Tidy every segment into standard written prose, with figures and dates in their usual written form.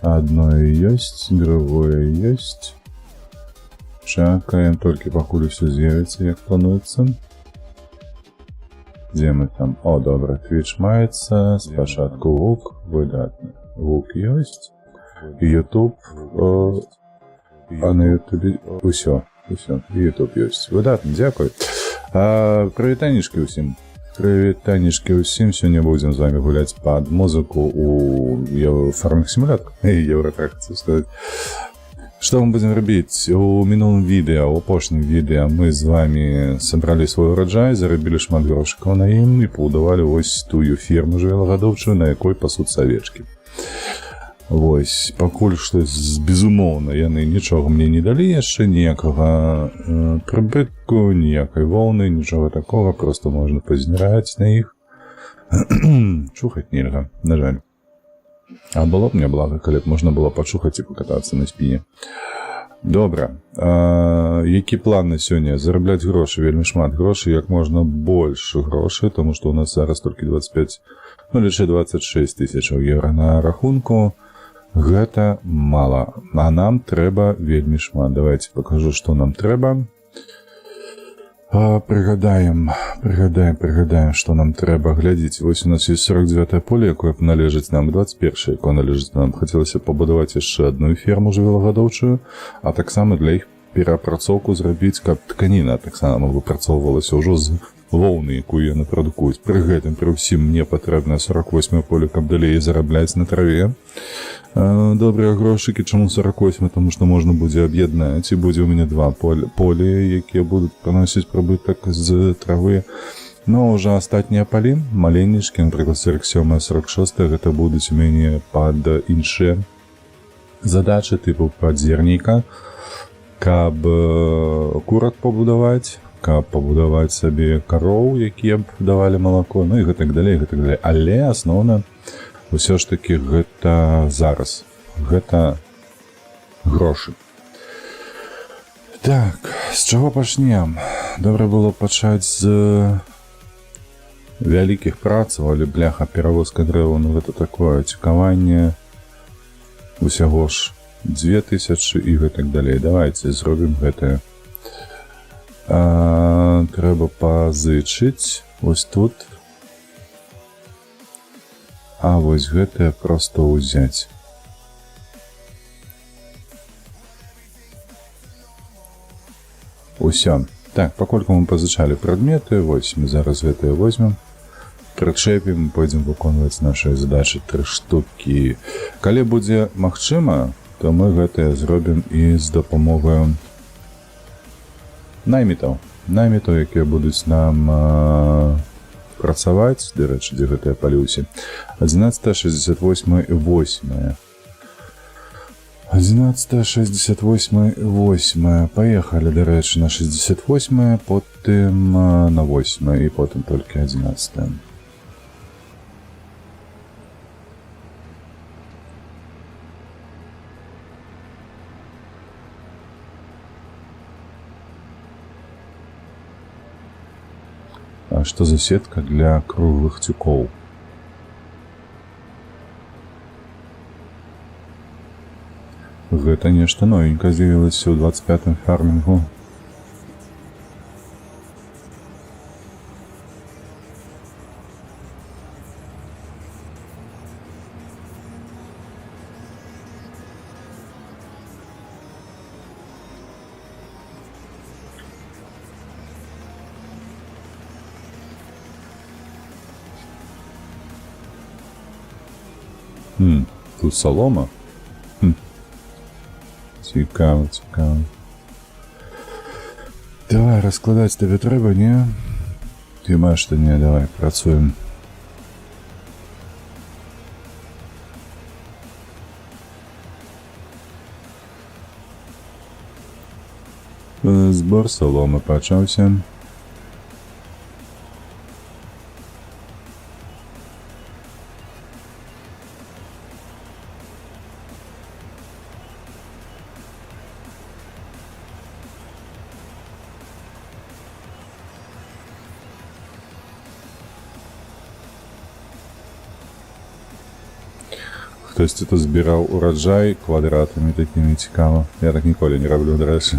Одно есть, другое есть. Чакаем, толькі пакуль усё з'явіцца, як плануецца. Дзе мы там? О, добра, Twitch маецца. Спачатку лук, выдатны. Лук ёсць. YouTube, а на YouTube усё, YouTube ёсць. Выдатна, дзякуй. Прывітанішкі ўсім. Прывітанішкі ўсім. Сёння будзем з вами гуляць пад музыку у фармных сімулятках. Еўратрак, chcę сказаць. Што мы будзем рабіць? У мінулым відэа, у апошнім відэа мы з вами сабралі свой ураджай, зарабілі шмат грошыкаў на ім і пабудавалі вось тую ферму жывёлагадоўчую, на якой пасуцца авечкі. Вось, пакуль што, безумоўна, яны нічога мне не далі яшчэ, ніякага прыбытку, ніякай воўны, нічога такога, проста можна пазіраць на іх. Чухаць нельга, на жаль. А было б мне блага, калі б можна было пачухаць і пакатацца на спіне. Добра. Які план на сёння? Зарабляць грошы, вельмі шмат грошай, як можна больш грошай, тому што у нас зараз толькі 25, ну, лічы 26 тысячаў еўра на рахунку. Гэта мала, а нам трэба вельмі шмат. Давайте покажу, што нам трэба. Прыгадаем, што нам трэба. Глядзіць, вось у нас ёсць 49-е поле, якое належыць нам, 21-е, якое належыць нам. Хацелася пабудаваць яшчэ адну ферму жывёлагадоўчую, а таксама для іх перапрацоўку зрабіць, каб тканіна таксама выпрацоўвалася ўжо з воўны, якую яны прадукуюць. Пры гэтым, пры ўсім, мне патрэбна 48-е поле, каб далей зарабляць на траве. Добрыя грошыкі. Чаму 48? Таму што можна будзе аб'яднаць, і будзе ў мяне два полі, якія будуць прыносіць прыбытак з травы. Но ўжо астатнія палі, маленечкі, напрыклад, 47-е, 46-е, гэта будуць у мяне пад іншыя задачы, тыпу пад зерніка, каб курак пабудаваць, каб пабудаваць сабе кароў, якія б давалі малако, ну і гэтак далей, гэтак далей. Але асноўна ўсё ж такі гэта зараз. Гэта грошы. Так, з чаго пачнем? Добра было пачаць з вялікіх працаў, але бляха, перавозка дрэва, ну гэта такое цікаванне усяго ж 2000 і гэтак далей. Давайте зробім гэтае. Трэба пазычыць вось тут, а вось гэтае проста ўзяць. Усё. Так, паколькі мы пазычалі прадметы, вось мы зараз гэтае возьмем, прычэпім, пойдзем выконваць нашыя задачы 3 штукі. Калі будзе магчыма, то мы гэтае зробім і з дапамогаю наймітаў, якія будуць нам працаваць. Да рэчы, дзе гэтыя палюсі? 11, 68 і 8. 11, 68 і 8. Паехалі, да рэчы, на 68, потым на 8 і потым толькі 11. А што за сетка для круглых цюкоў? Гэта нешта новенькае з'явілася ў 25-м фармінгу. Тут солома? Цікаво. Давай, раскладаць тебе трэба, не? Ты маеш, што не, давай, працуем. Збор соломы пачаўся. Хтось тут збирав урожай квадратами такими, цікаво. Я так ніколи не роблю, до речі.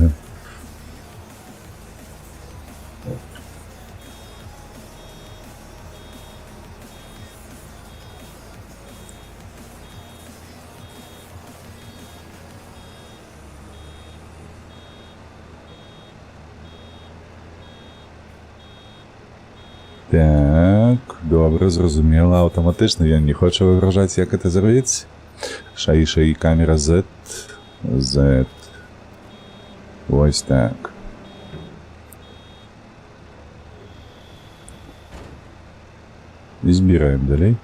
Так, добре, зрозуміло. Автоматично я не хочу вигружати, як це зробити. Шаї, камера Z. Z. Ось так. І збираємо далі.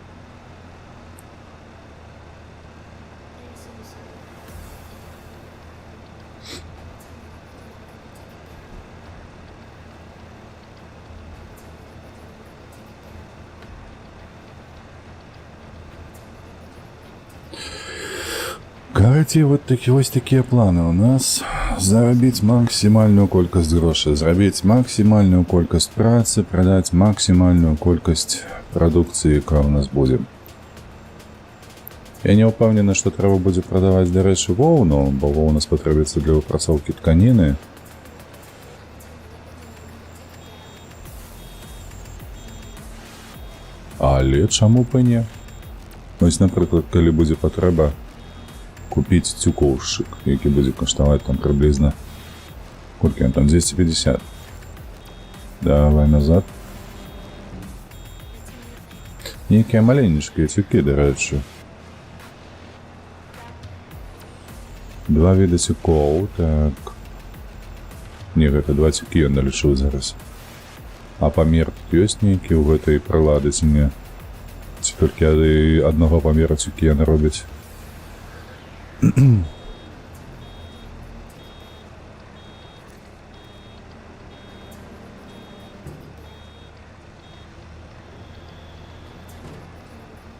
Короче, ось такі плани у нас. Заробити максимальну кількість грошей, зробити максимальну кількість праці, продати максимальну кількість продукції, яка у нас буде. Я не впевнений, що треба буде продавати, до речі, вовну, бо вовна спотребиться для випрацовки тканини. Але чому б і ні? Ось, наприклад, коли буде потреба купить цю який буде коштувати там приблизно, сколько он там, 250. Давай назад. Які маленькі цюки, до речі. 2 види цюков, так. Ні, це 2 цюки я налічу зараз. А помір тут є ніякий у этой прилади ціні? Це тільки одного поміру цюки я не робить.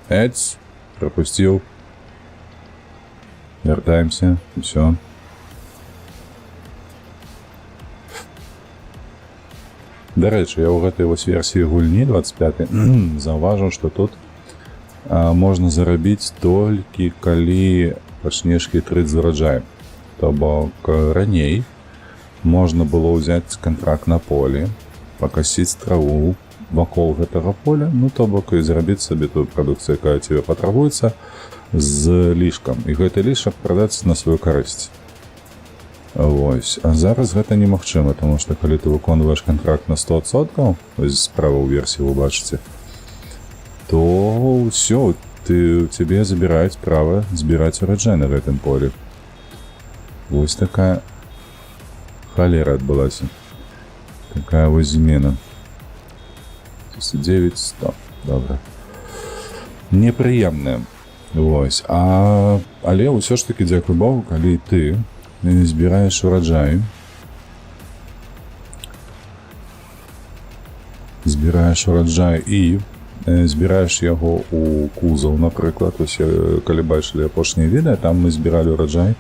Эц, пропустил. Вертаемся, и все. До речі, я у гэтай вось версії гульні 25 заўважыў, што тут можна зарабіць толькі калі пачнеш хітрыць з ураджаем. То бок раней можна было ўзяць кантракт на поле, пакасіць траву вакол гэтага поля, ну то бок і зарабіць сабе тую прадукцыю, якая тебе патрабуецца, з лішкам. І гэты лішак прадаць на сваю карысць. Вось. А зараз гэта немагчыма, тому што калі ты выконваеш кантракт на 100%, ось справа ў версіі вы бачыце, то ўсё, тебе забираюць права збіраць ураджай на гэтым полі. Вось такая халера адбылася. Такая вось змена. 900. Добра. Непрыемная. Вось. Але ўсё ж такі, дзякуй Богу, калі ты збіраеш ураджай, і збіраеш яго у кузаў, напрыклад, ось, калі бачылі апошнія відэа, там мы збіралі ураджай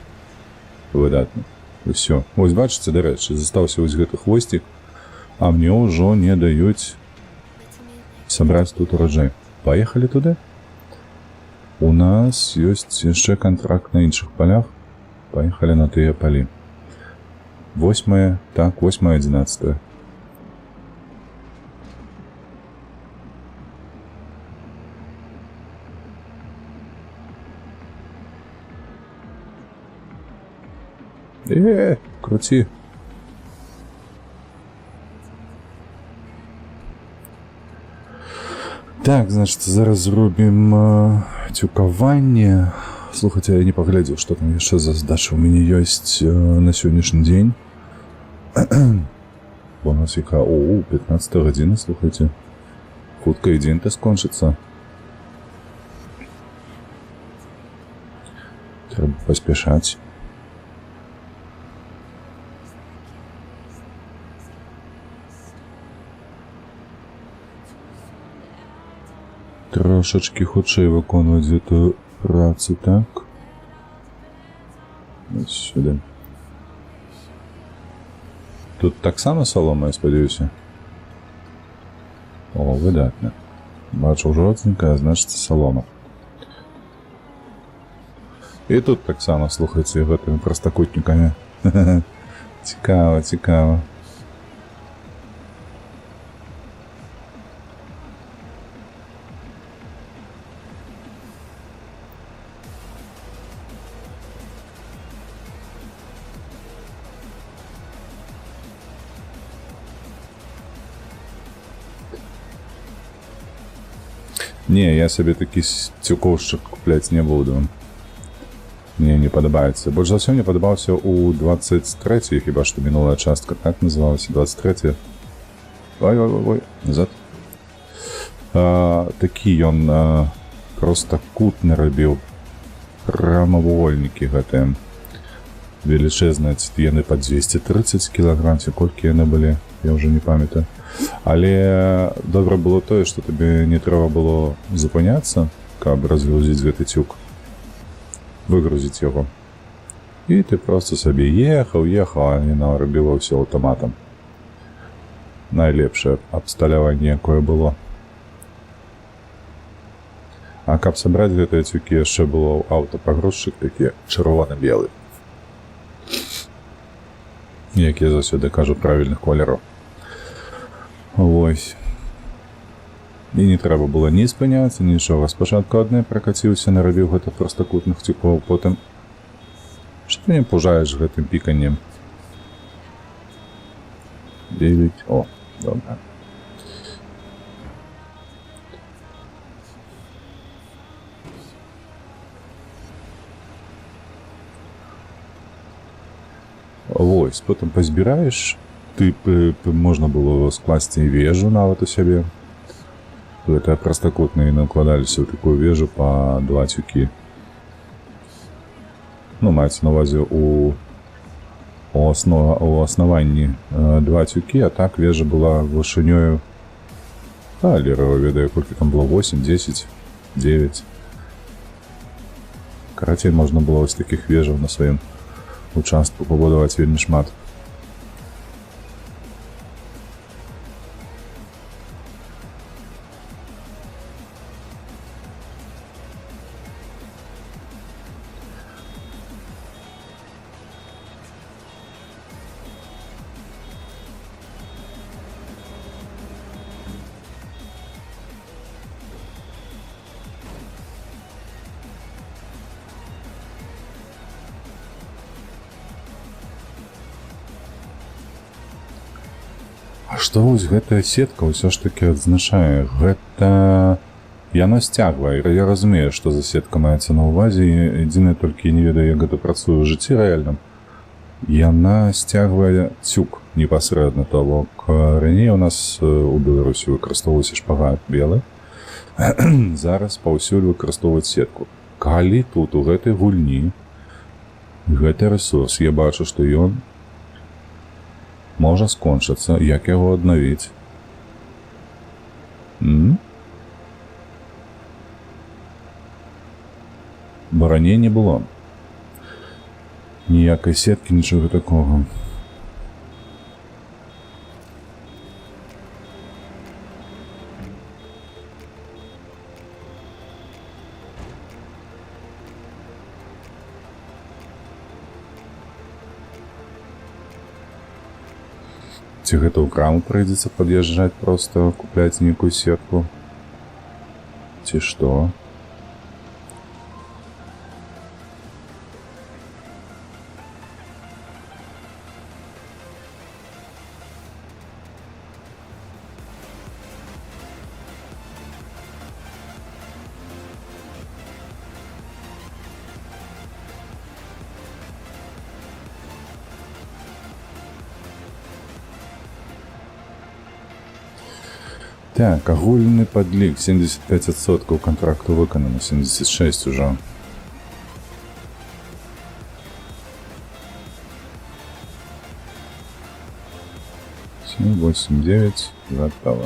выдатна. Усё. Вось бачыце, дарэчы, застаўся вось гэты хвосцік, а мне ўжо не даюць сабраць тут ураджай. Паехалі туды. У нас ёсць яшчэ кантракт на іншых палях. Паехалі на тыя палі. 8, так, 8, 11. Круті. Так, значит, зараз зробім тюкаванне. Слухайте, я не поглядел, что там еще за задача у меня есть на сегодняшний день. У нас яка? О, 15 година, слухайте. Хутка і день-то скончится. Треба поспешать. Трошечки хутчэй выконваць эту працу, так. Ось сюди. Тут так само солома, я сподіваюся. О, видатно. Бачу, жовтенька, значить солома. І тут так само, слухайце, гэтымі прастакутнікамі. Цікава, цікава. Не, я себе такі цюковшчик купляць не буду. Мне не падабаецца. Больш за ўсё мне падабаўся у 23-й, хіба што мінулая частка, так называлася, 23-я. Ой, назад. Такі ён проста кутны рабіў. Прамавугольнікі гэтыя. Велічэзныя, яны па 230 кілаграм, ці колькі яны былі, я ўжо не памятаю. Але добра было тое, што табе не трэба было запыняцца, каб разгрузіць гэты цюк, выгрузіць яго. І ты проста сабе ехаў, а яно рабіла ўсё аўтаматам. Найлепшае абсталяванне, якое было. А каб сабраць гэтыя цюкі, яшчэ было аўтапагрузчык такі чырвона-белы. Як я заўсёды кажу, правільных колераў. Вось. І не трэба было ні спыняцца, нічога. Спачатку адны пракаціўся, нарабіў гэта прастакутных цюкоў, потым... Што ты не пужаеш гэтым піканнем? 9. О, добра. Вось, потым пазбіраеш. Можна было скласці вежу нават у сябе. Гэтыя прастакутныя накладаліся ў такую вежу па 2 цюкі. Ну, маецца на ўвазе у аснаванні 2 цюкі, а так вежа была вышынёю, лерава ведае, колькі там было, 8, 10, 9. Карацей, можна было вось такіх вежаў на сваім участку пабудаваць вельмі шмат. А што вось гэтая сетка ўсё ж такі адзначае? Гэта... Яна сцягвае. Я разумею, што за сетка маецца на ўвазе, і адзінае толькі не ведаю, як гэта працуе ў жыцці рэальным. Яна сцягвае цюк непасрэдна, то бок раней у нас у Беларусі выкарыстоўваўся шпагат белы. Зараз паўсюль выкарыстоўваюць сетку. Калі тут у гэтай гульні гэты рэсурс, я бачу, што ён можа скончыцца, як яго аднавіць? Бо раней не было ніякай сеткі, нічога такога. Ці гэта ў краму прыйдзецца пад'язджаць, проста купляць нейкую сетку? Ці што? Так, агульны падлік 75% контракту выканана, 76 уже. Семь, 8, 9, готово.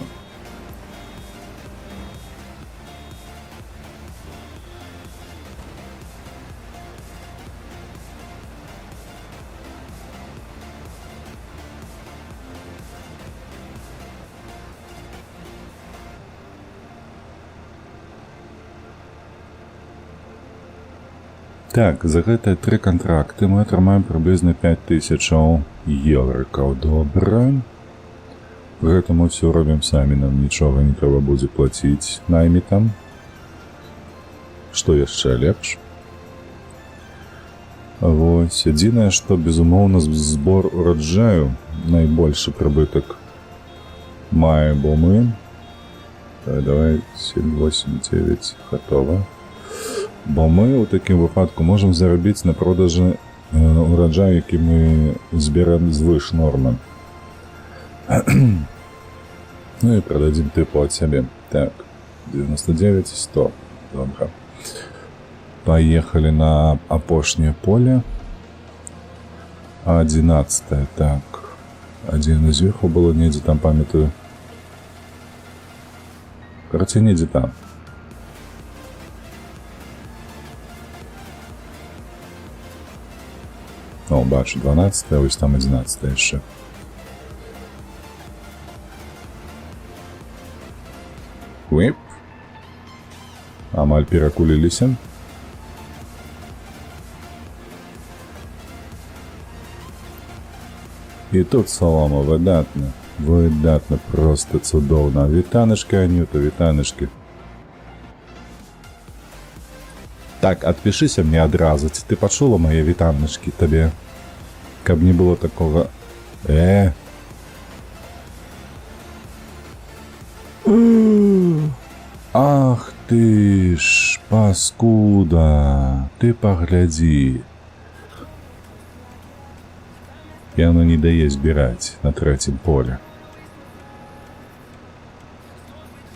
Так, за гэтыя 3 кантракты мы атрымаем прыблізна 5000 еўрыкаў. Добра. Гэта мы ўсё робім самі, нам нічога не трэба будзе плаціць наймітам. Што яшчэ лепш? Вось, адзінае, што, безумоўна, збор ураджаю найбольшы прыбытак мае, бо мы... Давай, 7, 8, 9, гатова. Бо мы ў такім выпадку можам зарабіць на продажы ураджаю, які мы зберем звыш нормы. Ну і продадзім тыпу ад сябе. Так, 99, 100. Добра. Поехали на апошняе поле. 11. Так. Один зверху было недзе там, памятаю. Короче, недзе там. О, бачу, 12, ось там 11 яшчэ. Уип. Амаль перакуліліся. І тут салома, выдатна. Выдатна, просто цудоўна. Вітанышкі, Анюта, вітанышкі. Так, адпішыся мне адразу, ці ты пачула мае вітанышкі табе? Каб не было такога... Ах ты ж, паскуда, ты паглядзі. Яно не дае збіраць на 3-м поле.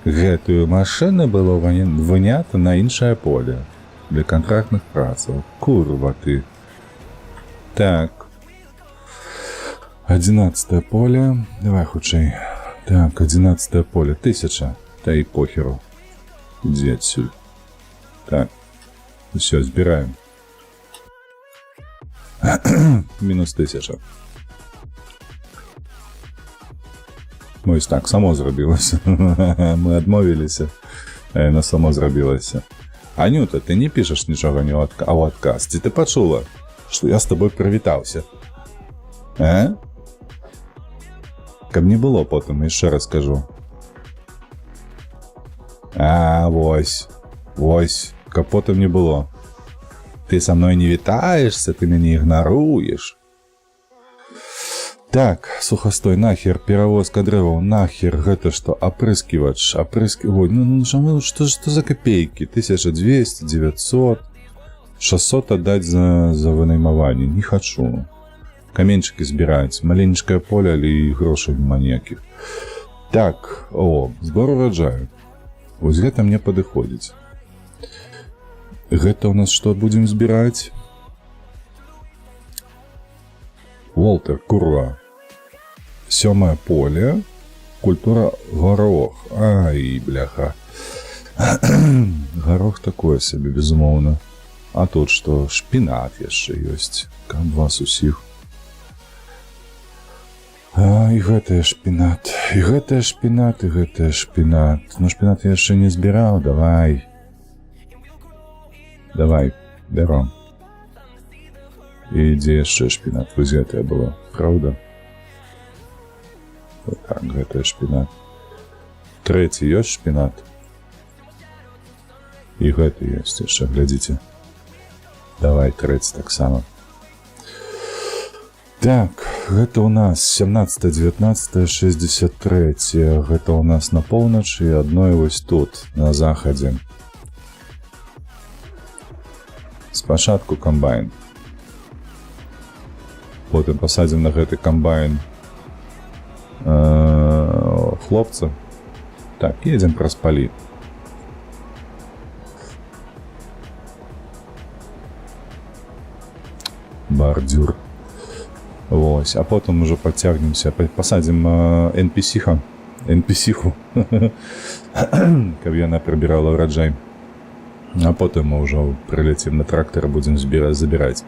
Гэтую машыну было вынята на іншае поле для контрактных працаў. Курва ты. Так. 11 поле. Давай хутчэй. Так, 11 поле. 1000. Та і похеру. Ідзі адсюль. Так. Усё, збіраем. Мінус 1000. Ну, ось так, само зрабілася. Мы адмовіліся, а яна само зрабілася. Анюта, ты не пішаш нічога не ў адказ. Ці ты пачула, што я з табой прывітаўся? Каб не было потым, яшчэ раз кажу. Вось. Вось, каб потым не было. Ты са мной не вітаешься, ты мяне ігнаруеш. Так, сухастой, нахер, перавозка дрэваў, нахер, гэта што, апрысківач, ой, ну, што за копейкі, 1200, 900, 600 аддаць за вынаймаванне, не хачу. Каменьчыкі збіраць, маленечкае поле, але і грошай няма ніякіх. Так, збор ураджаю. Вось гэта мне падыходзіць. Гэта у нас што будзем збіраць? Волтер, курва. 7 поле. Культура горох. Ай, бляха. Горох такое сабе, безумоўна. А тут што? Шпінат яшчэ ёсць. Каб вас усіх. І гэтае шпінат. І гэтае шпінат, і гэтае шпінат. Ну, шпінат я яшчэ не збіраў. Давай. Давай, бяром. І ідзе яшчэ шпінат. Вось гэтая была. Праўда? Вот так, гэтая шпінат. 3 ёсць шпінат. І гэты ёсць яшчэ, глядзіце. Давай, 3 таксама. Так, гэта у нас 17, 19, 63. Гэта у нас на поўначы і адной вось тут, на захадзе. Спачатку камбайн. Потым пасадзім на гэты камбайн хлопца. Так, едзем праз палі. Бардюр. Вось, а потым ужо падцягнемся, пасадзім NPC-ху, каб яна прыбірала ўраджай. А потым мы ўжо прыляцім на трактар, будзем забіраць.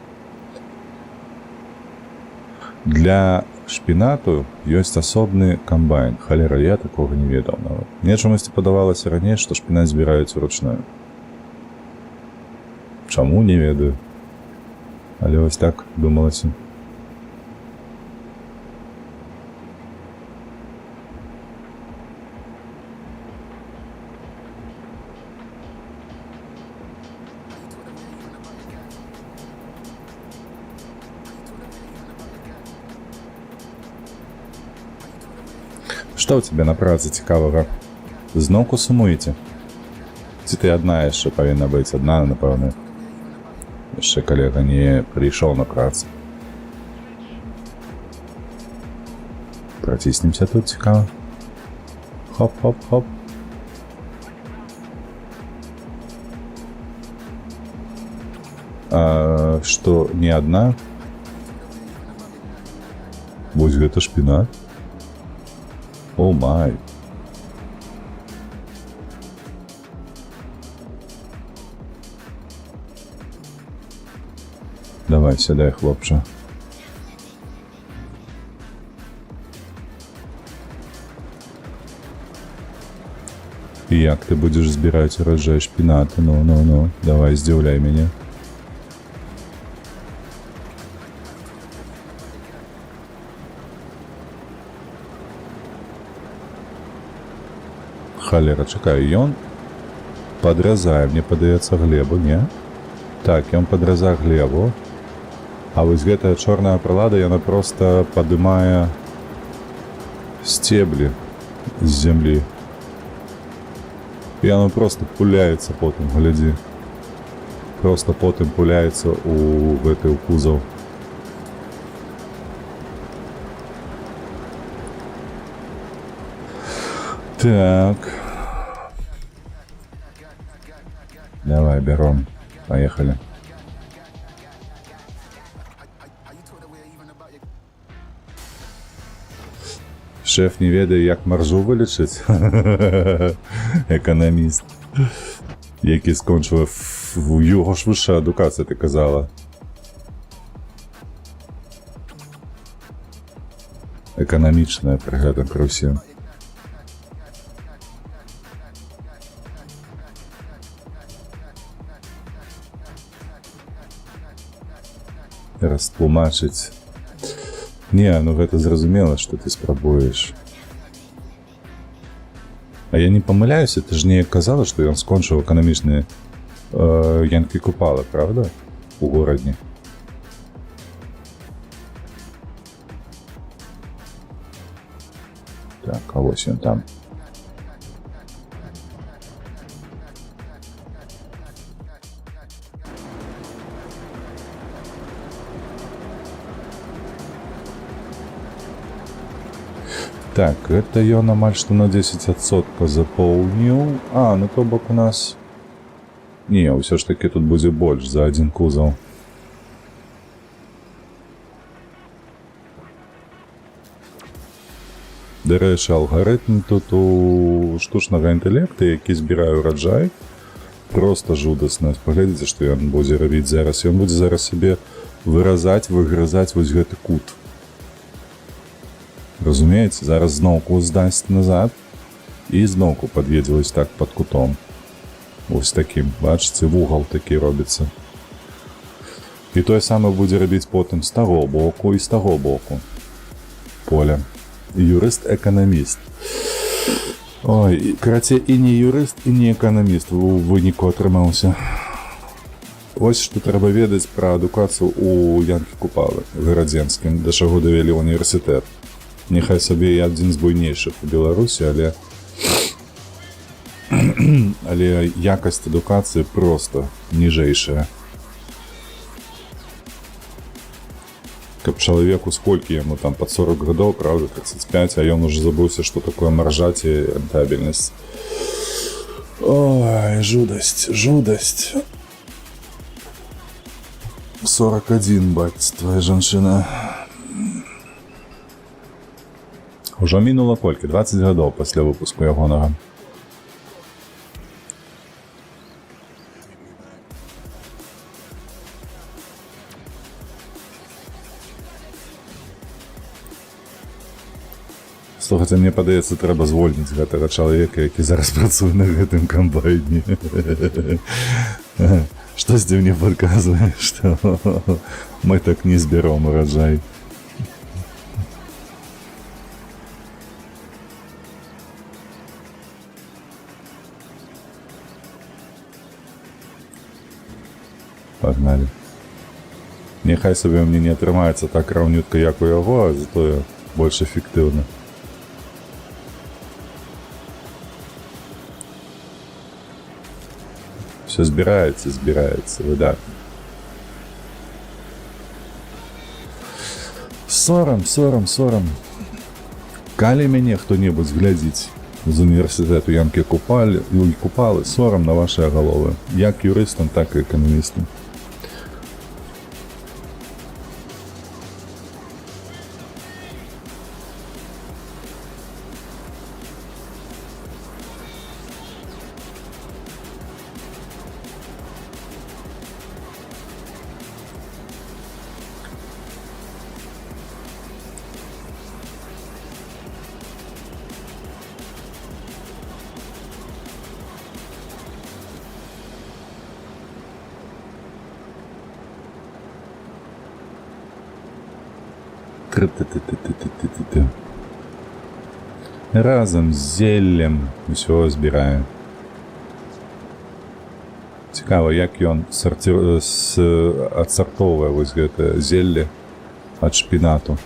Для шпінату ёсць асобны камбайн. Халера, я такога не ведаў нават. Мне чамусьці падавалася раней, што шпінат збіраюць уручную. Чаму, не ведаю. Але ось так думалася. Што ў цябе на працы цікавага? Зноўку сумуеце? Ці ты адна яшчэ павінна быць? Адна, напэўна. Яшчэ калега не прыйшоў на працу. Праціснемся тут, цікава. Хоп-хоп-хоп. А што, не адна? Вось гэта шпінат. О май. Давай, сядай, хлопча. І як ты будзеш збіраць ураджай шпінату? Ну, давай, здзіўляй мяне. Халера, чакай, ён падразае, мне падаецца, глебу, не? Так, ён падразае глебу. А вось гэтая чорная прылада, яна проста падымае сцеблі з зямлі. І яно проста пуляецца потым, глядзі. Проста потым пуляецца у гэты кузаў. Так. Давай, бяром. Поехали. Шеф не ведае, як маржу вылічыць. Эканаміст. Які скончыў у яго ж высшая адукацыя, ты казала. Эканамічная пры гэтым пры ўсім. Растлумачыць. Не, ну гэта зразумела, што ты спрабуеш. А я не памыляюся, ты ж неяк казала, што ён скончыў эканамічныя Янкі Купала, правда? У горадні. Так, а вось ён там. Так, это ён амаль што на 10% запоўніў. А, ну то бок у нас... Не, ўсё ж такі тут будзе больш за адзін кузаў. Дарэчы, алгарытм тут у штучнага інтэлекта, які збірае ўраджай, проста жудасна. Паглядзіце, што ён будзе рабіць зараз. Ён будзе зараз сабе выгрызаць вось гэты кут. Разумееце, зараз зноўку здасць назад і зноўку пад'едзе вось так пад кутом. Вось такім, бачыце, вугал такі робіцца. І тое самае будзе рабіць потым з таго боку і з таго боку поля. Юрыст-эканаміст. Ой, карацей, і не юрыст, і не эканаміст у выніку атрымаўся. Вось што трэба ведаць пра адукацыю у Янкі Купалы, гарадзенскім, да чаго давялі універсітэт. Няхай сабе і адзін з буйнейшых у Беларусі, але якасць адукацыі проста ніжэйшая. Каб чалавеку, сколькі яму там, пад 40 гадоў, правда, 35, а ён ужо забыўся, што такое маржа ці рэнтабельнасць. Ой, жудасць. 41, баць, твоя жанчына. Ужо мінула колькі? 20 гадоў пасля выпуску ягонага. Слухайце, мне падаецца, трэба звольніць гэтага чалавека, які зараз працуе на гэтым камбайне. Штосьці мне падказвае, што мы так не збяром ураджай. Пагналі. Няхай сабе мне не атрымаецца так раўнютка, як у яго, а затое больш эфектыўна. Все збіраецца, выдатна. Сорам. Калі мяне хто-небудзь глядзіць з універсітэту Янкі Купалы, сорам на вашыя галовы, як юрыстам, так і эканамістам. Разам з зеллем усё збірае. Цікава, як ён адсартоўвае вось гэта зелле ад шпінату.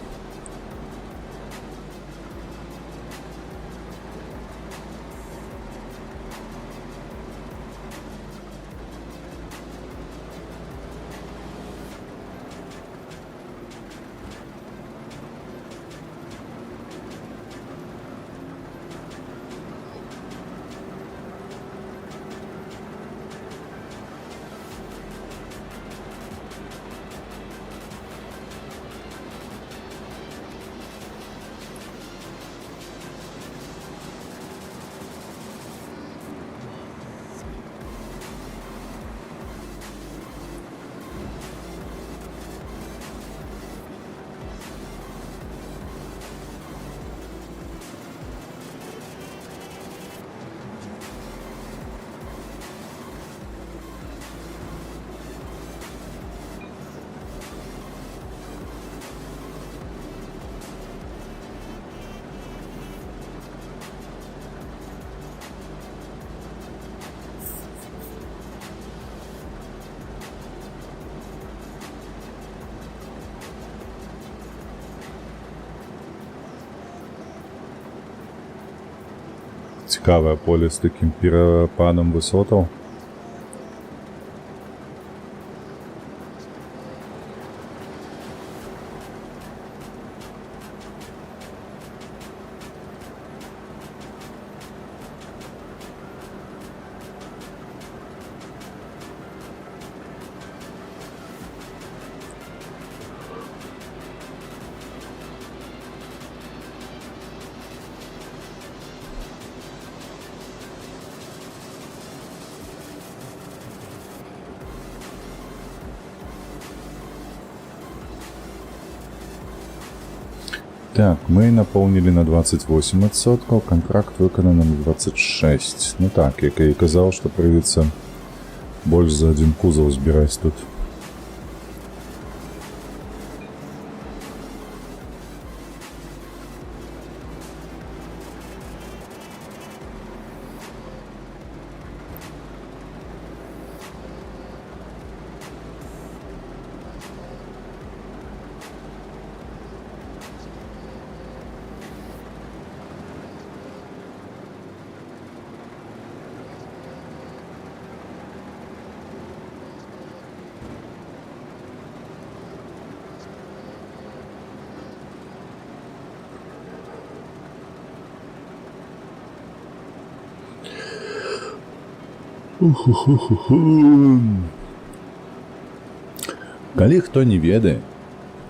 Цікавае поле з такім перападам высотаў. Так, мы напоўнілі на 28%, контракт выкананы на 26%. Ну так, як я і казаў, што прыйдзецца больш за адзін кузаў збіраць тут. Калі хто не ведае,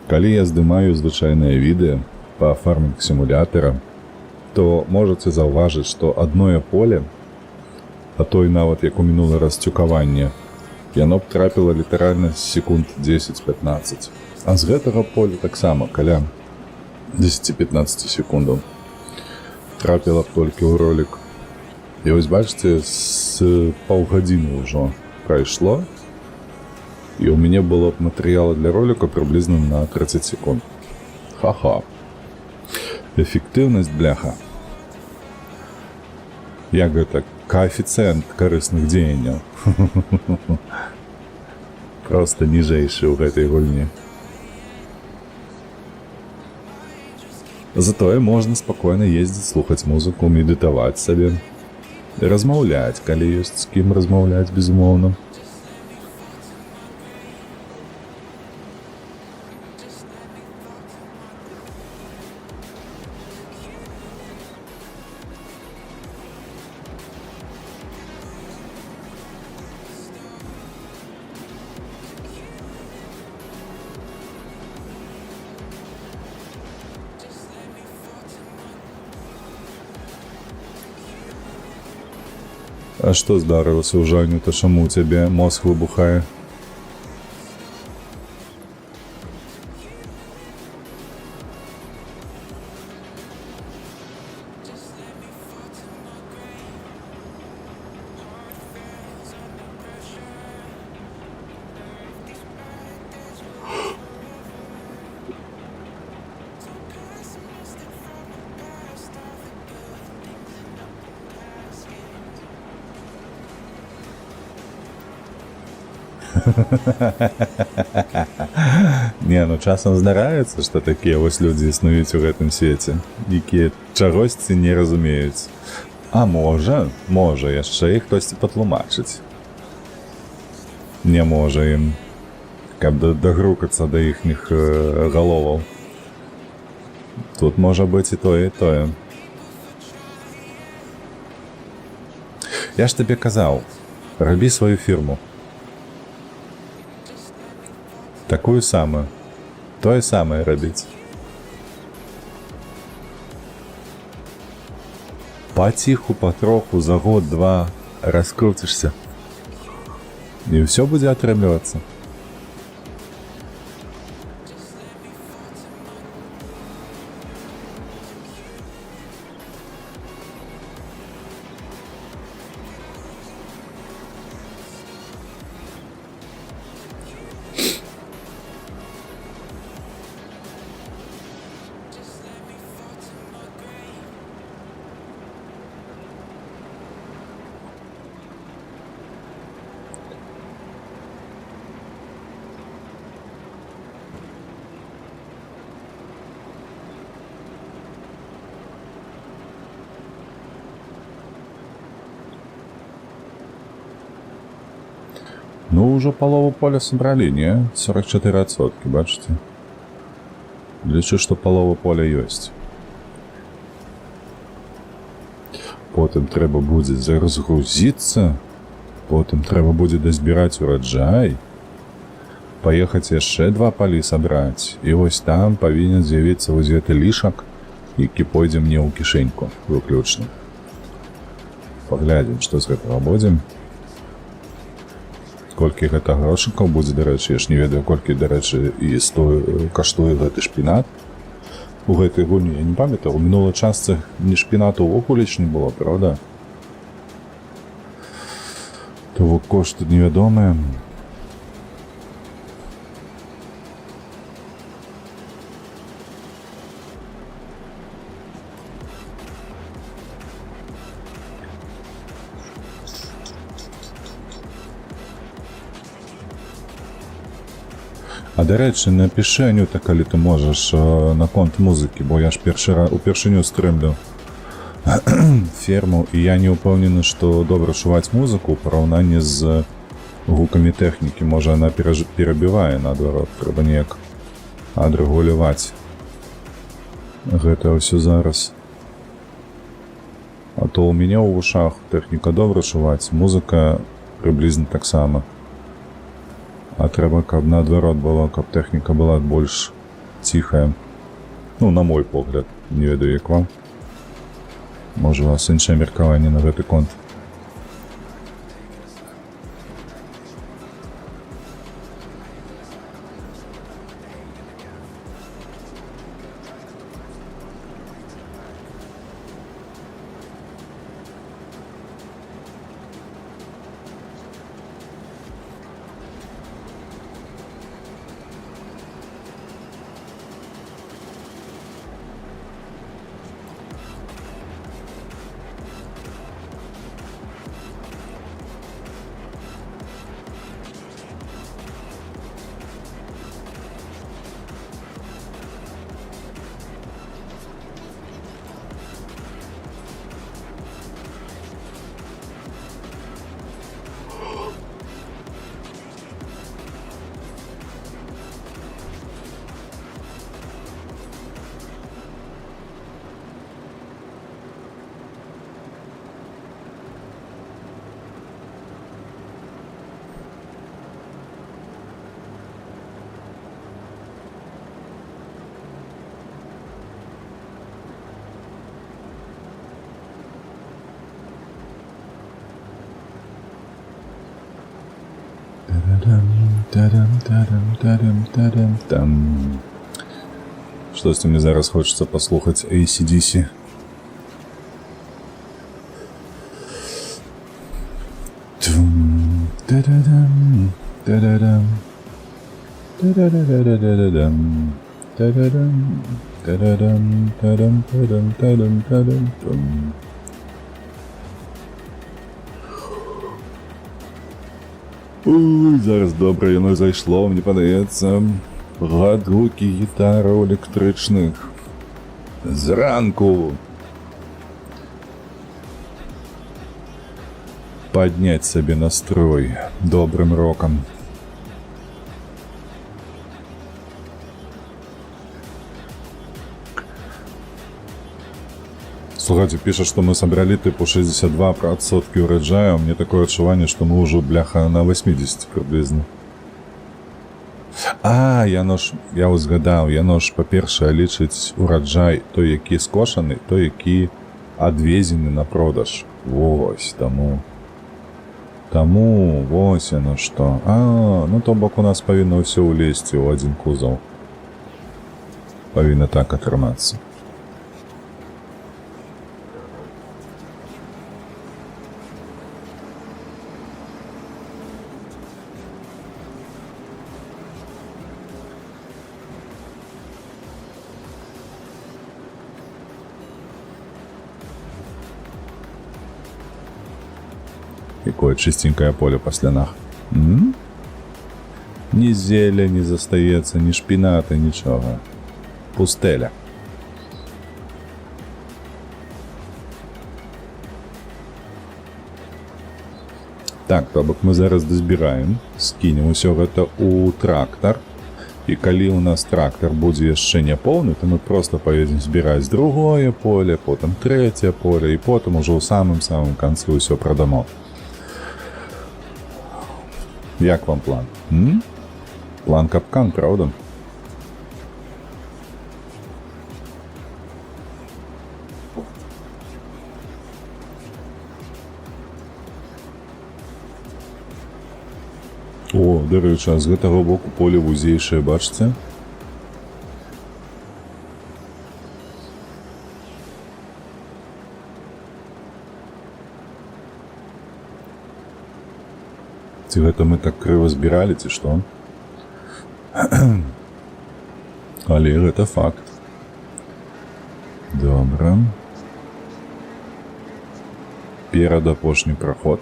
калі я здымаю звычайнае відэа па фармінг-сімулятара, то можаце заўважыць, што адное поле, а то і нават як у мінулы раз цюкаванне, яно б трапіла літаральна секунд 10-15. А з гэтага поля таксама каля 10-15 секундаў трапіла б толькі ў ролік. І вось бачыце, з паўгадзіны ўжо прайшло, И у меня было материала для ролика приблизно на 30 секунд. Ха-ха. Эффективность, бляха. Як гэта коэфіцыент карысных дзеянняў. Просто ніжэйшы ў гэтай гульні. Затое можна спакойна ездзіць, слухаць музыку, медытаваць сабе, размаўляць, калі ёсць з кім размаўляць, безумоўна. А што здарылася ў Жаню, то чаму у цябе мозг выбухае? Не, ну часам здараецца, што такія вось людзі існуюць у гэтым свеце, якія чагосьці не разумеюць. А можа яшчэ і хтосьці патлумачыць. Не можа ім, каб дагрукацца да іхніх галоваў. Тут можа быць і тое, і тое. Я ж табе казаў, рабі сваю фірму. Такую самую. Тое самае рабіць. Паціху, патроху, за год-два раскруцішся. І ўсё будзе атрымлівацца. Ну, ўжо палову поля сабралі, не? 44%, бачыце? Лічу, што палова поля ёсць. Потым трэба будзе разгрузіцца, потым трэба будзе дазбіраць ураджай, паехаць яшчэ 2 палі сабраць, і вось там павінен з'явіцца вось гэты лішак, які пойдзе мне ў кішэньку выключна. Паглядзім, што з гэтага будзем. Колькі гэта грошыкаў будзе, дарэчы, я ж не ведаю, колькі, дарэчы, і каштуе гэты шпінат. У гэтай гульні, я не памятаю, у мінулай частцы ні шпінату ўвогуле не было, правда? То кошты невядомыя. А дарэчы, напішы, Анюта, калі ты можаш, наконт музыкі, бо я ж упершыню стрымлю ферму, і я не ўпэўнены, што добра чуваць музыку ў параўнанні з гукамі тэхнікі. Можа, яна перабівае, наадварот, трэба неяк адрэгуляваць гэта ўсё зараз. А то ў мяне ў вушах тэхніка добра чуваць, музыка прыблізна таксама. А трэба, каб наадварот было, каб тэхніка была больш ціхая. Ну, на мой погляд, не ведаю, як вам. Можа, у вас іншае меркаванне на гэты конт. Там. Щось мені зараз хочеться послухати AC/DC. Ой, зараз добре, воно зайшло, мені подається. Гадуки гітар електричних. Зранку. Поднять собі настрой добрим роком. Слушайте, пишет, что мы собрали типа 62% урожая. У меня такое отчувание, что мы уже, бляха, на 80 приблизно. Я ось згадав, яно ж, по-перше, лічить уроджай той, який скошений, той, який адвезений на продаж. Ось, тому, ось яно що. Ну то бок у нас повинно все улезти у один кузов. Повинно так отрыматься. Какое чистенькое поле по слянах. Ни зелля не застається, ни шпината, ничего. Пустеля. Так, то бок мы зараз дозбираем, скинем усё гэта у трактор. І калі у нас трактор будзе яшчэ не поўны, то мы просто поедем збіраць другое поле, потым трэцяе поле, і потым ужо ў самым-самым канцы ўсё прадамо. Як вам план? План капкан, правда? О, дарэчы, а з гэтага боку поле вузейшае, бачыце? Ці гэта мы так крыва збіралі, ці што? Але гэта факт. Добра. Перадапошні праход.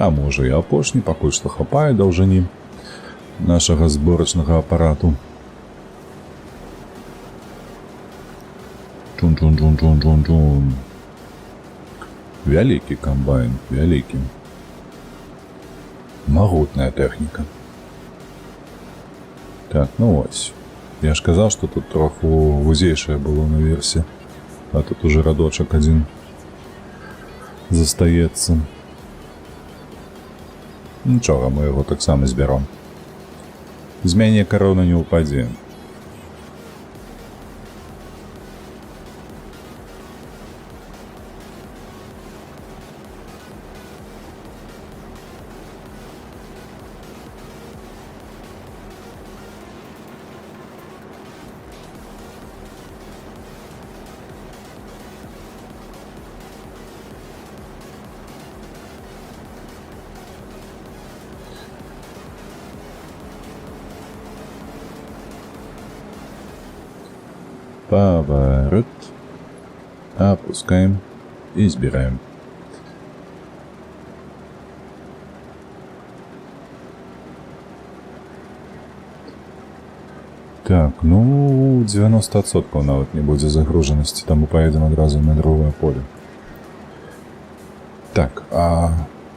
А можа і апошні, пакуль што хапае даўжыні нашага зборачнага апарату. Чун-чун-чун-чун-чун-чун. Вялікі камбайн, вялікі. Магутная тэхніка. Так, ну ось. Я ж казаў, што тут троху вузейшае было наверсе. А тут уже радочак адзін застаецца. Нічога, мы яго таксама збяром. З мяне карона не ўпадзе. Поворот. Опускаем и сбираем. Так, ну 90% нават не будзе загружанасці, таму поедем адразу на другое поле. Так, а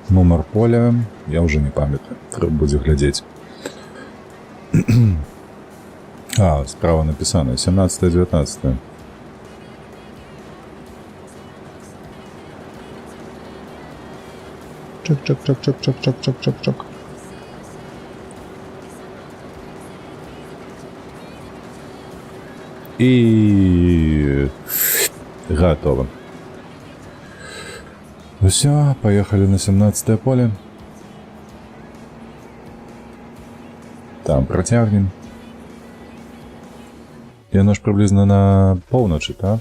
нумар поля я уже не памятаю, трэба будзе глядзець. А, справа написано 17-19. Чак-чак-чак-чак-чак-чак-чак-чак. И готово. Все, поехали на 17-е поле. Там протягнем. И оно ж приблизно на полночи, так?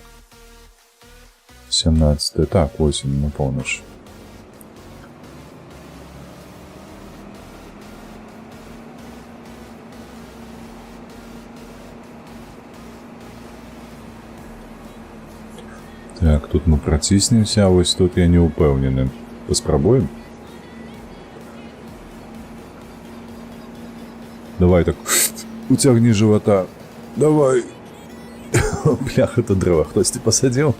17-е, так, 8 на полночь. Так, тут мы протиснемся, а ось тут я не упевнений. Поспробуем? Давай так, утягни живота. Давай. Бляха, это дрова хтось посадил?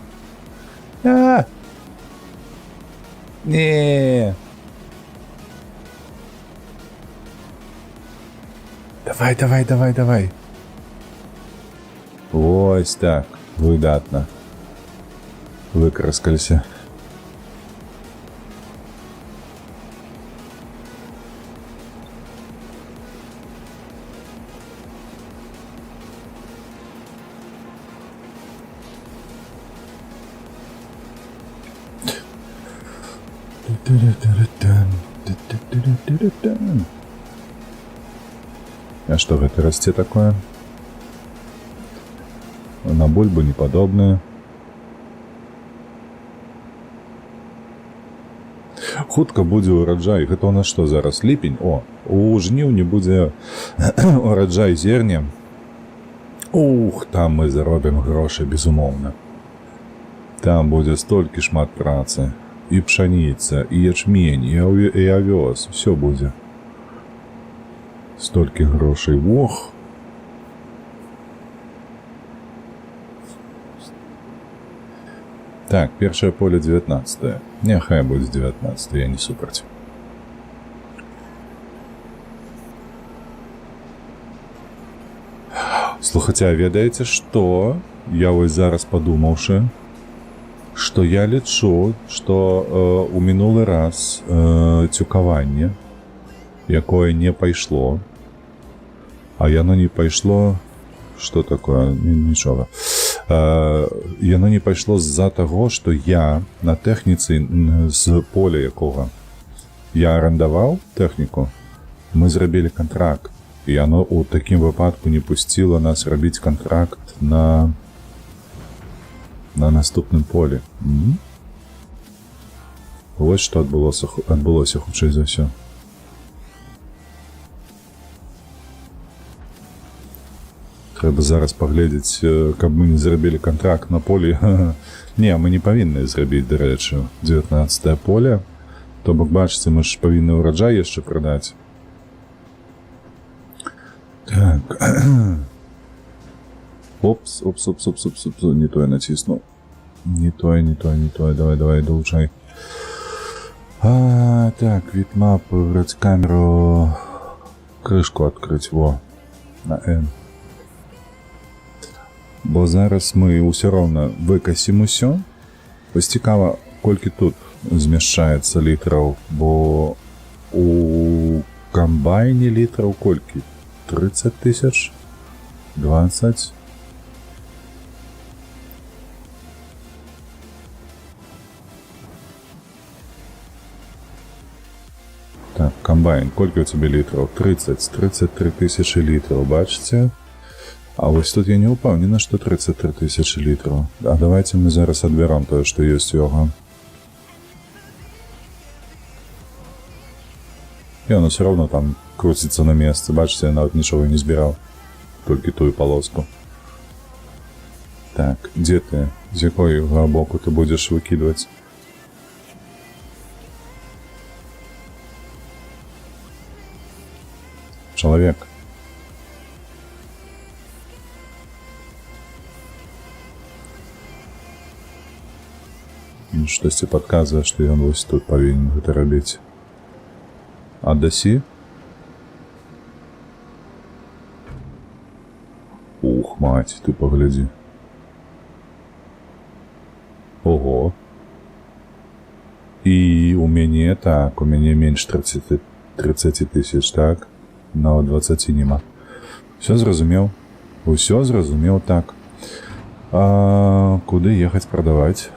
Не. Давай. Ось так, видатно. Викраскалися. А что это расте такое? На бульбу неподобное. Хутка будзе ураджай. Гэта у нас што зараз? Ліпень? О, у жніўні будзе ураджай зерня. Ух, там мы заробім грошы, безумоўна. Там будзе столькі шмат працы. І пшаніца, і ячмень, і авёс. Всё будзе. Столькі грошай. Ох! Так, першае поле 19-е. Няхай будзе 19-е, я не супраць. Слухайце, а ведаеце, што? Я вось зараз падумаўшы, што я лічу, што у мінулы раз цюкаванне, якое не пайшло, а яно не пайшло, што такое? Нічога. Яно не пайшло з-за таго, што я на тэхніцы з поля якога я арандаваў тэхніку, мы зрабілі кантракт, і яно ў такім выпадку не пусціла нас рабіць кантракт на наступным полі. Вось што адбылося хутчэй за ўсё. Трэба зараз паглядзець, каб мы не зрабілі кантракт на полі. Не, мы не павінны зрабіць, дарэчы, 19-е поле. То бок, бачыце, мы ж павінны ўраджай яшчэ прадаць. Так. Опс, не тое націснуў. Не тое, давай, долучай. Так, вітмап, выбраць камеру, крышку адкрыць, во, на N. Бо зараз мы ўсё роўна выкасім усё. Вось цікава, колькі тут змяшчаецца літраў, бо у камбайне літраў колькі? 30 тысяч? 20? Так, камбайн, колькі у цябе літраў? 33 тысячы літраў, бачыце? А вось тут я не ўпэўнена, што 33 тысячы літраў. А давайте мы зараз адбяром тое, што ёсць у яго. І оно все равно там круціцца на месцы. Бачыце, я нават нічога не збіраў. Толькі тую полоску. Так, дзе ты? З якога боку ты будзеш выкідваць? Чалавек. Штосьці падказвае, што ён вось тут павінен гэта рабіць. Аддасі? Ух, мать, ты паглядзі. Ого. І у мяне мяне так, у мяне менш 30 тысяч, так? Нават 20 нема. Усё зразумеў, так. Куды ехаць прадаваць?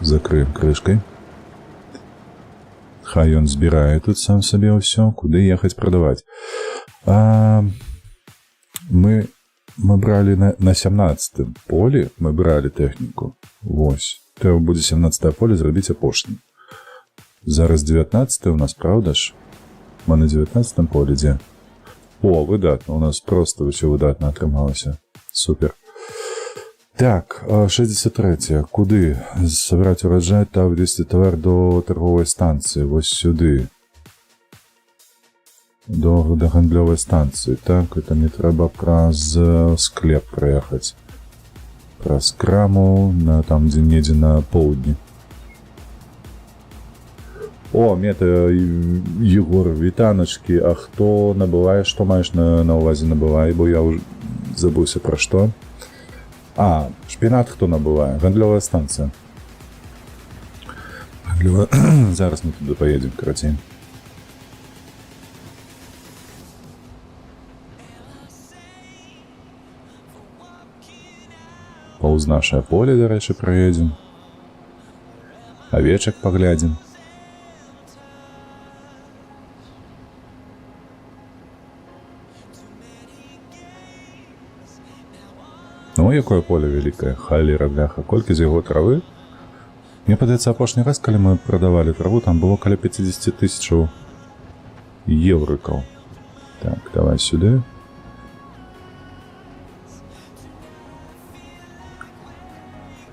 Закрыем крышкай. Хай ён збірае тут сам сабе ўсё. Куды ехаць прадаваць? Мы бралі на 17-м полі, мы бралі тэхніку. Вось. Трэба будзе 17-е поле зрабіць апошнім. Зараз 19-е у нас, правда ж? Мы на 19-м полі дзе? О, выдатна. У нас просто ўсё выдатна атрымалася. Супер. Так, 63-е. Куды? Сабраць ураджай та вывезці тавар до торговай станцыі. Вось сюды. До гандлёвай станцыі. Так, это мне трэба праз склеп праехаць. Праз краму, там дзе-недзе на поўдні. О, мета, Егор, вітаначкі. А хто набывае? Што маеш на увазе набывае? Бо я ўжо забыўся пра што. Шпінат хто набывае? Гандлёвая станцыя. Зараз мы туды паедзем, карацей. Паўз нашае поле, дарэчы, праедзем. Авечак паглядзім. Ну, якое поле вялікае, халера бляха, колькі з яго травы. Мне падаецца, апошні раз, калі мы прадавалі траву, там было каля 50 тысячаў еўрыкаў. Так, давай сюды.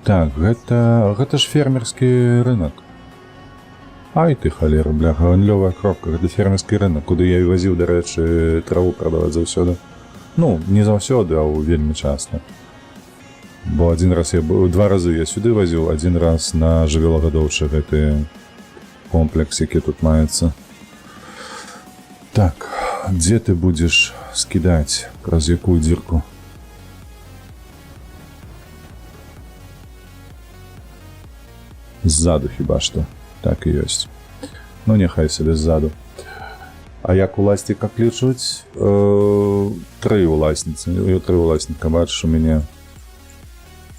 Так, гэта ж фермерскі рынок. Ай ты, халера, бляха, гандлёвая кропка, гэта фермерскі рынок, куды я і вазіў, дарэчы, траву прадаваць заўсёды. Ну, не заўсёды, а вельмі часта. Бо два разы я сюды вазіў, один раз на жывёлагадоўчы гэты комплекс, які тут маецца. Так, дзе ты будзеш скідаць? Праз якую дзірку? Ззаду хіба што. Так і ёсць. Ну, няхай сабе ззаду. А як уласніка клічуць? 3 уласніцы. 3 уласніка, бачыш, у мяне.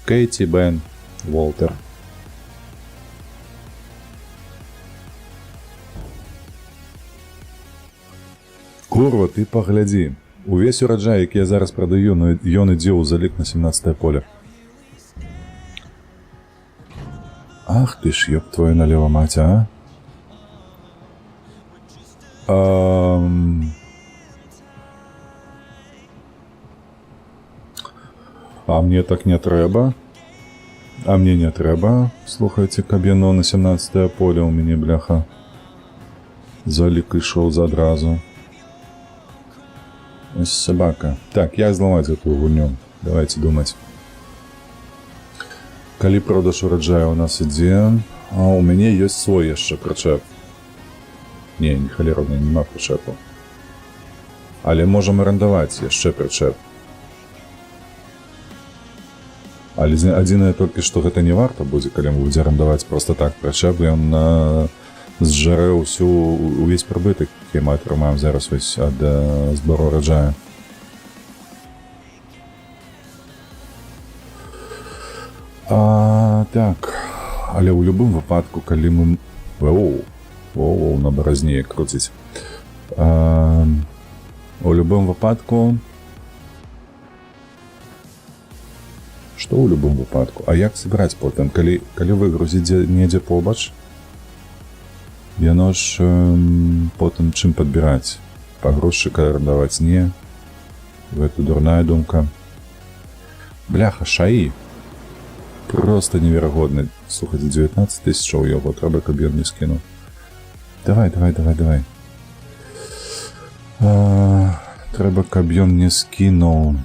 Кейті, Бен, Волтер. Курва, ты паглядзі. Увесь ураджай, які я зараз прадаю, ён ідзе ў залік на 17-е поле. Ах ты ж, ёб твою налево, мать, а? А мне так не трэба. А мне не трэба. Слухайце, каб яно на 17-е поле у мяне, бляха. Залік ішоў задразу. Ось собака. Так, як зламаць эту гульню? Давайте думаць. Калі продаж ураджая у нас ідзе, у мяне ёсць свой яшчэ прычэп. Не, халераўна, нема прычэпу. Але можам арандаваць яшчэ прычэп. Але адзінае толькі, што гэта не варта будзе, калі мы будзе арандаваць проста так прычэп, ён зжарэ увесь прыбытак, які мы атрымаем зараз вось ад збору ураджая. Так, але ў любым выпадку, калі мы... Оу, на баразне круціць. У любым выпадку... Што ў любым выпадку? А як сабраць потым? Калі выгрузіць недзе побач, яно ж потым чым падбіраць? Пагрузчыка арандаваць не. Гэта дурная думка. Бляха, шаі. Просто неверагодны. Слухайце, 19 тысячаў яго. Трэба, каб ён не скінуў. Давай. Трэба, каб ён не скінуў.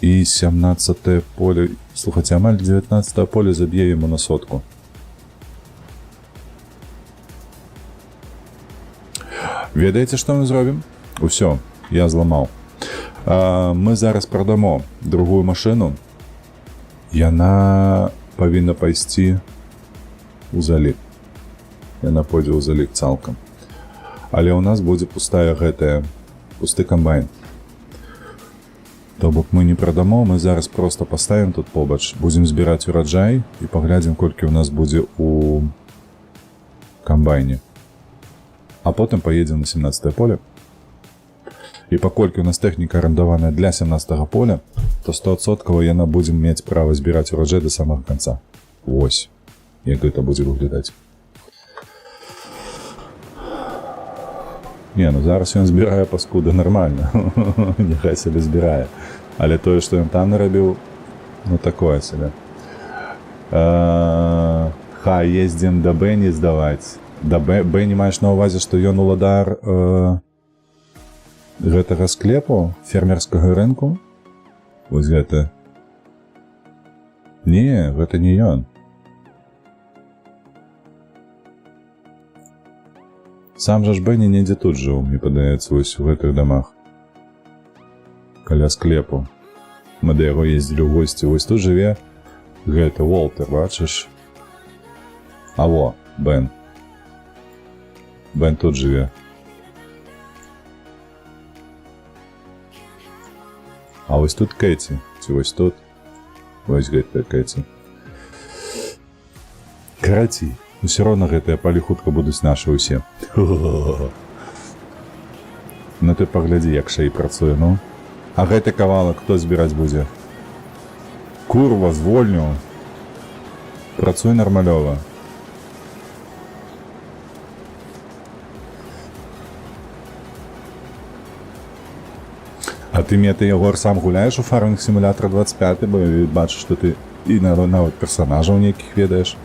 І 17-е поле... Слухайце, амаль 19-е поле заб'е яму на 100. Ведаеце, што мы зробім? Усё, я зламаў. Мы зараз прадамо другую машыну. Яна павінна пайсці ў залік. яна пойдзе ў залік цалкам. Але ў нас будзе пусты камбайн. То бок мы не прадамо, мы зараз проста паставім тут побач, будзем збіраць ураджай і паглядзім, колькі ў нас будзе у камбайне. А потым паедзем на 17-е поле. І паколькі ў нас тэхніка арендаваная для 17-го поля, то 100% яна будзем мець права збіраць ураджай да самага канца. Вось, як гэта будзе выглядаць. Не, ну зараз ён збірае паскуда нармальна. Няхай сабе збірае. Але тое, што ён там нарабіў, ну такое сабе. Хай ездзім да Бэні здаваць. Да Бэні маеш на ўвазе, што ён уладар гэтага склепу, фермерскага рынку? Вось гэта. Не, гэта не ён. Сам жа ж Бэні недзе тут жыў, мне падаецца, вось у гэтых дамах. Каля склепу. Мы да яго ездзілі ў госці. Вось тут жыве гэты Уолтер, бачыш? А во, Бэн. Бэн тут жыве. А вось тут Кэці. Ці вось тут? Вось гэтая Кэці. Карацей. Усё роўна гэтыя палі хутка будуць нашы ўсе. Ну ты паглядзі, як шэй працуе, ну. А гэты кавалак хто збіраць будзе? Курва, звольню. Працуй нармалёва. А ты, Егор, сам гуляеш у Farming Simulator 25, бо я бачу, што ты і нават персонажаў нейкіх ведаеш.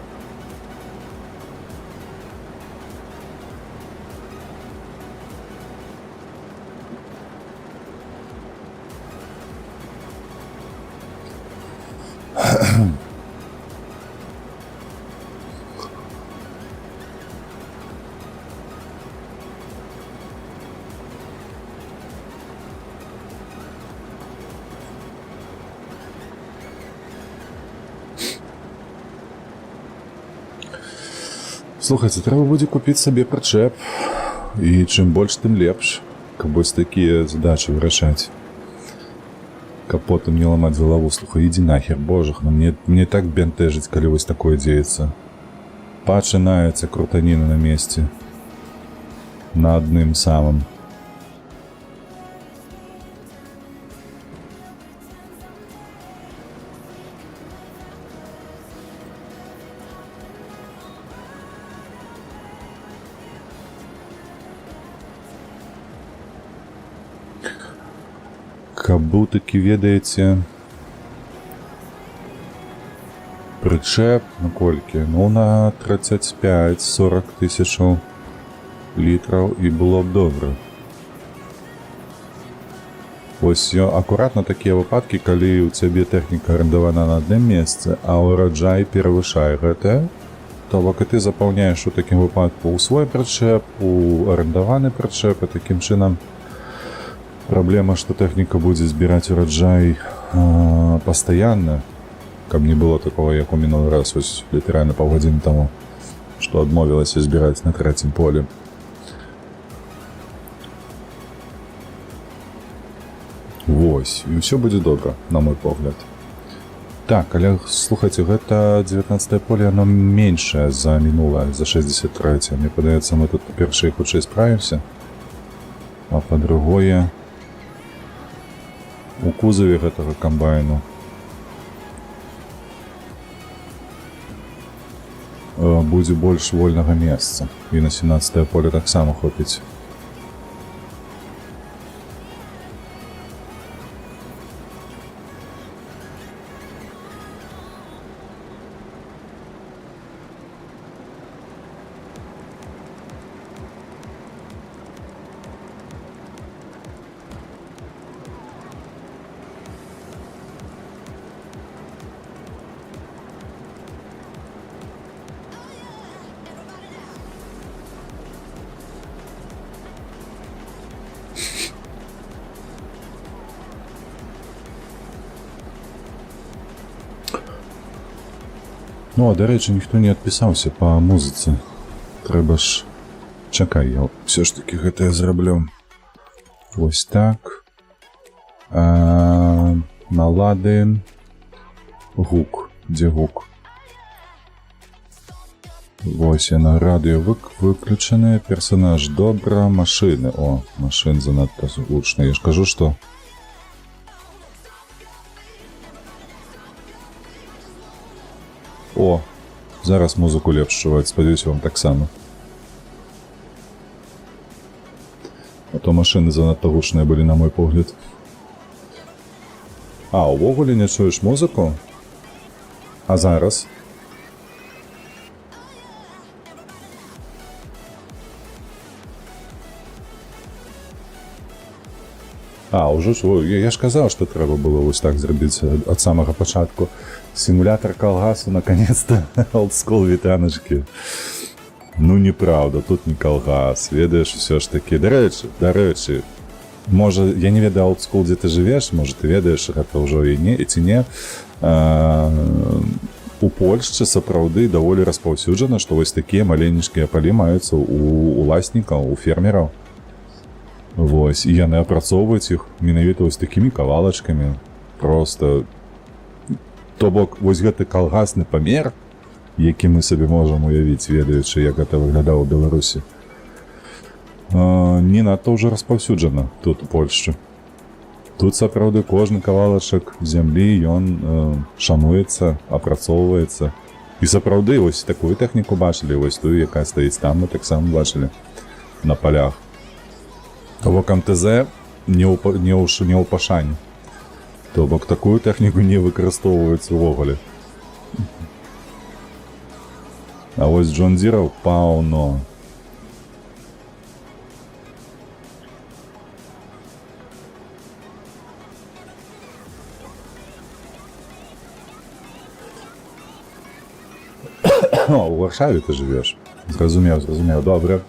Слухайце, трэба будзе купіць сабе прычэп. І чым больш, тым лепш. Каб вось такія задачы вырашаць. Каб потым не ламаць галаву. Слухай, ідзі нахер, божах, мне так бянтэжыць, калі вось такое дзеецца. Пачынаецца крутаніна на месцы. На адным самым. Каб быў такі, ведаеце, прычэп, на колькі? Ну, на 35-40 тысячаў літраў, і было б добра. Вось акуратна такія выпадкі, калі ў цябе тэхніка арендавана на адным месцы, а ўраджай перавышае гэтае, то бок і ты запаўняеш у такім выпадку ў свой прычэп, у арендаваны прычэп, і такім чынам праблема, што тэхніка будзе збіраць ураджай пастаянна, каб не было такого, як у мінулы раз, вось літаральна паўгадзіны таму, што адмовілася збіраць на 3-м полі. Вось, і ўсё будзе добра, на мой погляд. Так, але, слухайце, гэта 19-е поле, оно меншае за мінулае, за 63-е. Мне падаецца, мы тут па-першае хутчэй справімся, а па-другое, у кузаве гэтага камбайну будзе больш вольнага месца. І на 17-е поле таксама хопіць. Ну, а, дарэчы, ніхто не адпісаўся па музыцы. Трэба ж... Чакай, я ўсё ж такі гэта я зраблю. Вось так. Налады. Гук. Дзе гук? Вось яна, радыё выключанае, персонаж добра, машыны. О, машын занадта гучна. Я ж кажу, што... О, зараз музыку лепш чуваць, спадзяюся, вам таксама. А то машыны занадта гучныя былі, на мой погляд. А, увогуле не чуеш музыку? А зараз? А, ўжо я ж казаў, што трэба было вось так зрабіць ад самага пачатку. Сімулятор калгасу, наконец-то, олдскул вітаначкі. Ну, неправда, тут не калгас, ведаеш, усё ж такі. Дарэчы, можа, я не ведаю, олдскул, дзе ты жывеш, можа, ты ведаеш, гэта ўжо і не, і ці не. У Польшчы сапраўды даволі распаўсюджана, што вось такія маленечкія палі маюцца у уласнікаў, у фермераў. Вось, і яны апрацоўваюць іх менавіта вось такімі кавалачкамі. Просто... То бок, вось гэты калгасны памер, які мы сабе можам уявіць, ведаючы, як гэта выглядала ў Беларусі, не надта ўжо распаўсюджана тут у Польшчы. Тут сапраўды кожны кавалачак зямлі, ён шануецца, апрацоўваецца. І сапраўды, вось такую тэхніку бачылі, вось тую, якая стаіць там, мы таксама бачылі на палях. То бок МТЗ не ў пашане. То бок такую тэхніку не выкарыстоўваюць увогуле. А вось Джон Дзіраў паўно. О, у Варшаве ты жывеш. Зразумеў, добра.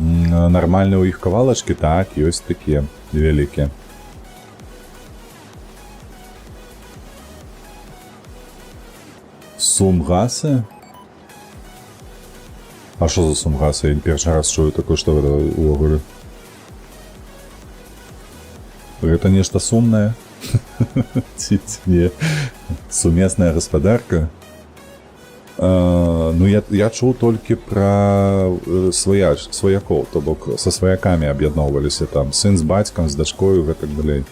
Нармальныя ў іх кавалачкі, так, ёсць такія вялікія. Сумгасы? А што за сумгасы? Я першы раз чую такое, што гэта ўвогуле. Гэта нешта сумнае? Ці не? Сумесная гаспадарка? Ну, я чуў толькі пра сваякоў, то бок са сваякамі аб'ядноўваліся там, сын з бацькам, з дачкою, гэтак далей.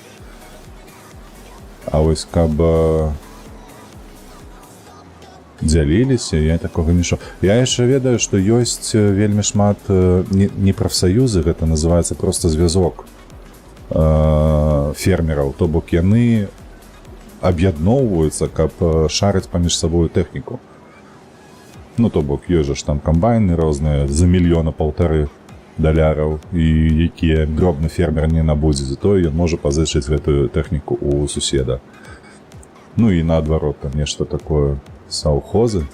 А вось каб дзяліліся, я такога не чуў. Я яшчэ ведаю, што ёсць вельмі шмат не прафсаюзы, гэта называецца проста звязок фермераў, то бок яны аб'ядноўваюцца, каб шарыць паміж сабою тэхніку. Ну, то бок, ёсць ж там камбайны розныя за $1,5 мільёна і якія дробны фермер не набудзе, затое ён можа пазычыць гэтую тэхніку у суседа. Ну і наадварот, там нешта такое, саўхозы.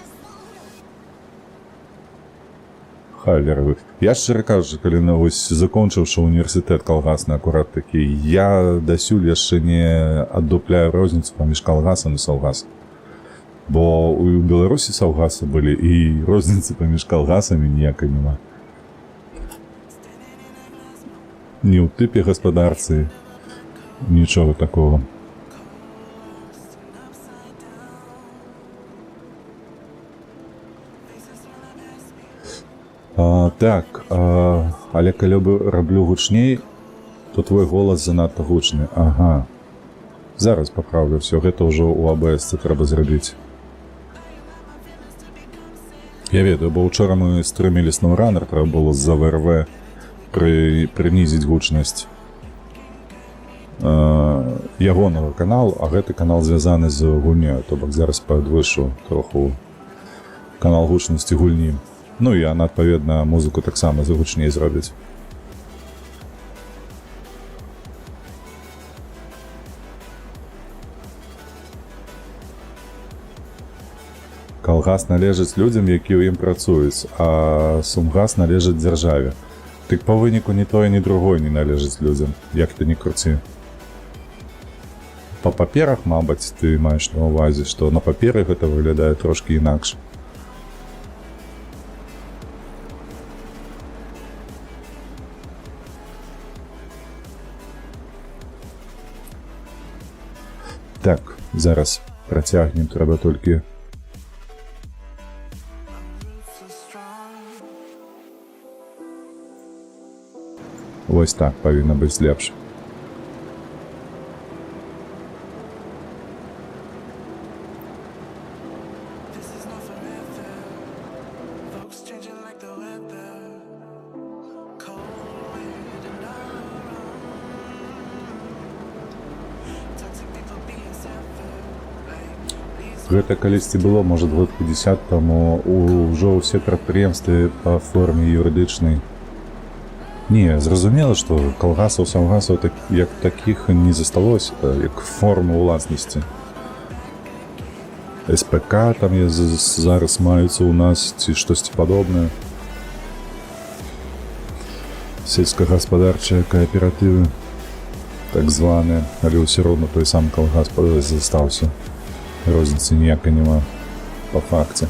Халеры. Я шчыра кажучы, калі вось закончыўшы універсітэт калгасны акурат такі, я дасюль яшчэ не аддупляю розніцу паміж калгасам і саўгасам. Бо у Беларусі саўгасы былі, і розніцы паміж калгасамі ніякай няма. Ні ў тыпе гаспадарцы, нічога такого. Так, але калі раблю гучней, то твой голас занадта гучны. Ага. Зараз паправлю ўсё, гэта ўжо ў АБС-цы трэба зрабіць. Я ведаю, бо ўчора мы стрымілі SnowRunner, трэба было з-за ВРВ прынізіць гучнасць ягонага каналу, а гэты канал звязаны з гульнёй, то бок зараз падвышу троху канал гучнасці гульні. Ну і яна, адпаведна, музыку таксама загучней зробіць. Калгас належыць людзям, якія ў ім працуюць, а сумгас належыць дзяржаве. Дык па выніку ні тое, ні другое не належыць людзям, як ты не круці. Па паперах, мабыць, ты маеш на ўвазе, што на паперы гэта выглядае трошкі інакш. Так, зараз працягнем, трэба толькі... Вось так павінна быць лепш. Гэта калісьці было, можа, год 50 таму, ўжо ўсе прадпрыемствы па форме юрыдычнай. Не, зразумела, што калгасаў, саўгасаў як такіх не засталося, як форма ўласнасці. СПК там зараз маюцца ў нас, ці штосьці падобнае. Сельскагаспадарчыя кааператывы, так званыя, але ўсё роўна той сам калгас застаўся. Розніцы ніякай няма па факце.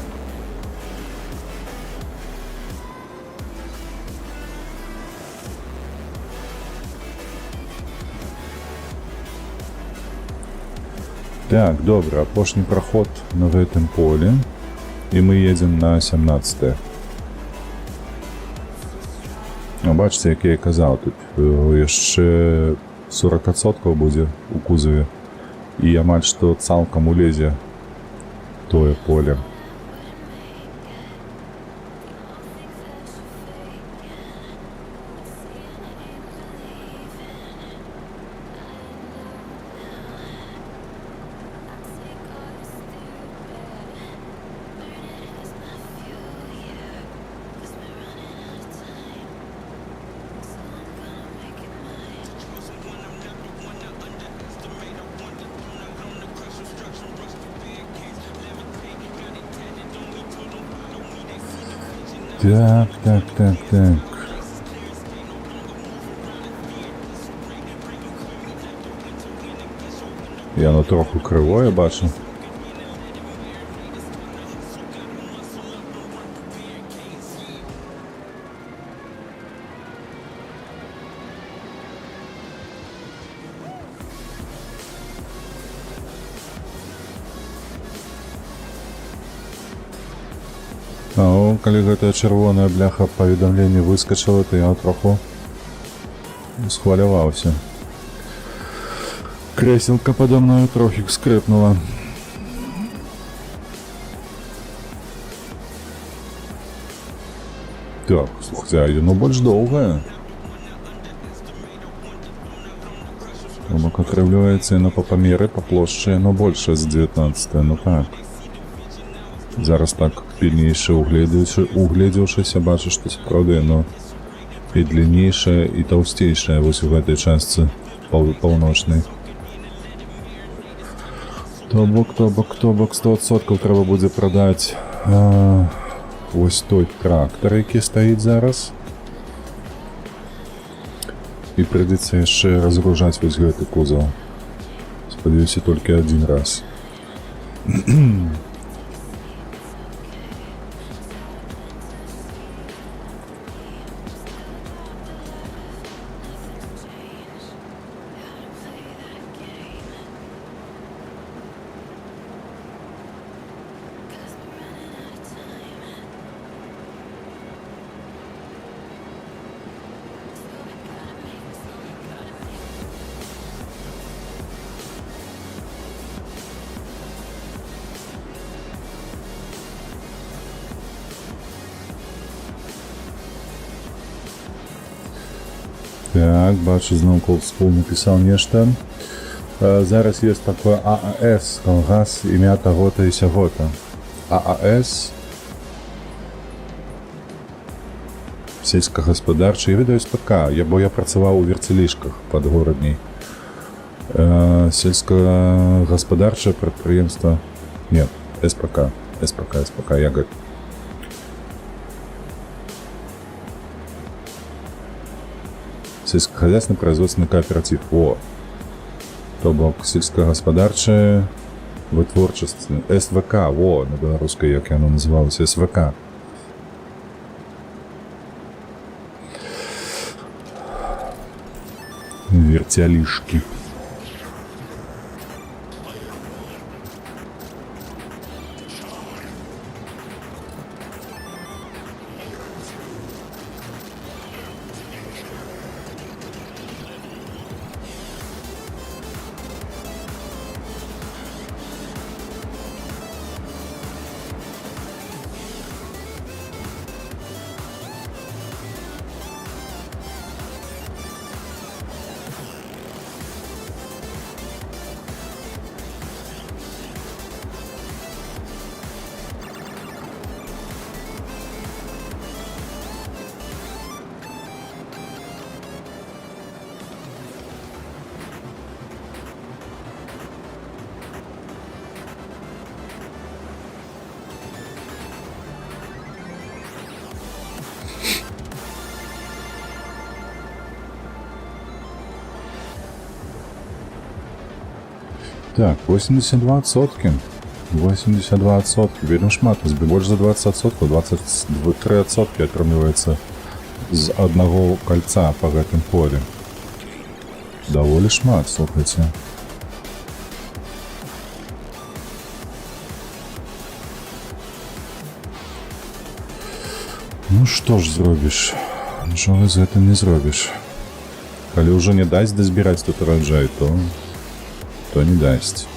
Так, добра, апошні праход на гэтым полі, і мы едзем на 17-е. Бачыце, як я і казаў, тут яшчэ 40% будзе ў кузаве, і амаль што цалкам улезе тое поле. Так. Яно троху крывое, бачу. Калі гэтая чырвоная бляха паведамлення выскачыла, то я троху схваляваўся. Крэселка падо мною трохі скрыпнула. Так, слухайте, а яно больш доўгае. Бок атрымліваецца яно па памеры, па плошчы, яно большае за 19-е, ну так. Зараз так пільнейше угледзеўшыся, бачу, што сапраўды яно і дліннейшае, і таўсцейшае вось у гэтай частцы паўночнай. То бок, 100% трэба будзе прадаць вось той трактар, які стаіць зараз. І прыйдзецца яшчэ разгружаць вось гэты кузаў. Спадзяюся, толькі адзін раз. Так, бачу, зноў Колдскул напісаў нешта. Зараз ёсць такое ААС, калгас, імя таго-то і сяго-то. ААС сельскагаспадарчы, я ведаю СПК, бо я працаваў у Верцелішках пад горадняй. Сельскагаспадарчае прадпрыемства... Не, СПК, я говорю. Сельскохозяйственный производственный кооператив. О! То бок сельскагаспадарчае вытворчество. СВК. Во, на беларускай, як яно называлася, СВК. Вертялішкі. Так, 82%. 82%. Вельмі шмат, больш за 20%, 23% атрымліваецца з аднаго кольца па гэтым полі. Даволі шмат, слухайце. Ну што ж зробіш? Нічога з гэтым не зробіш. Калі ўжо не дасць дазбіраць тут ураджай, то не дасць.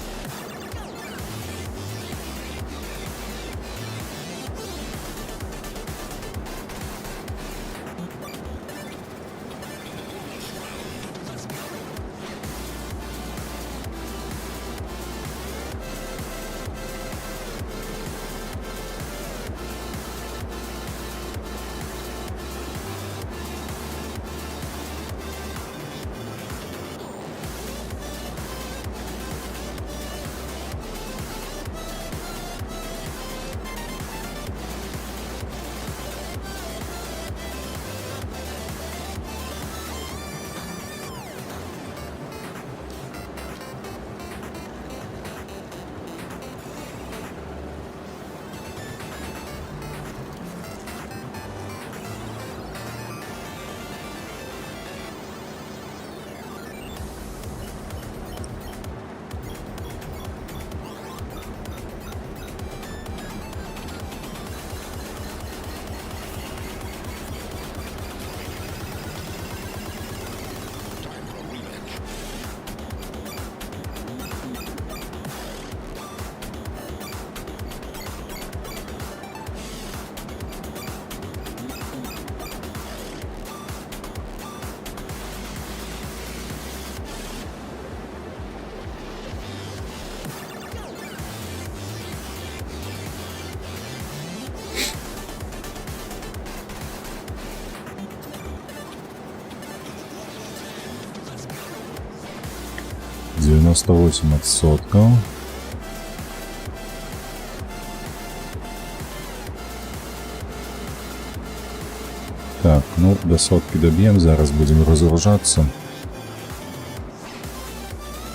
%98. Так, ну до сотки доб'ем, зараз будем разгружаться.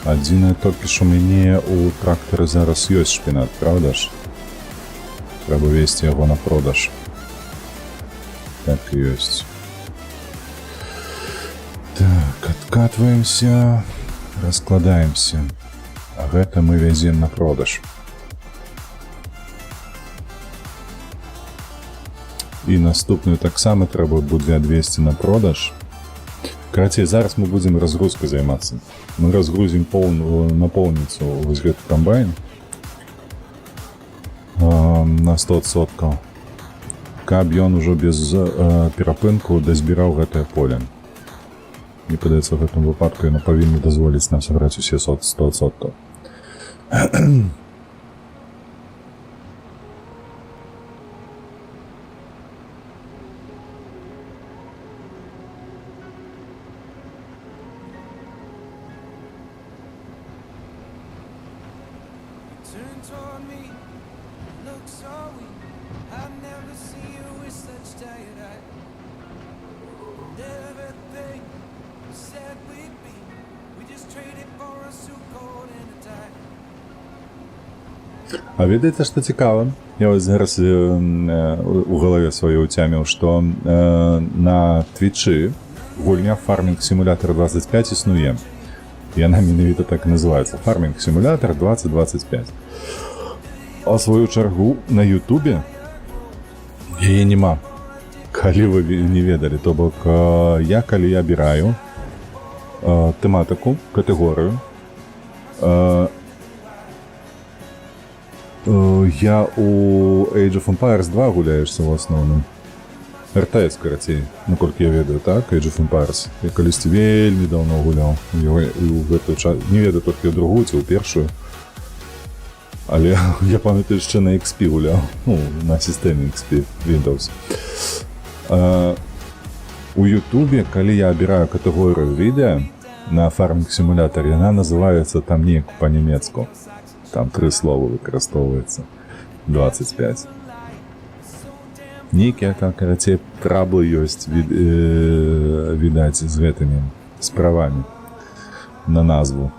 Адзінае толькі што мяне у трактары зараз ёсць шпінат, правда ж? Трэба весці яго на продаж. Так і ёсць. Так, откатваемся. Раскладаемся. А гэта мы вязем на продаж. І наступную таксама трэба будзе адвесці на продаж. Карацей, зараз мы будзем разгрузкай займацца. Мы разгрузім напоўніцу вось гэты камбайн на 100%, каб ён ужо без перапынку дазбіраў гэтае поле. Мне падаецца, в гэтым выпадку яно павінна дазволіць нам сабраць усе 100%. А ведаеце, што цікава? Я вось зараз у галаве сваёй уцяміў, што на Твічы гульня Farming Simulator 25 існуе. Яна менавіта так і называецца. Farming Simulator 2025. А ў сваю чаргу на Ютубе яе няма. Калі вы не ведалі, то бок калі я абіраю тэматыку, катэгорыю, я у Age of Empires 2 гуляешься в основном. РТС, карацей, наколькі я ведаю, так? Age of Empires. Я калісьці вельмі даўно гуляў. Не ведаю толькі ў другую ці ў першую. Але я памятаю, яшчэ на XP гуляў. Ну, на сістэме XP, Windows. У Ютубе, калі я абіраю катэгорыю відэа на Farming Simulator, яна называецца там неяк па-нямецку. Там 3 слова выкарыстоўваецца. 25. Нейкія, карацей, траблы ёсць, відаць, з гэтымі справамі на назву.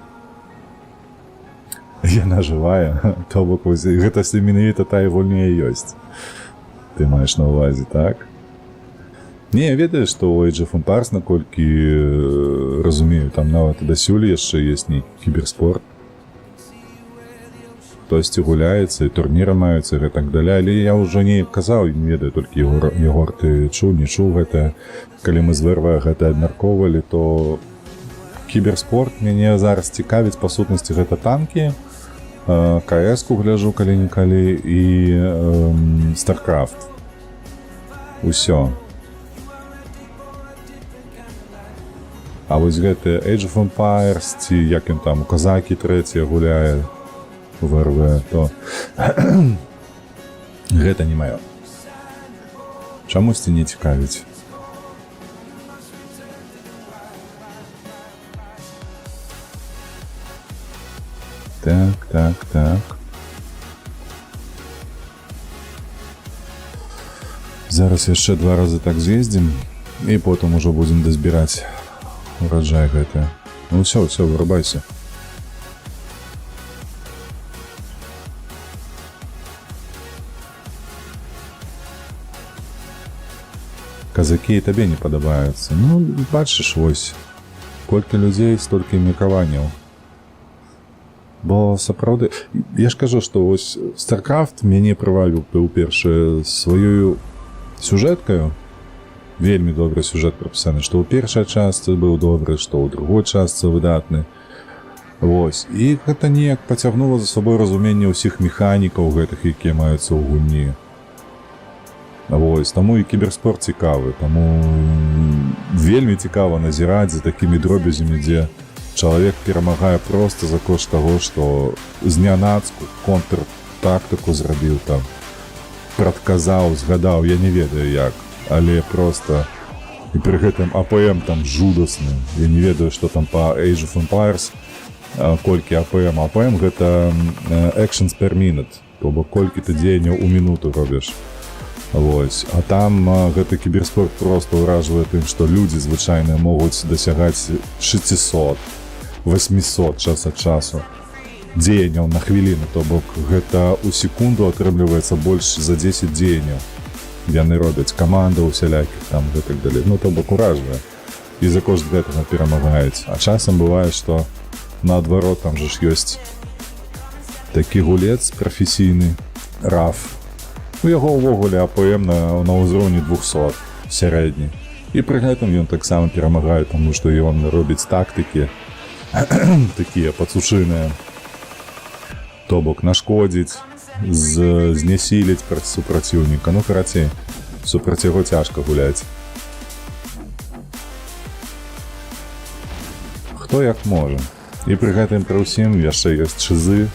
яна жывая, то бок вось гэта менавіта тая гульня і ёсць. Ты маеш на ўвазе, так? Не, ведаеш, што ў Age of Empires, наколькі разумею, там нават і дасюль яшчэ ёсць нейкі кіберспорт. Хтосьці гуляецца, і турніры маюцца, і гэтак далей. Але я ўжо не казаў, не ведаю, толькі Егор, ты чуў, не чуў гэта. Калі мы з Вервай гэта абмяркоўвалі, то кіберспорт мяне зараз цікавіць, па сутнасці, гэта танкі, КС-ку гляжу калі-нікалі і StarCraft. Усё. А вось гэты Age of Empires, ці як ён там, у Казакі трэція гуляе, у ВРВ, то гэта не маё. Чамусьці не цікавіць. Так. Зараз яшчэ 2 разы так з'ездзім, і потым ужо будзем дазбіраць ураджай гэты. Ну ўсё, вырубайся. Казакі і табе не падабаюцца. Ну, бачыш, вось, колькі людзей, столькі меркаванняў. Бо сапраўды, я ж кажу, што вось StarCraft мяне прывабіў першае сваёю сюжэткаю. Вельмі добры сюжэт прапісаны, што ў першай частцы быў добры, што ў другой частцы выдатны. Вось. І гэта неяк пацягнула за сабой разуменне ўсіх механікаў гэтых, якія маюцца ў гульні. Вось, таму і кіберспорт цікавы, таму вельмі цікава назіраць за такімі дробязямі, дзе чалавек перамагае проста за кошт таго, што знянацку контртактыку зрабіў там, прадказаў, згадаў, я не ведаю як, але проста і пры гэтым АПМ там жудасны. Я не ведаю, што там па Age of Empires, колькі АПМ. АПМ гэта actions per minute, то бок колькі ты дзеянняў у минуту робіш. Вось. А там гэты кіберспорт проста ўражвае тым, што людзі звычайныя могуць дасягаць 600, 800 час ад часу дзеянняў на хвіліну, то бок гэта ў секунду атрымліваецца больш за 10 дзеянняў. Яны робяць каманды усялякіх там гэтак далей. Ну, то бок уражвае. І за кошт гэтага перамагаюць. А часам бывае, што наадварот там же ж ёсць такі гулец прафесійны, Раф. У яго ўвогуле АПМ на ўзроўні 200 сярэдні. І пры гэтым ён таксама перамагае, таму што ён робіць тактыкі такія пацушыныя. То бок нашкодзіць, знясіліць супраціўніка. Ну, карацей, супраць яго цяжка гуляць. Хто як можа. І пры гэтым пры ўсім яшчэ ёсць чызы.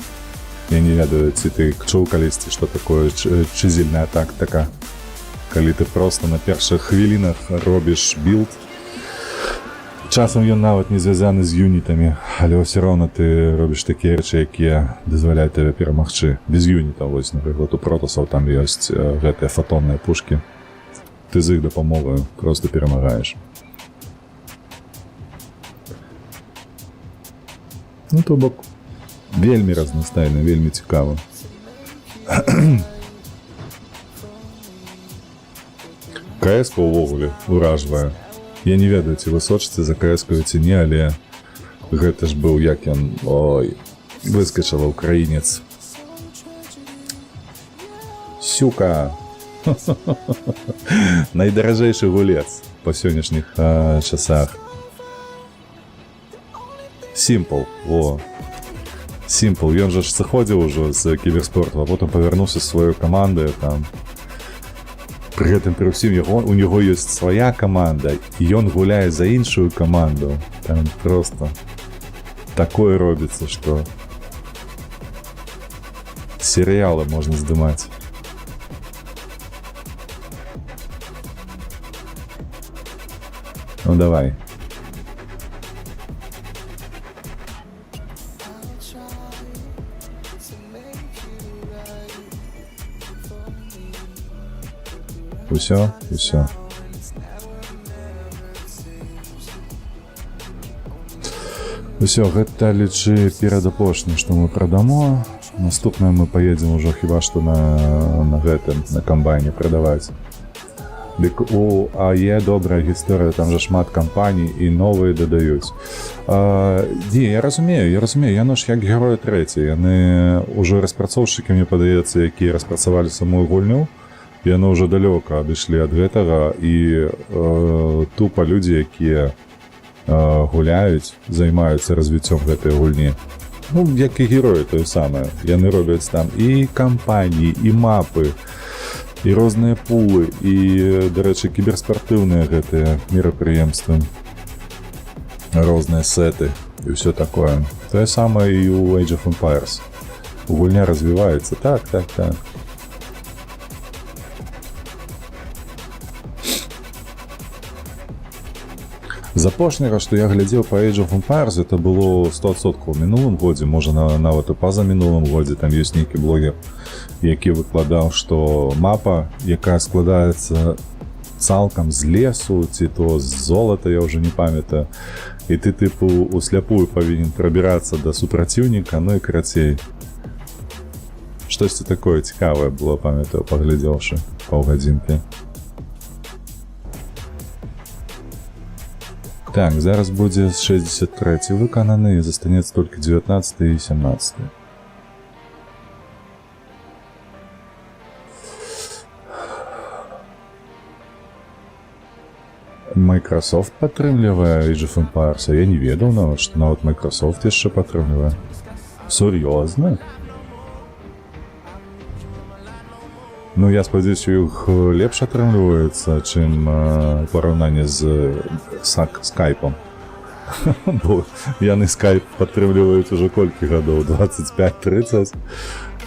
Я не ведаю, ці ты чуў калісьці, што такое чызельная тактыка. Калі ты проста на першых хвілінах робіш білд. Часам ён нават не звязаны з юнітамі, але ўсё роўна ты робіш такія рэчы, якія дазваляюць тебе перамагчы. Без юнітаў, вось, напрыклад, у протасаў там ёсць гэтыя фотонныя пушкі. Ты з іх дапамогаю проста перамагаеш. Ну, то бок, вельмі разнастайна, вельмі цікава. КС-ка ўвогуле уражвае. Я не ведаю, ці вы сочыце за КС-каю ці не, але гэта ж быў, як ён, ой, выскачала украінец. Сюка! Найдаражэйшы гулец па сённяшніх часах. Simple, во. Simple, ён же ж сыходзіў ужо з кіберспорту, а потым павярнуўся з сваёй камандай там. Пры гэтым пры ўсім у него ёсць свая каманда, і ён гуляе за іншую каманду. Там просто такое робіцца, што серыялы можна здымаць. Ну давай. Усё, усё. Усё, гэта лічы перадапошні, што мы прадамо. Наступнае мы паедзем ужо хіба што на гэтым, на камбайне прадаваць. Дык у АЕ добрая гісторыя, там жа шмат кампаній і новыя дадаюць. Я разумею, яно ж як героі трэці. Яны ўжо распрацоўшчыкі, мне падаецца, якія распрацавалі самую гульню, яны ўжо далёка адышлі ад гэтага і тупа людзі, якія гуляюць, займаюцца развіццём гэтай гульні. Ну, як і героі тое самае. Яны робяць там і кампаніі, і мапы, і розныя пулы, і, дарэчы, кіберспартыўныя гэтыя мерапрыемствы, розныя сеты і ўсё такое. Тое самае і ў Age of Empires. Гульня развіваецца. Так. З апошняга, што я глядзеў па Age of Empires, это было 100% у мінулым годзе, можа нават і паза мінулым годзе. Там ёсць нейкі блогер, які выкладаў, што мапа, якая складаецца цалкам з лесу, ці то з золата, я ўжо не памятаю, і ты тыпу усляпую павінен прабірацца да супраціўніка, ну і карацей. Штосьці такое цікавае было, памятаю, паглядзеўшы паўгадзінкі. Так, зараз будзе 63 выкананы, і застанецца толькі 19 і 17. Microsoft падтрымлівае Age of Empires, я не ведаў нават, што нават Microsoft яшчэ падтрымлівае. Сур'ёзна? Ну, я спадзяюся, у іх лепш атрымліваецца, чым параўнанне з скайпом. Бо яны скайп падтрымліваюць ужо колькі гадоў? 25-30?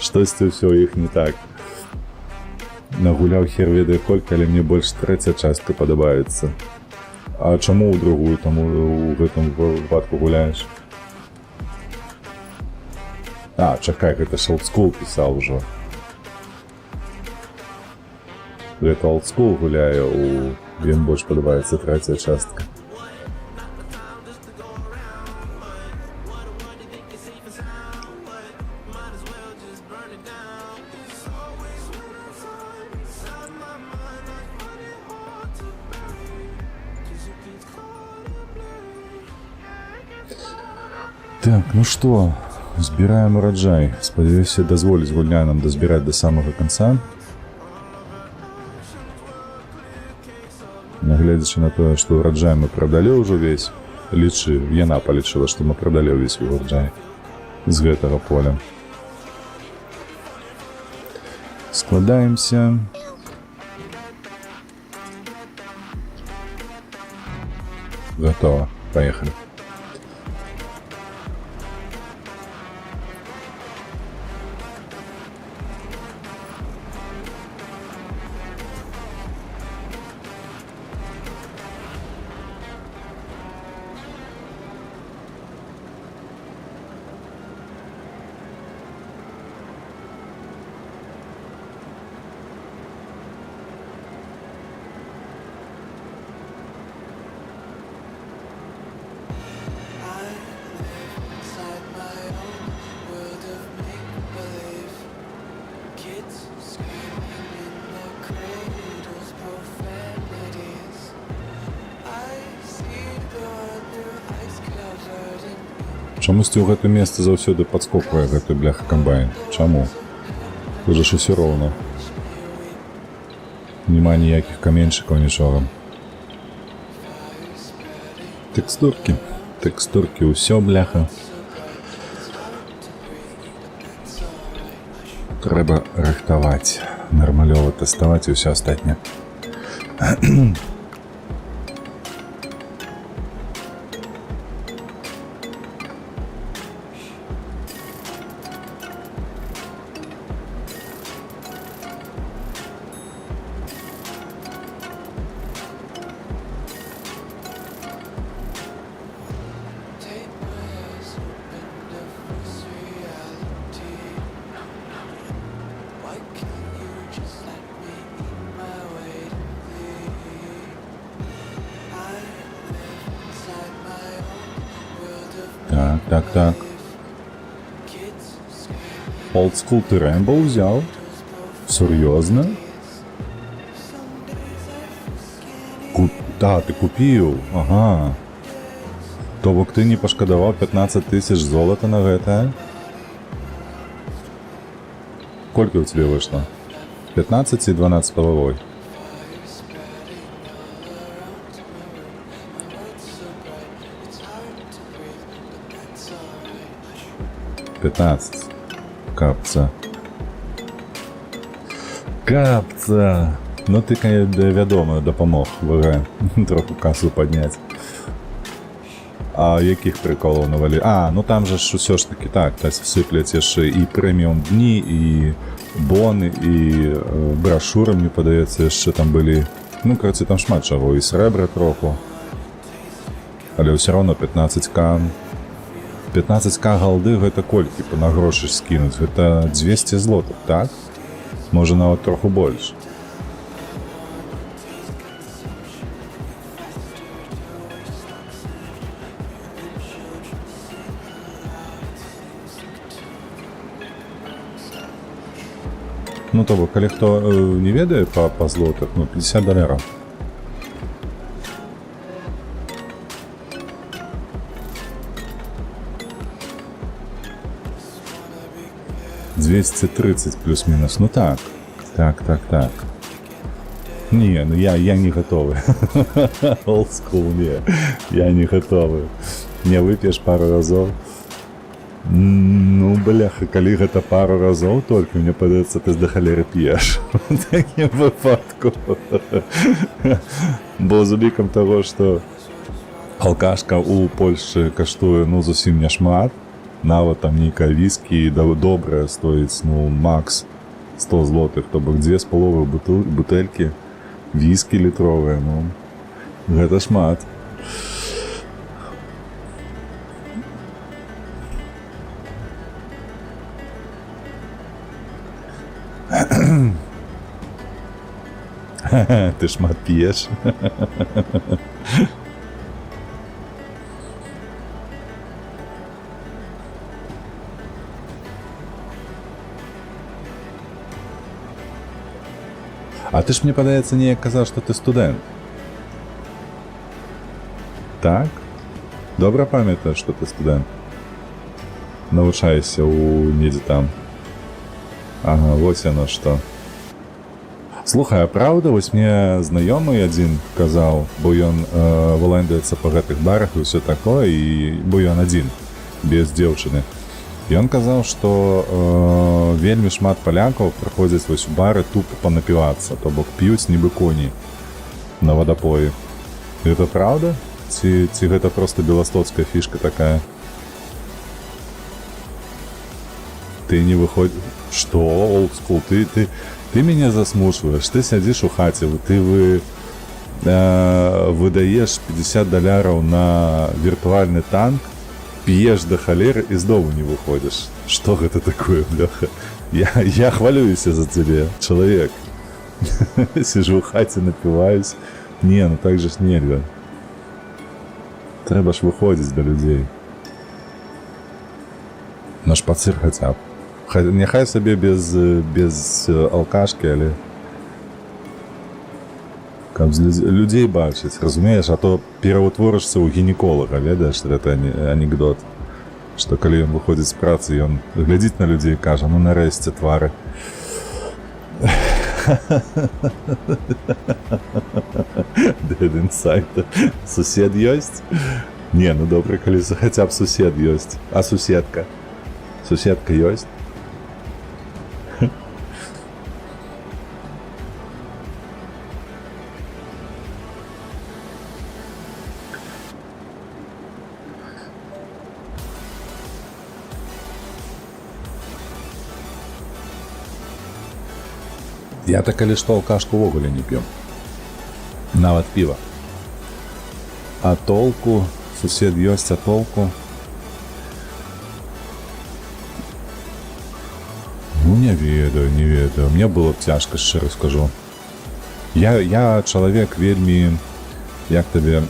Штосьці ўсё іх не так. Нагуляў хер ведае колькі, але мне больш трэця частка падабаецца. А чаму ў другую там у гэтым выпадку гуляеш? Чакай, гэта ж Old School пісаў ужо. Гэта Old School гуляе, ім больш падабаецца трэця частка. Так, ну што, збіраем ураджай. Спадзяюся, дазволіць гульня нам дазбіраць да самага канца. Нягледзячы на тое, што ураджай мы прадалі ўжо весь, яна палічыла, што мы прадалі ўвесь ураджай з гэтага поля. Складаемся. Готово. Поехали. Чамусьці ў гэтае месца заўсёды падскоквае гэты бляха камбайн. Чаму? Тут жа ж усё роўна. Няма ніякіх каменьчыкаў, нічога. Тэкстуркі, ўсё бляха. Трэба рыхтаваць, нармалёва тэставаць і ўсё астатняе. Так. Old School ти Рембо взяв? Серйозно? Ти купив? Ага. Тобок ти не пошкодував 15 тысяч золота на гэта? Сколько у тебя вышло? 15 и 12 половой. 15. Капца. Ну ты, вядома, дапамог ВГ троху касу падняць. А якіх приколаў навалі? Ну там же ж усё ж таки так, сыпляць яшчэ і прэміум дні, і боны, і брашуры, мне падаецца, яшчэ там былі. Ну, короче, там шмат чаго, і срэбра троху. Але ўсё роўно 15к. 15к галды гэта колькі на грошы скінуць? Гэта 200 злотых, так? Можа нават троху больш. Ну, то бок, калі хто не ведае па злотах, ну, $50. 230 плюс-мінус, ну так. Не, ну я не готовы. Old school, не, я не готовы. Не вып'еш пару разоў. Ну, бляха, калі гэта пару разоў толькі, мне падаецца, ты да халеры п'еш. У такім выпадку. Бо з улікам таго, што алкашка ў Польшчы каштуе, ну, зусім няшмат. Нават там нейкая віскі добрая стоіць, ну, макс 100 злотых, то бок 2,5 бутэлькі віскі літровыя, ну, гэта шмат. Ты шмат п'еш? А ты ж, мне падаецца, неяк казаў, што ты студэнт. Так? Добра памятаеш, што ты студэнт? Навучаешся недзе там. Ага, вось яно што. Слухай, а правда, вось мне знаёмы адзін казаў, бо ён валандаецца па гэтых барах і ўсё такое, і бо ён адзін, без дзеўчыны. І ён казаў, што вельмі шмат палякаў прыходзяць вось у бары тупо панапівацца, то бок п'юць нібы коні на вадапоі. Гэта правда? Ці гэта проста беластоцкая фішка такая? Ты не выходзіш... Што? Old school? Ты мяне засмушваеш, ты сядзіш у хаце, ты выдаеш $50 на віртуальны танк, п'еш да халеры і знову не выходзіш. Што гэта такое, бляха? Я хвалююся за цябе, чалавек. Сижу ў хаце, напіваюсь. Не, ну так же ж нельга. Трэба ж выходзіць да людзей. На шпацыр хаця б. Няхай сабе без алкашкі, але каб людзей бачыць, разумееш, а то пераўтворышся ў гінеколага, ведаеш, гэта анекдот, што калі ён выходзіць з працы, ён глядзіць на людзей і кажа, ну нарэшце твары. Dead inside. Сусед ёсць? Не, ну добра, калі хаця б сусед ёсць. А суседка? Суседка ёсць? Я так, калі што, алкашку ўвогуле не п'ю. Нават піва. А толку? Сусед ёсць, а толку? Ну, не ведаю. Мне было б цяжка, шчыра скажу. Я чалавек вельмі, як табе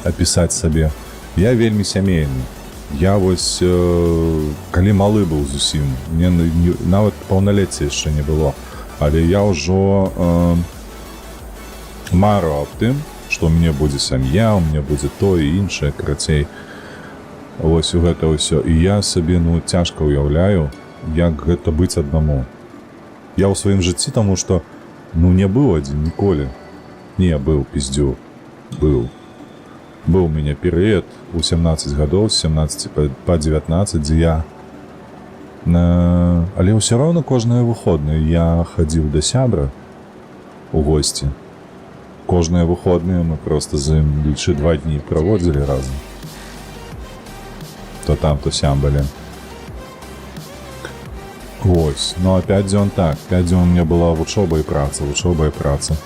апісаць сабе, я вельмі сямейны. Я вось калі малы быў зусім, мне нават паўналецця яшчэ не было, але я ўжо мару аб тым, што ў мяне будзе сям'я, у мяне будзе тое і іншае, карацей. Вось у гэта ўсё. І я сабе, цяжка ўяўляю, як гэта быць аднаму. Я ў сваім жыцці, таму што, не быў адзін ніколі. Не, быў, пиздю. Быў. Быў у мяне перыяд у 17 гадоў, з 17 па 19, дзе я... Але ўсё роўна кожныя выходныя я хадзіў да сябра у госці. Кожныя выходныя мы проста з ім лічы 2 дні праводзілі разам. То там, то сям былі. Вось. А 5 дзён так. 5 дзён у меня была вучоба і праца, вучоба і праца.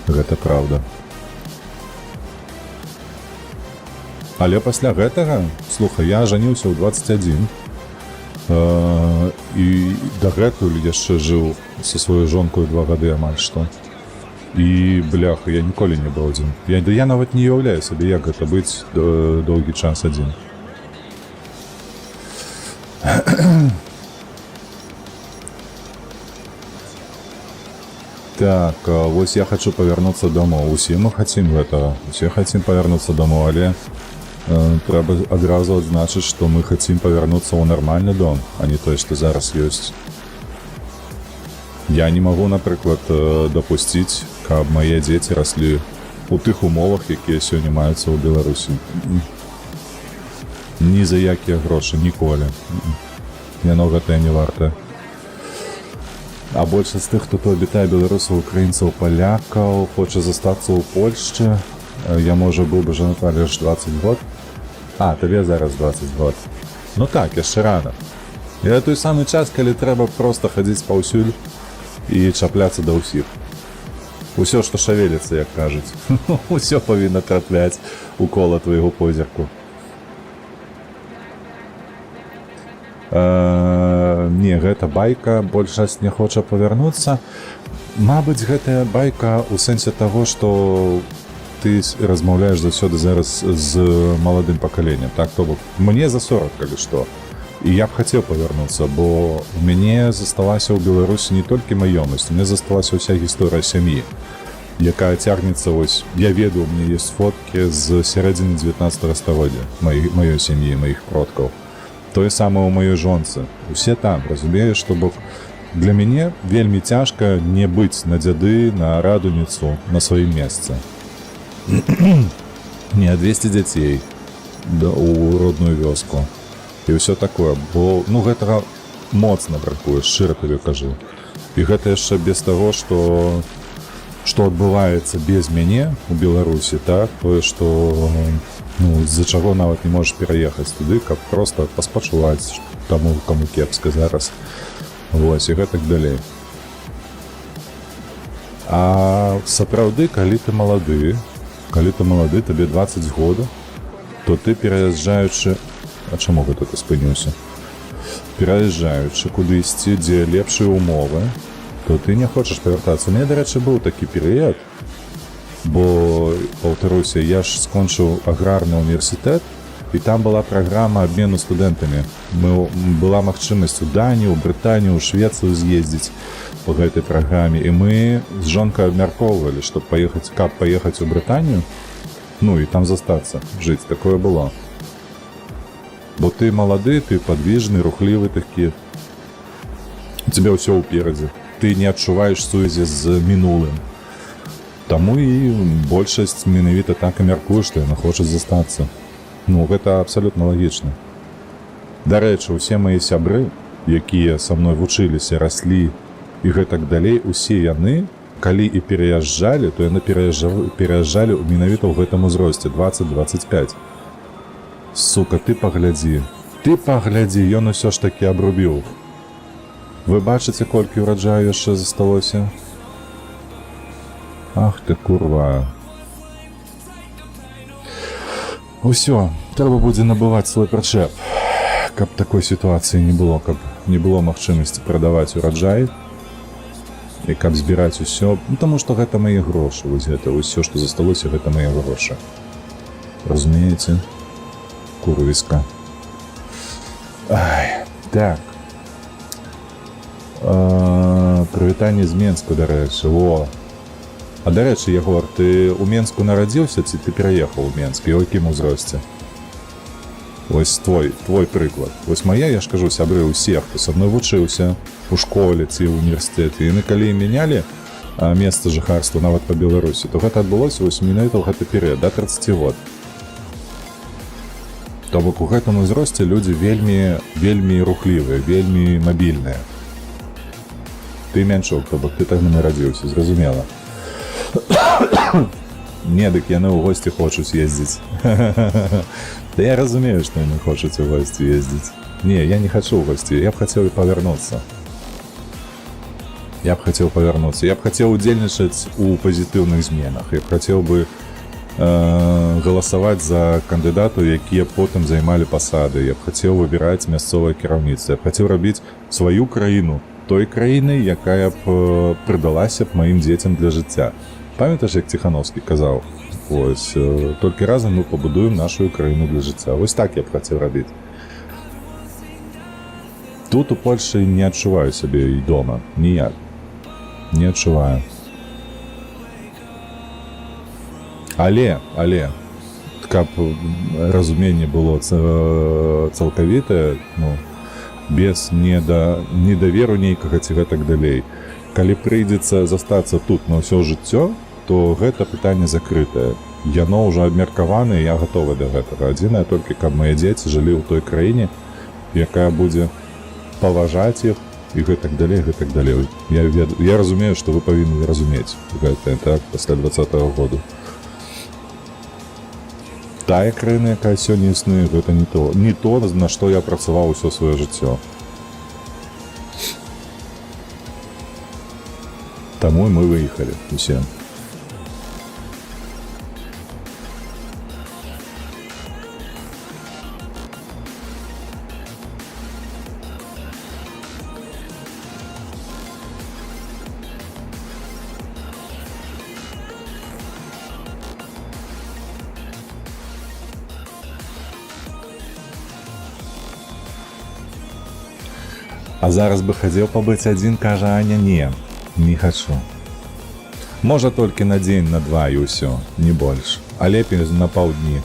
Гэта правда. Але пасля гэтага, слухай, я ажаніўся ў 21. І дагэтуль яшчэ жыў са сваёй жонкой 2 гады амаль што. І, бляха, я ніколі не быў адзін. Я нават не уяўляю сабе, як гэта быць доўгі час адзін. Так, вось я хочу павярнуцца домой. Усе мы хацім гэтага. Усе хацім павярнуцца домой, але трэба адразу адзначыць, што мы хацім павярнуцца ў нармальны дом, а не той, што зараз ёсць. Я не магу, напрыклад, дапусціць, каб мае дзеці раслі ў тых умовах, якія сёння маюцца ў Беларусі. Ні за якія грошы, ніколі. Яно гэтае не варта. А большасць з тых, хто абітае беларусаў, украінцаў, палякаў, хоча застацца ў Польшчы. Я, можа, быў бы жанаты лишь 20 год. А, табе зараз 20 год. Так, яшчэ рана. І той самы час, калі трэба проста хадзіць паўсюль і чапляцца да ўсіх. Усё, што шавеліцца, як кажуць. Усё павінна трапляць у кола твайго позірку. Не, гэта байка, большасць не хоча павярнуцца. Мабыць, гэтая байка ў сэнсе таго, што ты размаўляеш заўсёды зараз з маладым пакаленнем, так? То бок, мне за 40, калі што. І я б хацеў павярнуцца, бо у мяне засталася ў Беларусі не толькі маёмасць, у мяне засталася ўся гісторыя сям'і, якая цягнецца, вось, я ведаю, у мяне ёсць фоткі з сярэдзіны 19 стагоддзя маёй сям'і, маіх продкаў. Тое самае ў маёй жонцы. Усе там, разумееш, што бок для мяне вельмі цяжка не быць на дзяды, на радуніцу, на сваім месцы. Не адвесці дзяцей у родную вёску. І ўсё такое, бо, гэтага моцна бракуе, шчыра табе кажу. І гэта яшчэ без таго, што адбываецца без мяне у Беларусі, так? Тое, што, з-за чаго нават не можаш пераехаць туды, каб проста паспачуваць таму, каму кепска зараз. Вось, і гэтак далей. А сапраўды, калі ты малады, табе 20 года, то ты пераязджаючы... А чаму гэта ты спыніўся? Пераязджаючы куды ісці, дзе лепшыя умовы, то ты не хочаш павяртацца. У мяне, дарэчы, быў такі перыяд, бо, паўтаруся, я ж скончыў аграрны універсітэт, і там была праграма абмену студэнтамі. Была магчымасць у Данію, у Брытанію, у Швецыю з'ездзіць по гэтай праграме, і мы з жонкай абмяркоўвалі, каб паехаць у Брытанію, і там застацца, жыць. Такое было. Бо ты малады, ты падвижны, рухлівы такі. У цябе ўсё ўперадзе. Ты не адчуваеш сувязі з мінулым. Таму і большасць менавіта так і мяркуе, што яна хоча застацца. Гэта абсалютна лагічна. Дарэчы, усе мае сябры, якія са мной вучыліся, раслі і гэтак далей, усе яны, калі і пераязджалі, то яны пераязджалі менавіта ў гэтым узросце, 20-25. Сука, ты паглядзі, ён усё ж такі абрубіў. Вы бачыце, колькі ўраджаю яшчэ засталося? Ах ты, курва. Усё, трэба будзе набываць свой прычэп, каб такой сітуацыі не было, каб не было магчымасці прадаваць ураджай і каб збіраць усё, таму што гэта мае грошы, вось гэта ўсё, што засталося, гэта мае грошы. Разумееце? Курвіска. Ай, так. Прывітанне з Менску, дарэчы. Во. А дарэчы, Егор, ты у Менску нарадзіўся, ці ты пераехаў у Менск? І ў якім узросце? Вось твой прыклад. Вось моя, я ж кажу, сябры ўсе, хто са мной вучыўся у школе ці ў універсітэце, яны калі мянялі месца жыхарства нават па Беларусі, то гэта адбылося вось менавіта ў гэты перыяд, да 30 год. То бок у гэтым узросце людзі вельмі рухлівыя, вельмі мабільныя. Ты мянчук, то бок ты так не нарадзіўся, зразумела. Не, дык яны ў госці хочуць ездзіць. Да я разумею, што яны хочуць у госці ездзіць. Не, я не хачу ў госці, я б хацеў павярнуцца. Я б хацеў удзельнічаць у пазітыўных зменах. Я б хацеў бы галасаваць за кандыдатаў, якія потым займалі пасады. Я б хацеў выбіраць мясцовае кіраўніцтва. Я б хацеў рабіць сваю краіну той краінай, якая б прыдалася б маім дзецям для жыцця. Памятаеш, як Ціхановскі казаў? Вось, толькі разам мы пабудуем нашу краіну для жыцця. Вось так я б хацеў рабіць. Тут у Польшчы не адчуваю сябе і дома. Ніяк. Не адчуваю. Але, каб разуменне было цалкавітае, без недаверу нейкага ці гэтак далей. Калі прыйдзецца застацца тут на ўсё жыццё, то гэта пытанне закрытае. Яно ўжо абмеркаванае, я гатовы да гэтага. Адзінае толькі, каб мае дзеці жылі ў той краіне, якая будзе паважаць іх і гэтак далей, гэтак далей. Я разумею, што вы павінны разумець гэта, так, пасля 20-го году. Тая краіна, якая сёння існуе, гэта не то, на што я працаваў усё сваё жыццё. Таму і мы выехалі усе. А зараз бы хацеў пабыць адзін, кажа Аня, не хачу. Можа толькі на дзень, на два і ўсё, не больш. А лепей на паўдні.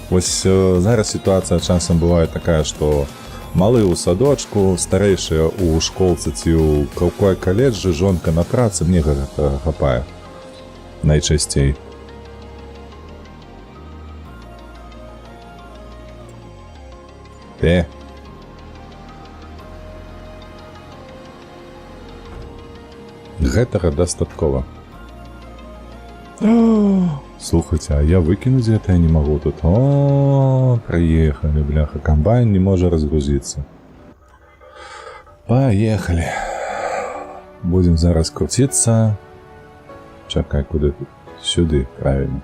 Вось зараз сітуацыя часам бывае такая, што малы ў садочку, старэйшыя ў школцы ці ў каледжы, жонка на працы, мне гэта хапае. Найчасцей. Гэтага дастаткова. Слухайце, а я выкінуць гэта я не магу тут. Прыехалі, бляха, камбайн не можа разгрузіцца. Паехалі. Будзем зараз круціцца. Чакай, куды тут? Сюды, правильно.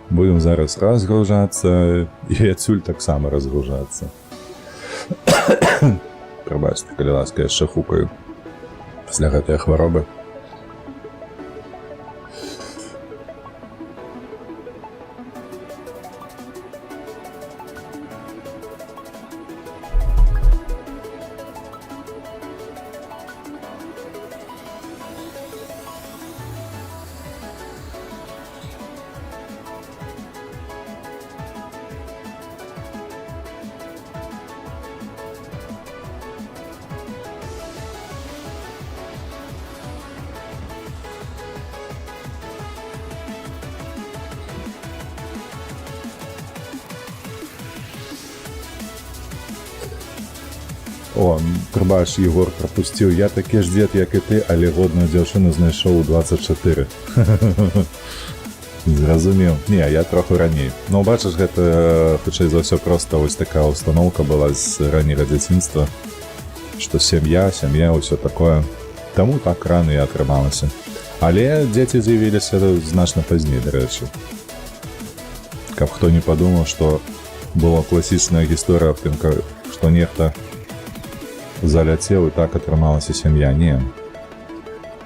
Будем зараз разгружацца і адсюль таксама разгружацца. Прабачце, калі ласка, яшчэ хукаю пасля гэтай хваробы. О, прабач, Егор прапусціў. Я такі ж дзед, як і ты, але годную дзяўчыну знайшоў у 24. Зразумеў. Не, я троху раней. Ну, бачыш, гэта, хутчэй за ўсё, проста вось такая установка была з ранняга дзяцінства, што сям'я, ўсё такое. Таму так рана і атрымалася. Але дзеці з'явіліся значна пазней, дарэчы. Каб хто не падумаў, што была класічная гісторыя аб тым, што нехта заляцеў і так атрымалася сям'я. Не.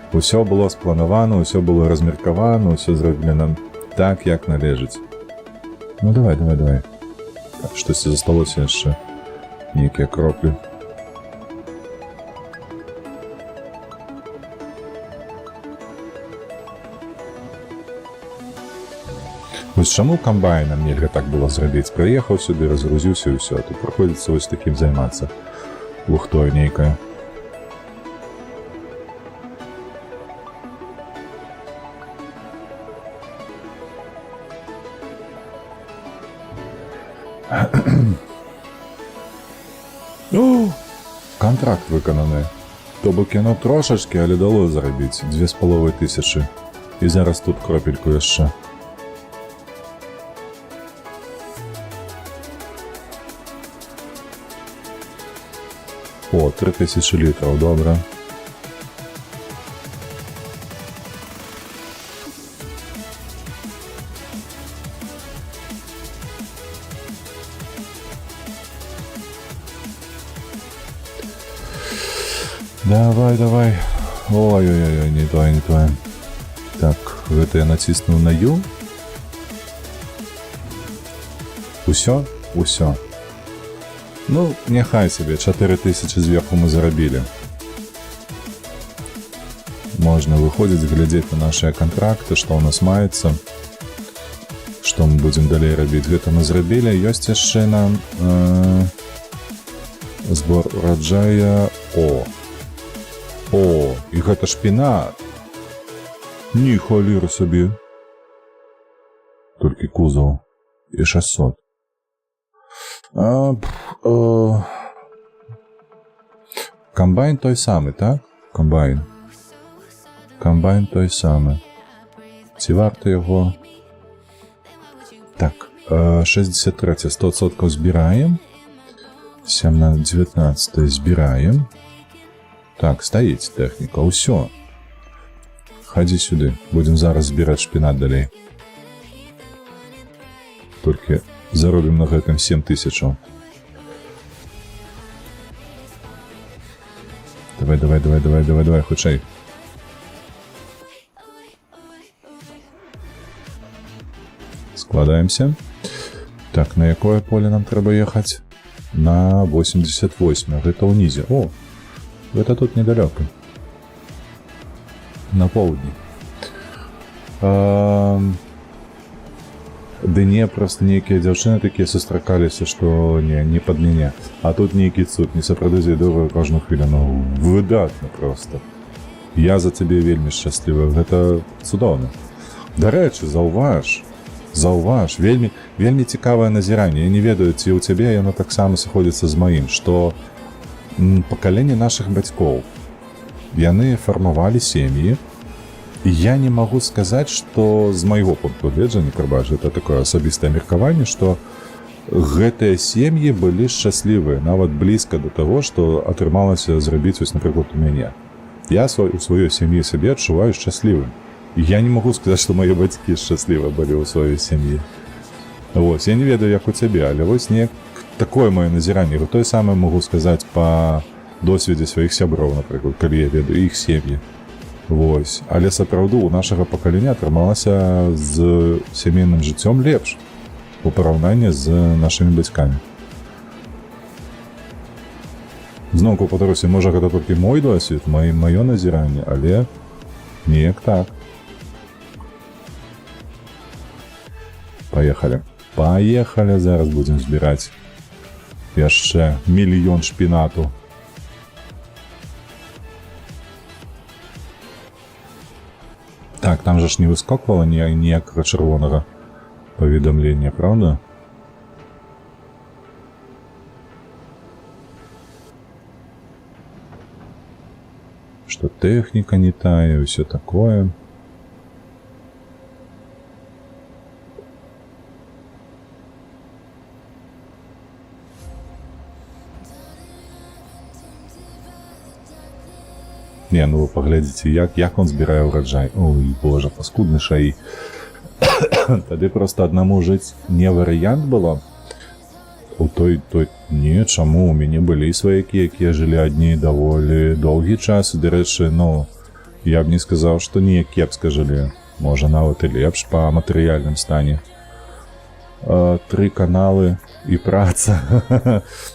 Усё было спланавана, усё было размеркавана, усё зроблена так, як належыць. Ну, давай. Так, штосьці засталося яшчэ. Нейкія кроплі. Вось чаму камбайнам нельга так было зрабіць? Прыехаў сюды, разгрузіўся і ўсё. Тут прыходзіцца вось такім займацца. Лухтой нейкая. О, контракт выкананы. То бок яно трошачкі, але дало зарабіць 2500. І зараз тут кропельку яшчэ. О, 3000 літраў, добра. Давай, давай. Ой-ой-ой, не тое, не тое. Так, гэта я націснуў на Ю. Усё? Усё. Ну, няхай сабе, 4000 зверху мы зарабілі. Можна выходзіць, глядзець на нашыя кантракты, што ў нас маецца, што мы будзем далей рабіць. Гэта мы зрабілі. Ёсць яшчэ нам збор ураджая. О, і гэта шпінат. Ні халіры сабе. Толькі кузаў. І 600. Камбайн той самы, так? Камбайн. Камбайн той самы. Ці варта яго? Так, 63, 100% збіраем. 19 збіраем. Так, стаіць тэхніка, ўсё. Хадзі сюды, будзем зараз збіраць шпінат далей. Толькі заробім на гэтым 7000. Давай, хутчэй. Складаемся. Так, на якое поле нам трэба ехаць? На 88, гэта ўнізе. О, гэта тут недалёка. На поўдні. Ды не, проста нейкія дзяўчыны такія сустракаліся, што не пад мяне. А тут нейкі цуд, не сапраўды зайдовую кожную хвілю. Ну, выдатна проста. Я за цябе вельмі шчаслівы. Гэта цудоўна. Дарэчы, заўваж, вельмі цікавае назіранне. Я не ведаю, ці ў цябе яно таксама сыходзіцца з маім, што пакаленне нашых бацькоў, яны фармавалі сем'і. І я не магу сказаць, што з майго пункту гледжання, прабач, гэта такое асабістае меркаванне, што гэтыя сем'і былі шчаслівыя, нават блізка да таго, што атрымалася зрабіць, вось, напрыклад, у мяне. Я у сваёй сям'і сабе адчуваю шчаслівым. Я не магу сказаць, што мае бацькі шчасліва былі ў сваёй сям'і. Вось, я не ведаю, як у цябе, але вось неяк такое маё назіранне. Тое самае магу сказаць па досведзе сваіх сяброў, напрыклад, калі я ведаю іх сем'і. Вось. Але сапраўды у нашага пакалення атрымалася з сямейным жыццём лепш у параўнанні з нашымі бацькамі. Зноўку паўтаруся, можа гэта толькі мой досвед, маё назіранне, але неяк так. Паехалі, зараз будзем збіраць яшчэ 1 мільён шпінату. Так, там же ж не выскоквала ніякага чырвонага паведамлення, правда? Што тэхніка не тая, ўсё такое. Не, ну вы паглядзіце, як он збірае ўраджай. Ой, божа, паскудны шаі. Тады проста аднаму жыць не варыянт было. У той, не, чаму? У мяне былі сваякі, якія жылі адні даволі доўгі час. Дарэчы, ну, я б не сказаў, што не кепска жылі. Можа, нават і лепш па матэрыяльным стане. 3 каналы і праца.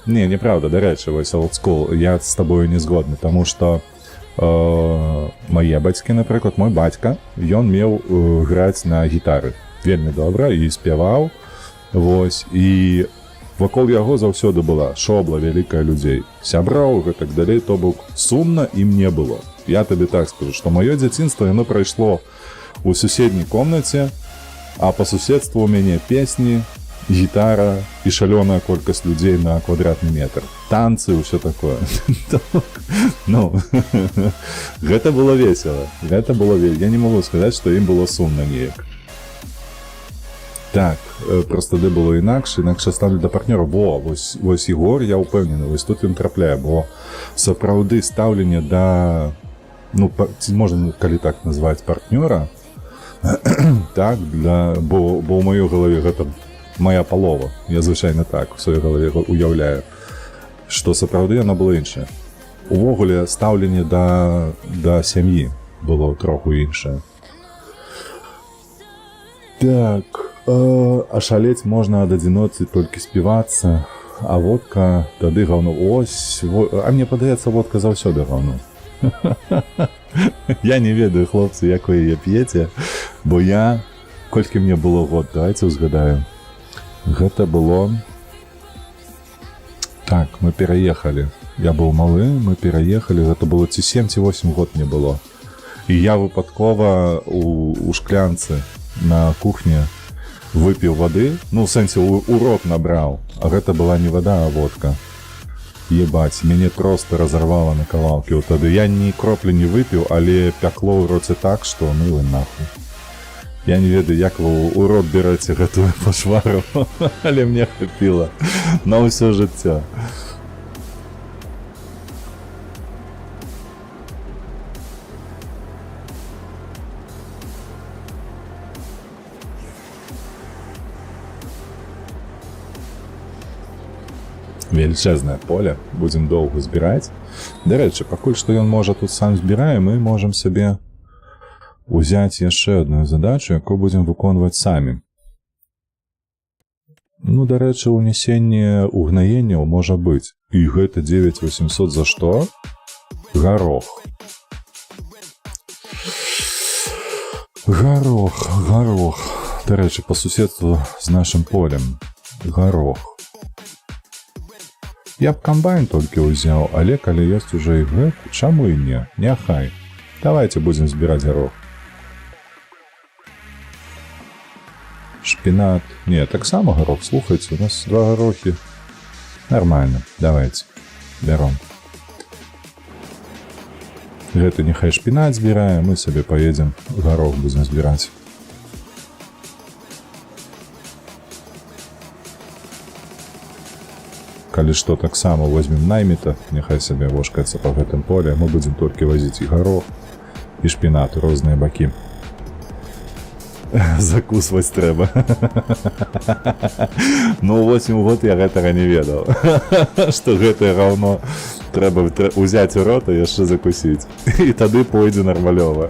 Не, неправда, дарэчы, вось old school, я з табою не згодны, таму што мае бацькі, напрыклад, мой бацька, ён меў граць на гітары вельмі добра і спяваў, вось, і вакол яго заўсёды была шобла вялікая людзей, сяброў і так далей, то бок сумна ім не было. Я табе так скажу, што маё дзяцінства яно прайшло у суседняй комнаце, а па суседству у мяне песні, гітара і шалёная колькасць людзей на квадратны метр. Танцы, ўсё такое. Ну, гэта было весела. Гэта было весела. Я не могу сказаць, што ім было сумна неяк. Так, просто тады было інакш ставлю да партнёра. Вось Ігор, я ўпэўнены, вось тут ён трапляе, бо сапраўды стаўленне да, ну, ці можна, калі так назваць, партнёра, так, бо ў маёй галаве гэта моя палова. Я звычайна так у сваёй галаве уяўляю, што сапраўды яно было іншае. Увогуле, стаўленне да сям'і было троху іншае. Так, ашалець можна ад адзіноты толькі співацца, а водка тады гаўно. Ось, а мне падаецца, водка заўсёды гаўно. Я не ведаю, хлопцы, як вы яе п'еце, бо я, колькі мне было год, давайте узгадаю. Гэта было... Так, мы пераехалі. Я быў малы, мы пераехалі, гэта было ці 7, ці 8 год мне было. І я выпадкова у шклянцы на кухне выпіў вады, ну, в сэнсе, у рот набраў, а гэта была не вада, а водка. Ебать, мяне просто разорвало на кавалкі. Вот тады я ні кроплі не выпіў, але пякло ў роце так, што ну і нахуй. Я не ведаю, як вы у рот бераце гэтую пашвару, але мне хапіла на ўсё жыццё. Велічэзнае поле, будзем доўга збіраць. Дарэчы, пакуль што ён можа тут сам збірае, мы можам сабе узяць яшчэ одну задачу, якую будзем выконваць самі. Ну, дарэчы, унесенне угнаенняў можа быць. І гэта 9800 за што? Гарох. Гарох. Дарэчы, па суседству з нашым полем. Гарох. Я б камбайн толькі ўзяў, але калі ёсць уже і гэта, чаму і не? Няхай. Давайте будзем збіраць гарох. Шпінат. Не, таксама гарох, слухайце, у нас 2 гарохі. Нормально, давайте. Бяром. Гэта няхай шпінат збірае, мы сабе поедем, гарох будзем збіраць. Калі што, таксама возьмем найміта, няхай сабе вошкаецца па гэтым поле, мы будзем толькі возіць і гарох, і шпінат, розныя бакі. Закусваць трэба. Ну, 8 год я гэтага не ведаў. Што гэтае гаўно трэба ўзяць у рот і яшчэ закусіць. І тады пойдзе нармалёва.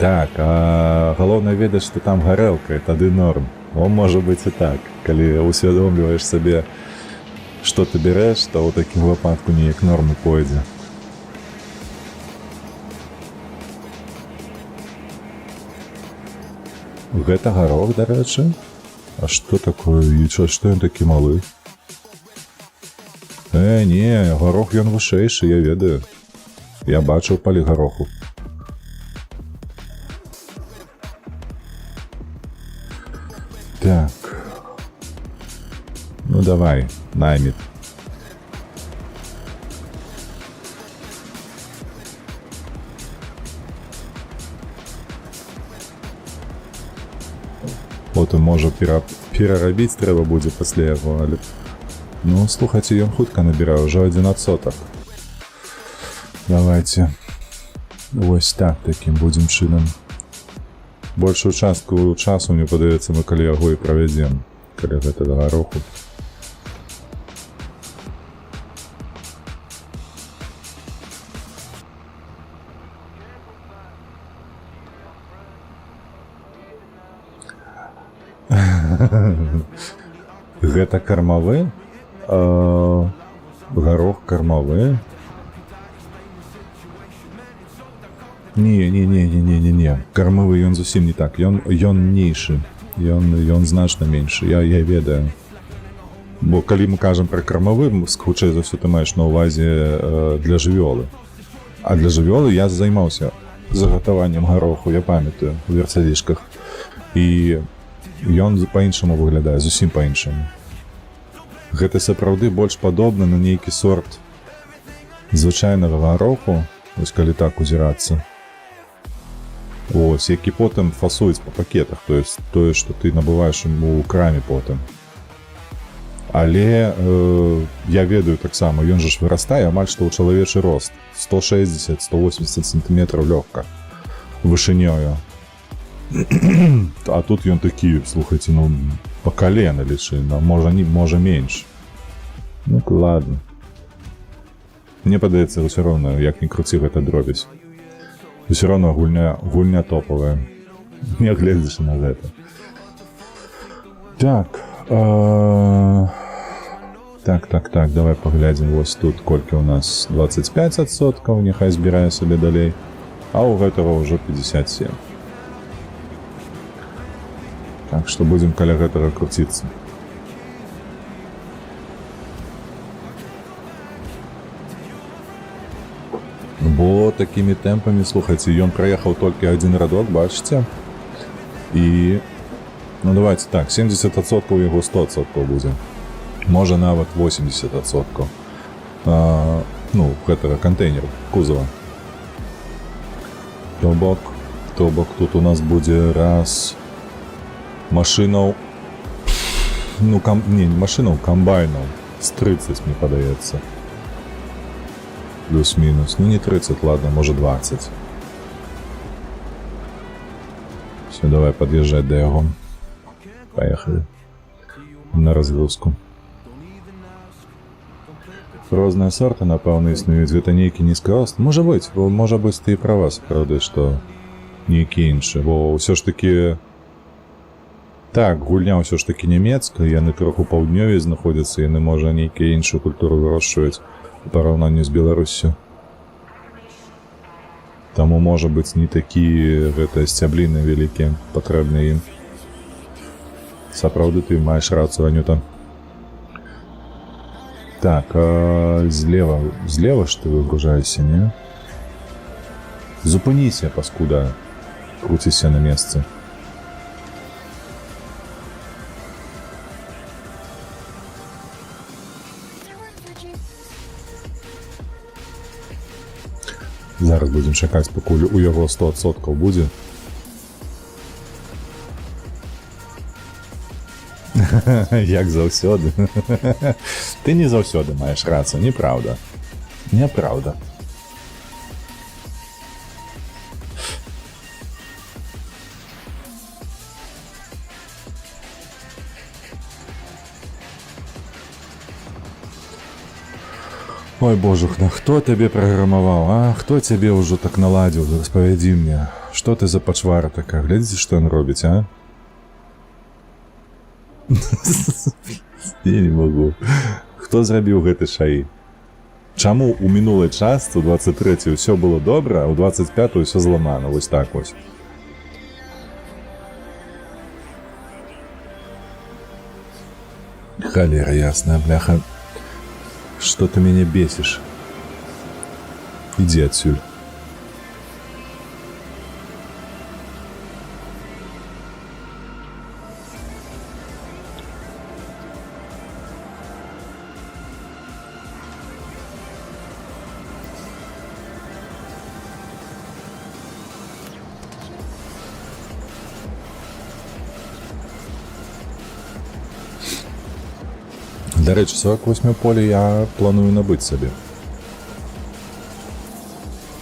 Так, а галоўнае ведаць, што там гарэлка, і тады норм. Он можа быць і так, калі усвядомліваеш сабе, што ты бярэш, то ў такім выпадку неяк нормы пойдзе. Гэта гарох, дарэчы? А што такое? І што ён такі малы? Не, гарох ён вышэйшы, я ведаю. Я бачыў палі гароху. Так. Ну давай, наймит. Потым можа перарабіць трэба будзе пасля яго, але... Ну, слухайце, ён хутка набірае, ўжо 1%. Давайте. Вось так, такім будзем чынам. Большую частку часу, мне падаецца, мы калі яго і правядзем, калі гэта да гароху. Гэта кармавы? Гарох кармавы? Не. Кармавы ён зусім не так. Ён менейшы. Ён значна меньшы. Я ведаю. Бо калі мы кажам пра кармавы, хутчэй за ўсё ты маеш на ўвазе для жывёлы. А для жывёлы я займаўся загатаваннем гароху, я памятаю, у верцалішках. І ён па-іншаму выглядае, зусім па-іншаму. Гэта сапраўды больш падобна на нейкі сорт звычайнага гароху, вось калі так узірацца. Ось, які потым фасуюць па пакетах, то есть тое, што ты набываеш у краме потым. Але я ведаю таксама, ён жа ж вырастае амаль што ў чалавечы рост. 160-180 сантиметраў лёгка вышынёю. А тут ён такі, слухайце, ну, па калена лічы, можа менш. Ну, ладно. Мне падаецца, ўсё роўна, як ні круці гэта дробязь. Усё роўна гульня топовая. Не гледзіш на гэта. Так, давай паглядзім. Вось тут колькі у нас 25%, няхай збірае сабе далей. А у гэтага ўжо 57. Так што будзем каля гэтага круціцца. Бо такімі тэмпамі, слухайце, ён праехаў толькі адзін радок, бачыце? І, ну давайте так, 70% у яго 100% будзе. Можа нават 80%. Ну, гэтага кантэйнера, кузова. То бок тут у нас будзе раз машинаў, ну, не машинаў, камбайнаў з 30, мне падаецца. Плюс-мінус. Ну, не 30, ладно, може 20. Все, давай подъезжать до яго. Поехали. На разгрузку. Розныя сорты, напэўна, існуюць. Гэта нейкі нізкарост. Можа быць, ты і права, сапраўды, што нейкі іншы. Бо ўсё ж такі... Так, гульня ўсё ж такі нямецкая, яны троху паўднёвей знаходзяцца, яны, можа, нейкія іншую культуру вырошчваюць у параўнанні з Беларуссю. Таму, можа быць, не такі гэта сцябліны вялікія патрэбныя ім. Сапраўды ты маеш рацыю, Анюта. Так, злева ж ты выгружаешся, не? Зупыніся, паскуда. Круціся на месцы. Зараз будзем чакаць, пакуль у яго 100% будзе. Як заўсёды. Ты не заўсёды маеш рацыю, неправда. Няправда. Ой, божухна, хто табе праграмаваў, а? Хто цябе ўжо так наладзіў? Распавядзі мне, што ты за пачвара такая? Глядзіце, што ён робіць, а? Я не магу. Хто зрабіў гэты шаі? Чаму у мінулай частцы, у 23-й, ўсё было добра, а у 25-й ўсё зламана? Вось так вось. Халера ясная, бляха. Что ты меня бесишь? Иди отсюда. До речі, 48 поле я планую набыть себе.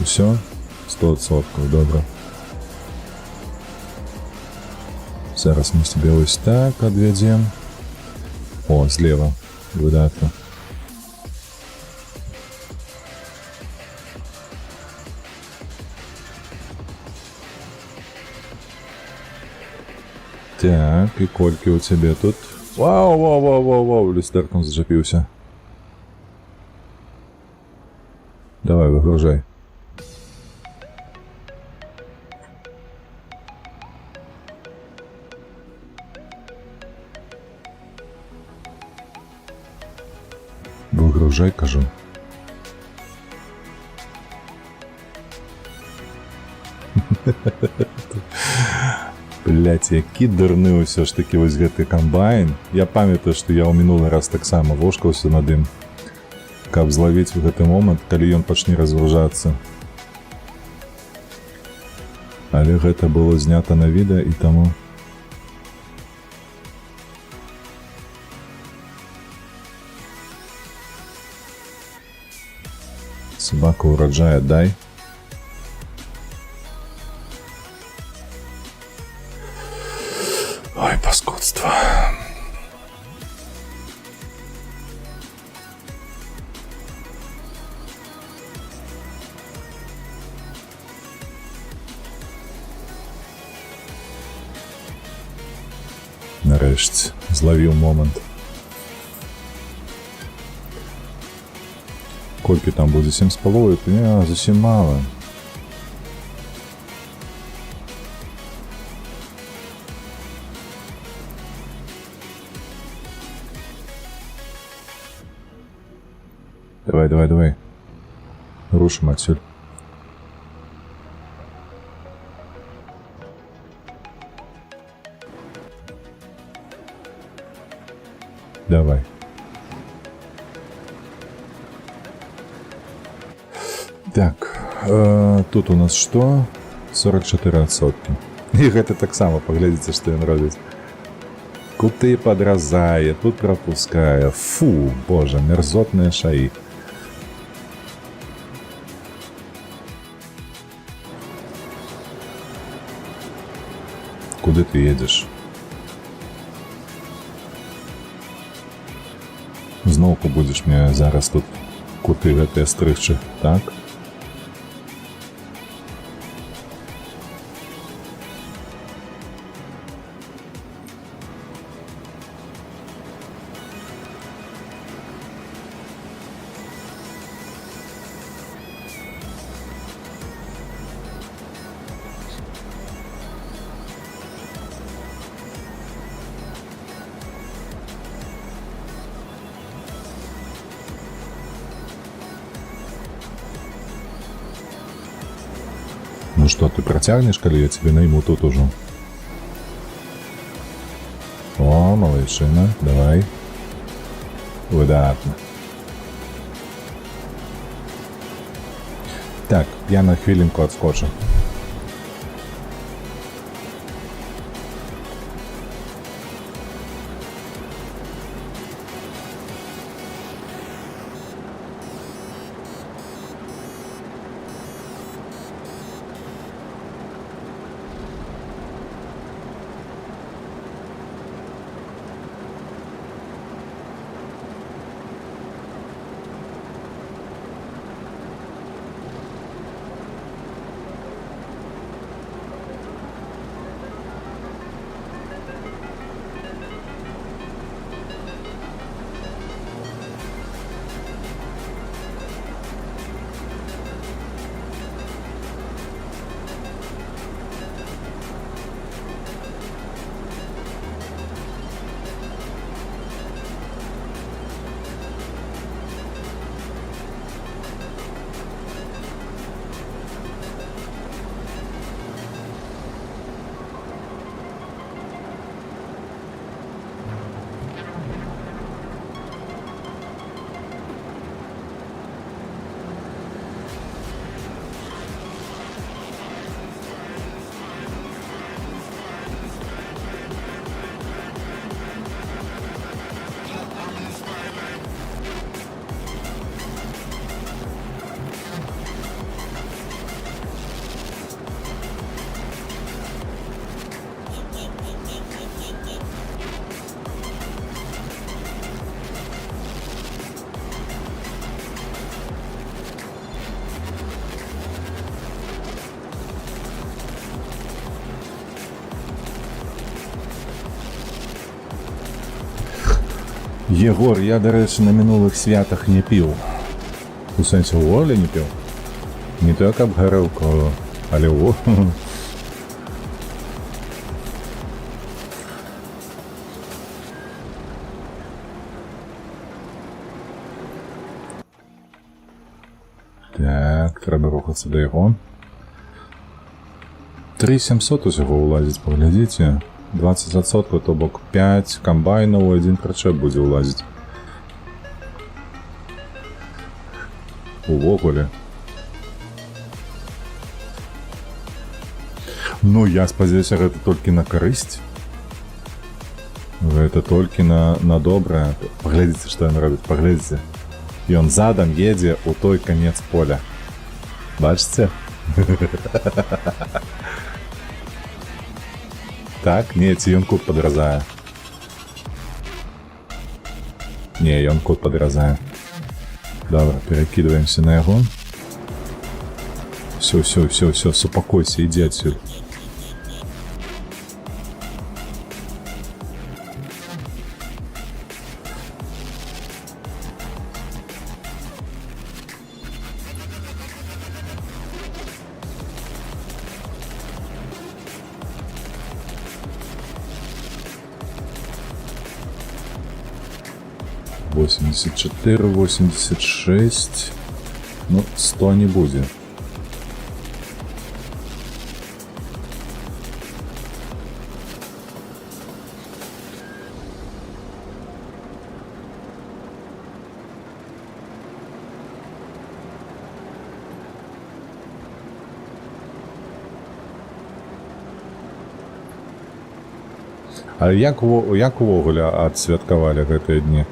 Все? 100%, добре. Зараз мы себе ось так отведем. О, слева. Выдатно. Так, и кольки у тебя тут. Вау, вау, вау, вау, вау, люстерком зачепился. Давай, выгружай. Выгружай, кажу. Блять, які дурны ўсё ж таки вось гэты камбайн. Я памятаю, што я ў мінулы раз таксама вошкаўся над ім, каб злавіць у гэты момант, калі ён пачне разгружацца. Але гэта было знята на відэа, і таму собака ураджая дай. Ой, паскудства. Нарэшце злавіў момант. Колькі там будзе 7,5? Не, зусім мала. Давай, давай, давай. Рушим отсюль. Давай. Так, тут у нас что? 44%. І гэта таксама, паглядзіце, што ён робіць. Куты подразае, тут пропускае. Фу, боже, мерзотные шаи. Куды ты едешь? Зноўку будзеш мне зараз тут куты гэтыя стрыгчы, так? Ну что, ты протягнешь, коли я тебе найму тут уже? О, малышина, давай. Выдатно. Так, я на хвилинку отскочу. Егор, я, до речі, на минулих святах не пив. У сенсі у Олі не пив. Не то як об горілку, але у... Так, треба рухатися до його. 3700 усього улазить, поглядите. 20%, то бок 5 комбайнов, 1 причеп буде улазить. Увогуле. Ну, я сподіваюся, это только на корысть. Это только на доброе. Поглядите, что он робит, поглядите. И он задом едет у той конец поля. Бачите? Так, не, ці ён кут подразає. Не, ён кут подразає. Добре, перекидываемся на його. Все, успокойся, иди отсюда. Восемьдесят 86. Ну, 100 не будет. А як увогуле адсвяткавалі гэтыя дні?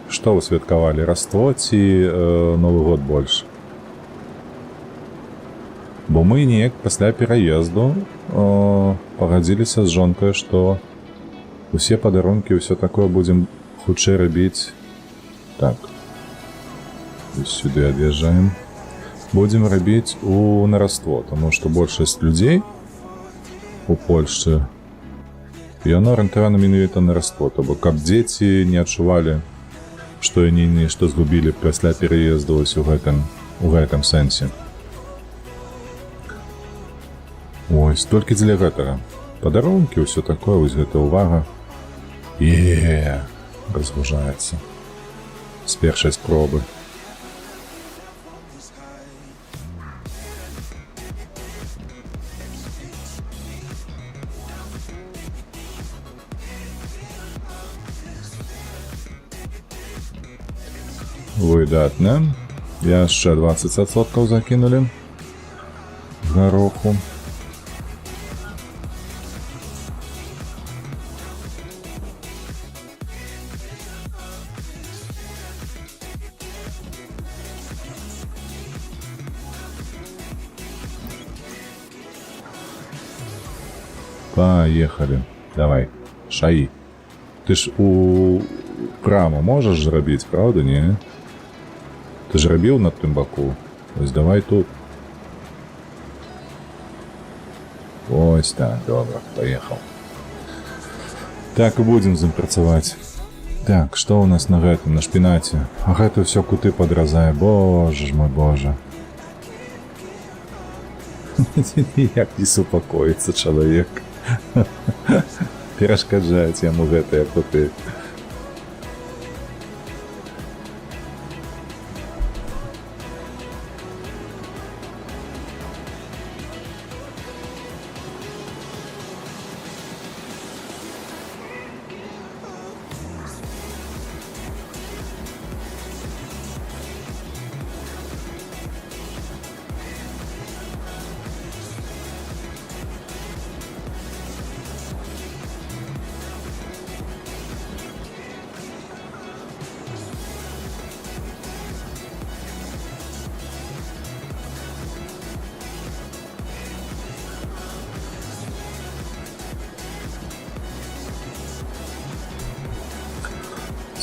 Што вы святкавалі? Раство ці Новы год больш? Бо мы неяк пасля пераезду пагадзіліся з жонкай, што усе падарункі, ўсё такое будзем хутчэй рабіць. Так. Сюды ад'язджаем. Будзем рабіць на раство, таму што большасць людзей у Польшчы яно арыентавана менавіта на раство, то бок каб дзеці не адчувалі, што яны нешта згубілі пасля пераезду ось у гэтым сэнсе. Ось, толькі дзеля гэтага. Падарункі, ўсё такое, вось гэта ўвага. Разгружаецца. З першай спробы. Выдатна. Яшчэ 20% закінулі гароху. Поехали. Давай, шаи. Ты ж у краму можаш зрабіць, правда, не? Ты ж рабіў на тым баку. Ось давай тут. Ось так, добра, поехал. Так і будзем з ім працаваць. Так, што у нас на гэтым, на шпінаце? А гэта ўсё куты падразае, боже ж мой боже. Як не супакоіцца чалавек. Перашкаджаюць яму гэтыя куты.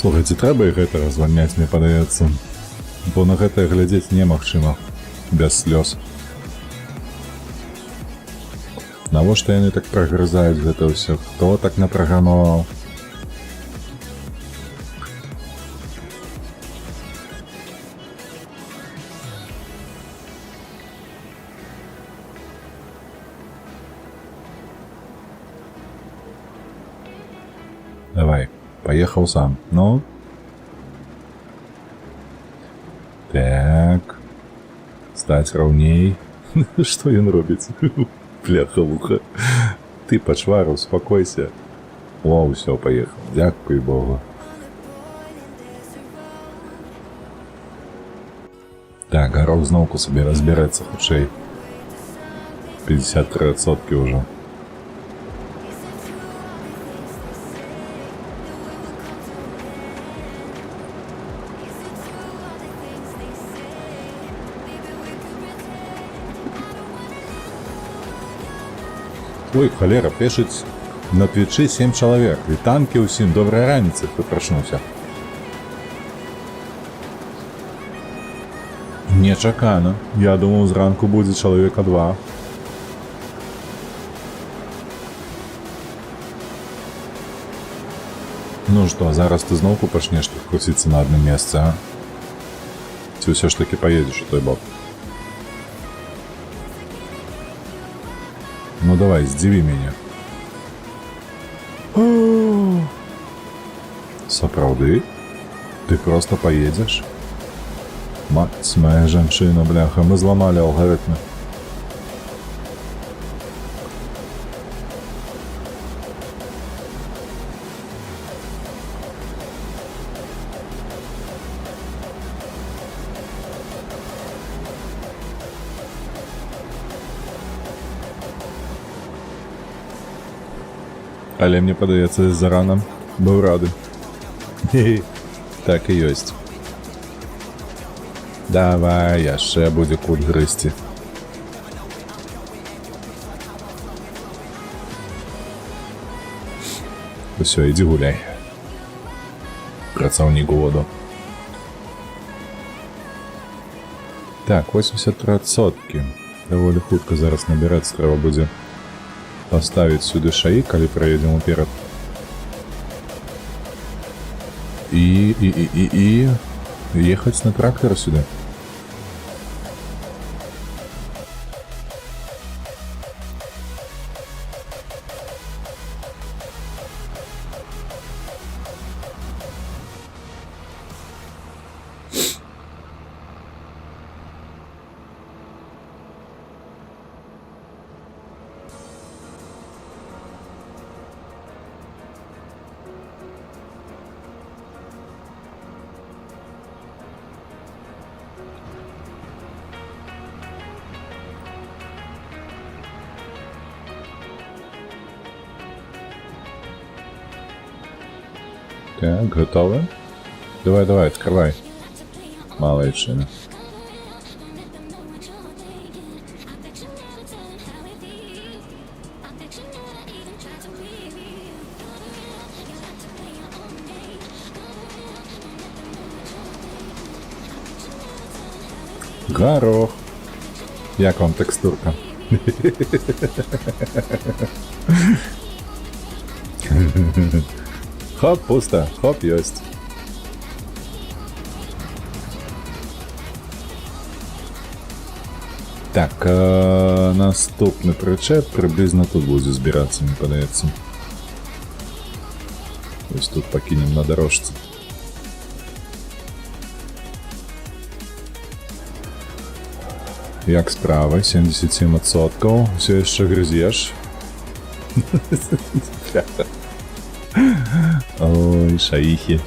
Слухайце, трэба і гэта развальняць, мне падаецца. Бо на гэтае глядзець немагчыма без слёз. Навошта яны так прагрызаюць гэта ўсё? Хто так напраграмаваў? Давай, поехал сам. Ну. Так. Стать ровней. Что он робит? Бляха-муха. Ты, почвар, успокойся. О, все, поехал. Дякую Богу. Так, горох знову собі розбереться худший. 53% уже. Ой, холера, пишуть на твічі 7 чоловік. Вітанки усім, доброї раніці, хто проснувся. Нечакано. Я думав, зранку буде чоловіка 2. Ну що, зараз ти знову почнеш тут крутитися на одне місце, а? Ти все ж таки поїдеш у той бок. Ну давай, здиви меня. Сапраўды? Ты просто поедешь? Мать моя жанчына, бляха, мы зламали алгоритмы. Але мне падаецца, зарана быў рады. Так і ёсць. Давай, яшчэ будзе кут грызці. Усё, ідзі гуляй. Працаўнік году. Так, 83%. Даволі хутка зараз набірацца, трэба будзе поставить сюда шаи, коли проедем уперед. И ехать на трактор сюда. Так, готовы? Давай, открывай. Малышина. Горох. Як вам текстурка? Хоп, пусто, хоп, есть. Так, наступний причеп приблизно тут буде збиратися, мені подається. Ось тут покинем на дорожці. Як справа, 77%. Все еще грызешь. Ой, шаихи.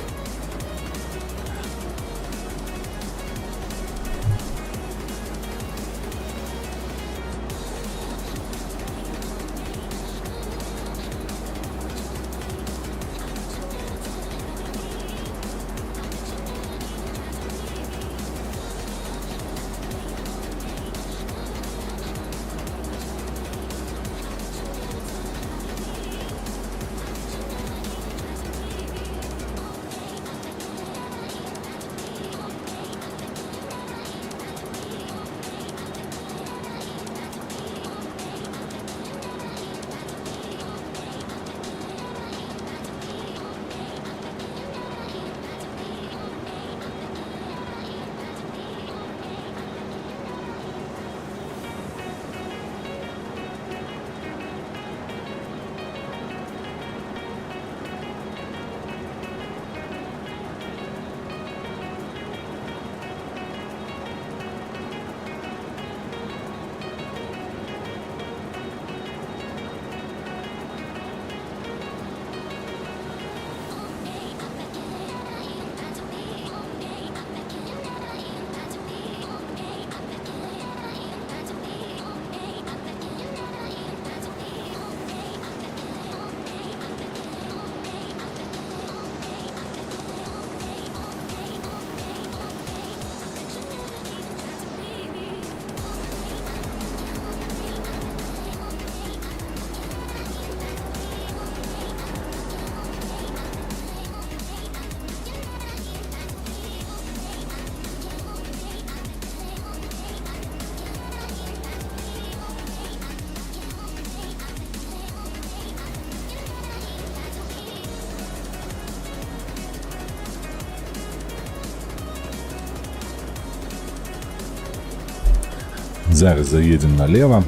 Зараз заедем налево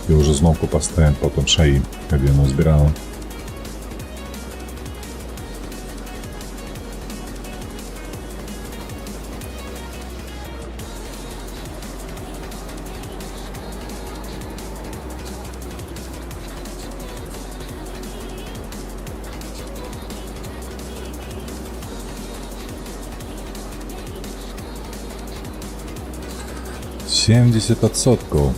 и уже знову поставим потом шаи, каб яно збірала. Семьдесят отсотков.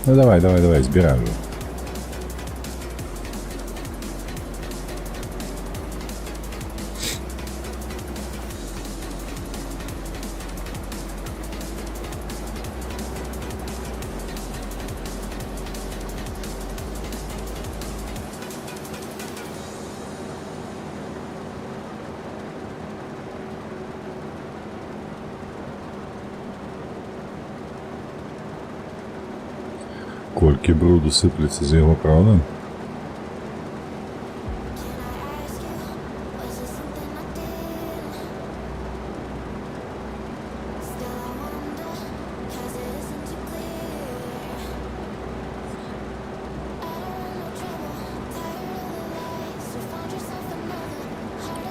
Ну давай, збирай его. Колькі бруду сыплецца з яго, правда?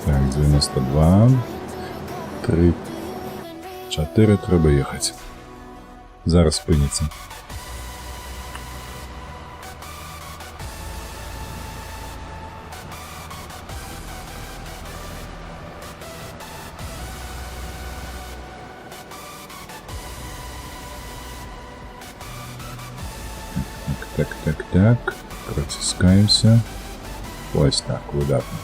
Так, 92. 3. 4 трэба ехаць. Зараз спыніцца. Так, протискаемся. Ось так, выдатно.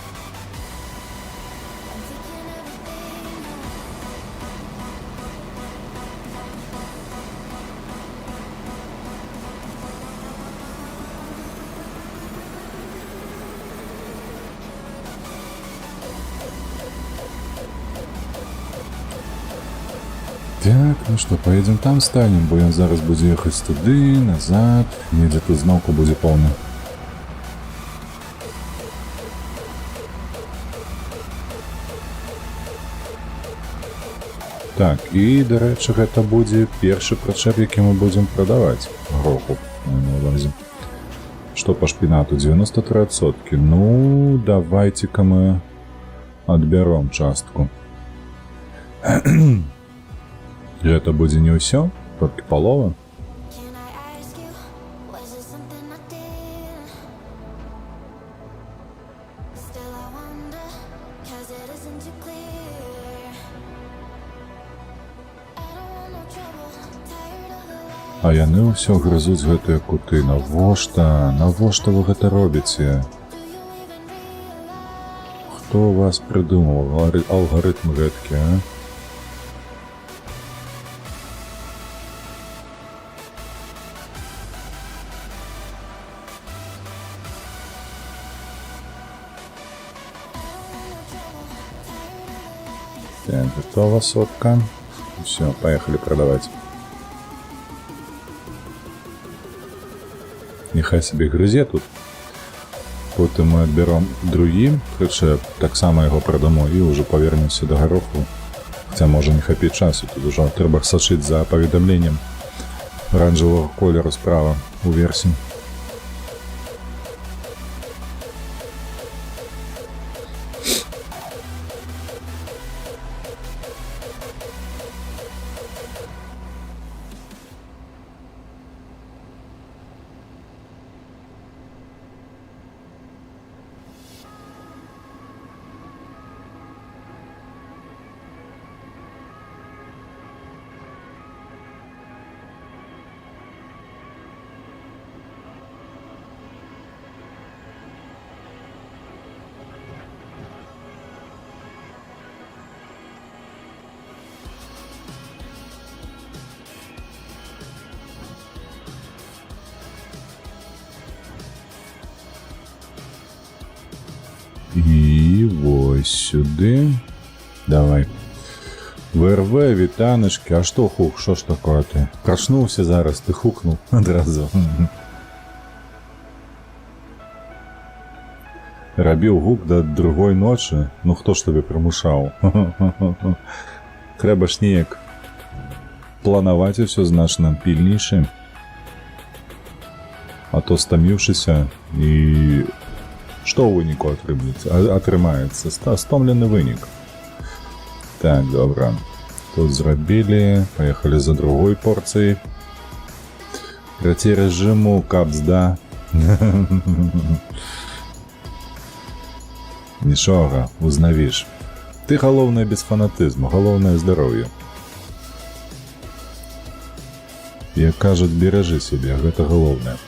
Так, ну что, поедем там станем, бо ён зараз будзе ехаць туды, назад, недзе тут зноўку будзе поўна. Так, і, дарэчы, гэта будзе першы прычэп, які мы будзем прадаваць гроку на увазе. Што па шпінату? 93%. Ну, давайте-ка мы адбяром частку. Гэта будзе не ўсё, толькі палова. А яны ўсё грызуць гэтыя куты. Навошта? Навошта вы гэта робіце? Хто вас прыдумаў алгарытм гэткі, а? Так, готова сотка. Все, поехали продавать. Нехай себе грызе тут. Потым мы адбяром другі прычэп, таксама яго прадамо і ўжо павернемся да гароху. Хаця можа не хапіць часу, тут ужо трэба сачыць за паведамленнем оранжевого колеру справа у версіі. І вось сюди. Давай. ВРВ, вітаночки. А що хук? Що ж такое ти? Прочнувся зараз, ти хукнув одразу. Рабіў гук да другой ночы? Ну хто ж табе прымушаў? Трэба ж неяк планаваць усё значна пільнейшым. А то стаміўшыся і што ў выніку атрымаецца? Стомлены вынік. Так, добра. Тут зрабілі, паехалі за другой порцыяй. Праці рэжыму капс, да? Нічога, узнавіш. Ты галоўнае без фанатызму, галоўнае здароўе. Як кажуць, беражы сябе, гэта галоўнае.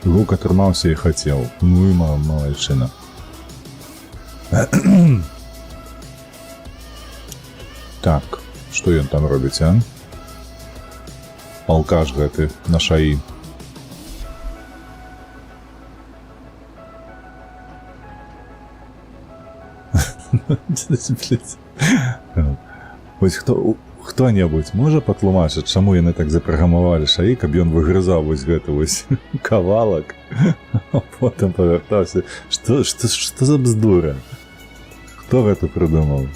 Гук атрымаўся і хацеў. Ну і малайчына. Так, што ён там робіць, а? Алкаш гэты на шаі. Вось хто-небудзь можа патлумачыць, чаму яны так запраграмавалі шаі, каб ён выгрызаў вось гэты вось кавалак, а потым павяртаўся. Што за бздура? Хто гэта прыдумаў?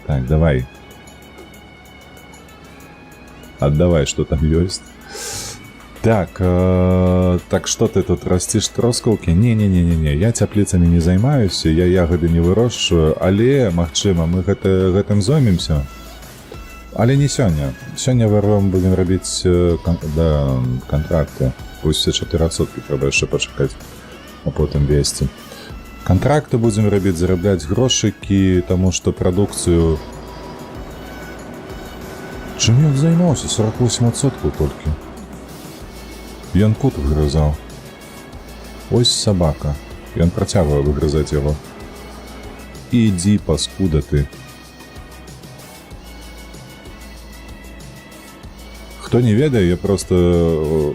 Так, давай. Аддавай, што там ёсць. Так, так што ты тут расціш троскаўкі? Не, я цяпліцамі не займаюся, я ягады не вырошчваю, але, магчыма, мы гэтым зоймемся. Але не сёння. Сёння мы будзем рабіць кантракты. Пусть 4% трэба яшчэ пачакаць, а потым весці. Кантракты будзем рабіць, зарабляць грошыкі, таму што прадукцыю... Чым ён займаўся? 48% толькі. Ён кут выгрызаў. Ось сабака. Ён працягвае выгрызаць яго. Ідзі, паскуда ты. Хто не ведае, я просто...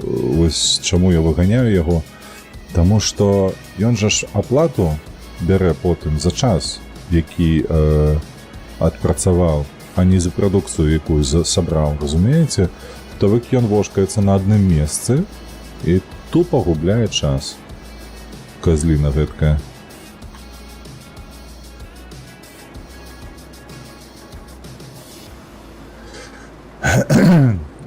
Вось чаму я выганяю яго. Таму што ён жа ж аплату бярэ потым за час, які адпрацаваў, а не за прадукцыю, якую сабраў, разумееце? То вык ён вошкаецца на адным месцы і тупа губляе час. Казліна гэткая.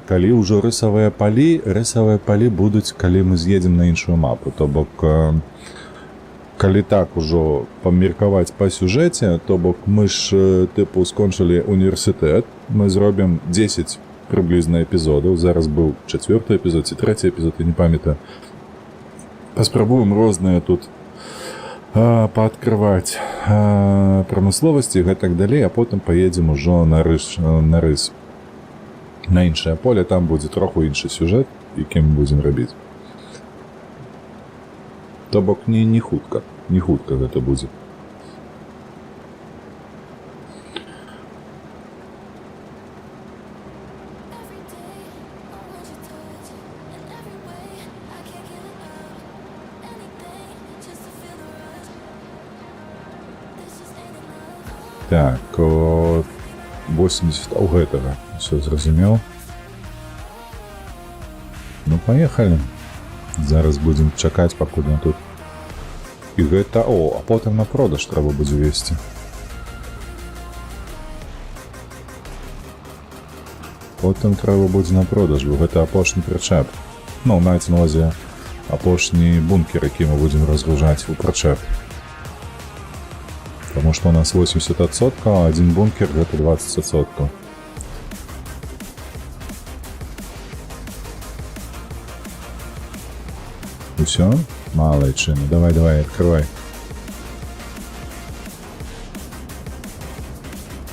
Калі ўжо рысавыя палі будуць, калі мы з'едзем на іншую мапу. То бок, калі так ужо памеркаваць па сюжэце, то бок мы ж, тыпу, скончылі універсітэт, мы зробім 10 прыблізна эпізодаў. Зараз быў 4-й эпізод ці 3-й эпізод, я не памятаю. Паспрабуем розныя тут пааткрываць прамысловасці і гэтак далей, а потым паедзем ужо на рыс. На іншае поле, там будзе троху іншы сюжэт, які мы будзем рабіць. То бок не хутка гэта будзе. Так, 80 у гэтага. Все зразумеў. Ну, паехалі. Зараз будзем чакаць, пакуль ён тут. І гэта... О, а потым на продаж трэба будзе весці. Потым трэба будзе на продаж, бо гэта апошні прычэп. Ну, маецца на ўвазе апошні бункер, які мы будзем разгружаць у прычэп. Таму што у нас 80%, а адзін бункер гэта 20%. Усё? Малайчына. Давай, открывай.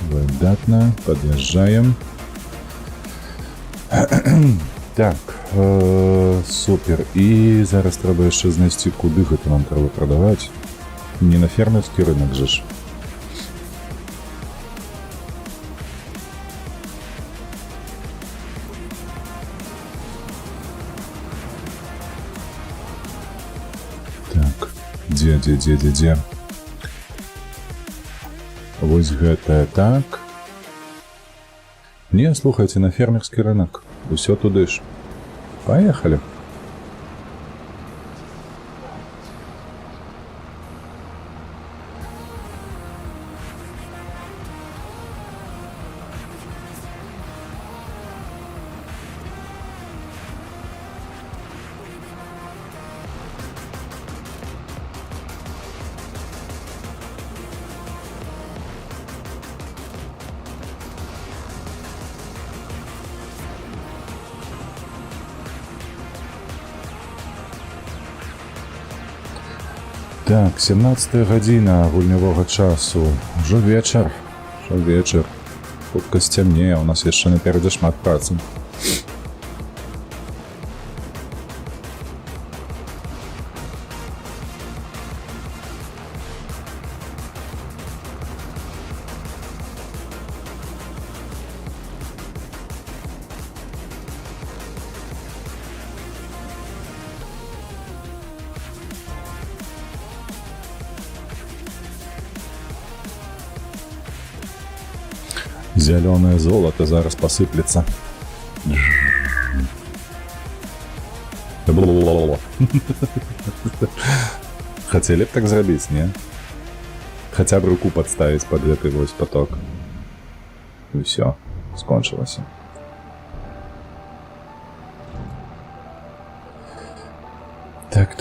Выдатна. Подъезжаем. Так, супер. І зараз трэба яшчэ знайсці, куды гэта нам трэба прадаваць. Не на фермерскі рынок же ж. Так, дзе? Вось гэтае так. Не, слухайце, на фермерскі рынок. Усё туды ж. Паехалі. Так, 17 гадзіна гульнявога часу. Ужо вечар. Хутка сцямнее, у нас яшчэ наперадзе шмат працы. Зеленое золото зараз посыплется. Хотели б так зрабіць, не? Хотя бы руку подставить под гэты вось поток. И все, скончилось. Так.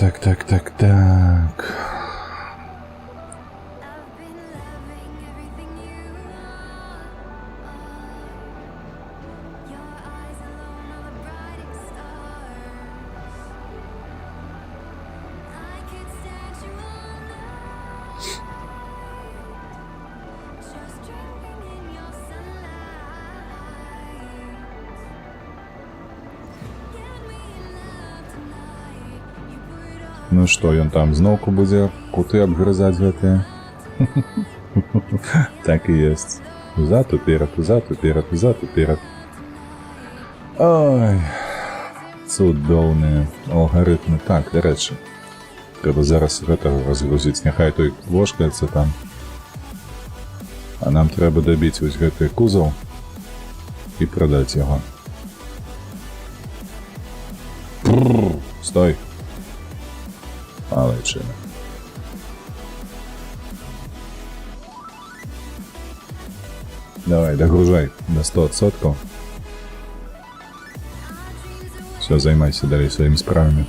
Ну што, ён там зноўку будзе куты абгрызаць гэтыя? Так і ёсць. Узад, уперад. Ой, цудоўныя алгарытмы. Так, дарэчы, трэба зараз гэтага разгрузіць. Няхай той вошкаецца там. А нам трэба дабіць вось гэты кузаў і прадаць яго. Стой! Малайчына. Давай, догружай до 100%. Все, займайся далее своими справами.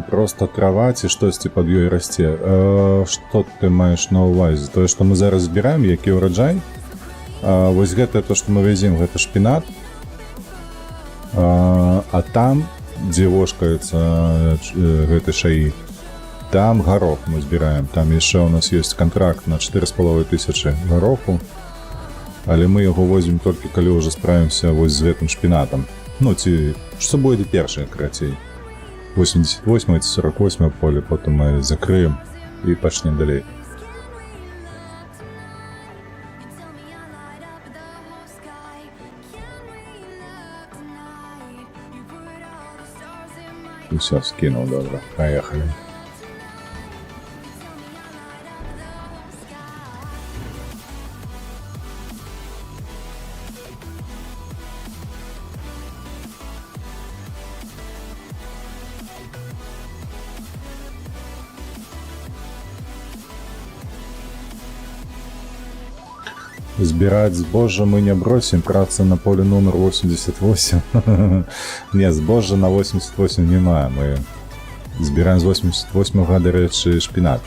Просто трава ці штосьці пад ёй расце. Што ты маеш на ўвазе? Тое, што мы зараз збіраем, які ўраджай. Вось гэта то, што мы вязем, гэта шпінат. А там, дзе вошкаюцца гэты шаі, там гарох мы збіраем. Там яшчэ у нас ёсць кантракт на 4500 гароху. Але мы яго возьмем толькі калі ўжо справімся вось з гэтым шпінатам. Ну, ці што будзе першае, карацей. 88 ці 48 поле, потым мы закрыем і пачнем далей. Усё, скінуў, добра, паехалі. Збирать збожжа мы не бросим, праца на поле номер 88. Не, збожжа на 88 нема, мы збираем з 88-го, дарэчы, шпінат.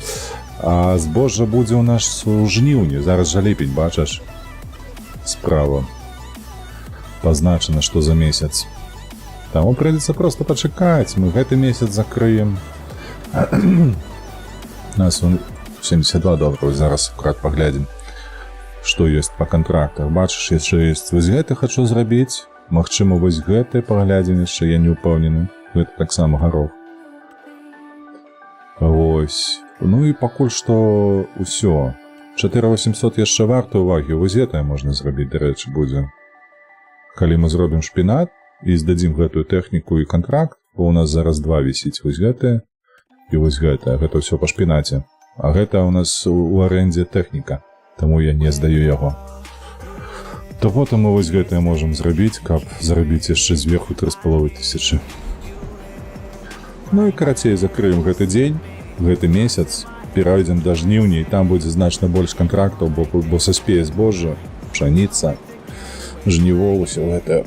А збожжа будзе ў нас у жніўні, зараз жа ліпень, бачыш? Справа позначена, што за месяц. Таму прыйдзецца проста пачакаць, мы гэты месяц закрыем. Нас 72 добра, зараз акрат паглядзім. Што ёсць па кантрактах. Бачыш, яшчэ ёсць вось гэты хачу зрабіць. Магчыма, вось гэты паглядзім яшчэ, я не ўпэўнены. Гэта таксама гарох. Вось. Ну і пакуль што ўсё. 4800 яшчэ варта ўвагі. Вось гэтае можна зрабіць, дарэчы, будзе. Калі мы зробім шпінат і здадзім гэтую тэхніку і кантракт, бо ў нас зараз два вісіць. Вось гэтае і вось гэтае. Гэта ўсё па шпінаце. А гэта ў нас у арэндзе тэхніка. Таму я не здаю яго. То потым мы вось гэтае можам зрабіць, каб зарабіць яшчэ зверху 3500. Ну і карацей закрыем гэты дзень, гэты месяц, перайдзем да жніўня, і там будзе значна больш кантрактаў, бо саспее збожжа, пшаніца, жніво, ўсё гэта.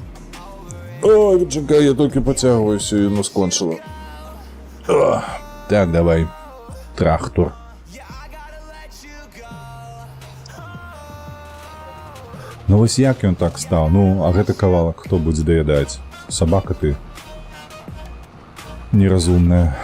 Ой, чакай, я толькі пацягваюся, і скончыла. Так, давай, трактор. Ну вось як ён так стаў? Ну, а гэты кавалак хто будзе даядаць? Сабака ты? Неразумная.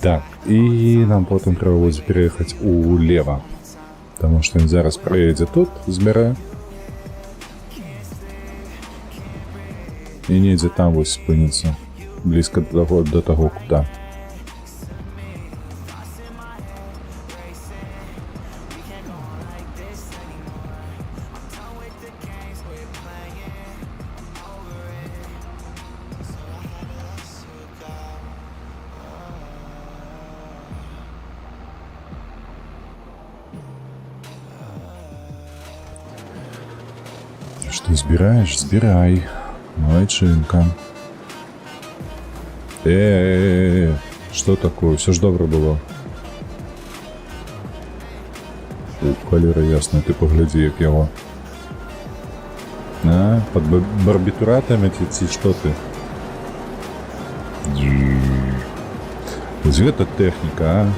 Так, і нам потым трэба будзе пераехаць улева, таму што ён зараз праедзе тут, збярэ, і недзе там вось спыніцца, блізка да таго кута. Что збираешь? Збирай. Майчинка. Что такое? Все ж добре было. Холера ясна, ты погляди, як його. А, под барбитуратами ці что ты? Ось гэта техніка, а?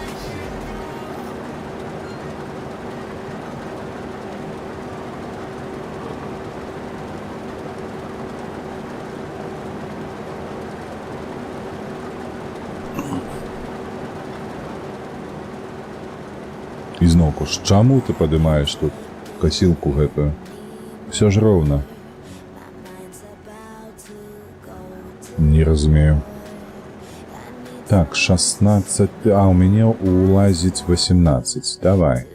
І зноўку ж, чаму ты падымаеш тут касілку гэтую? Все ж роўна. Не разумею. Так, 16... А, у мяне улазіць 18. Давай.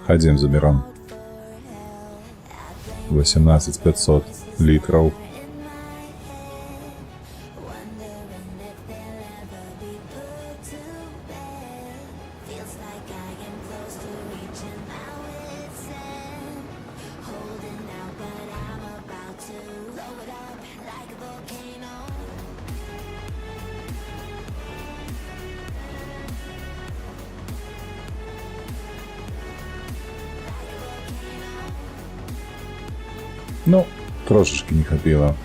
Хадзім заберам. 18 500 літраў. Ну, трошечки не хапило.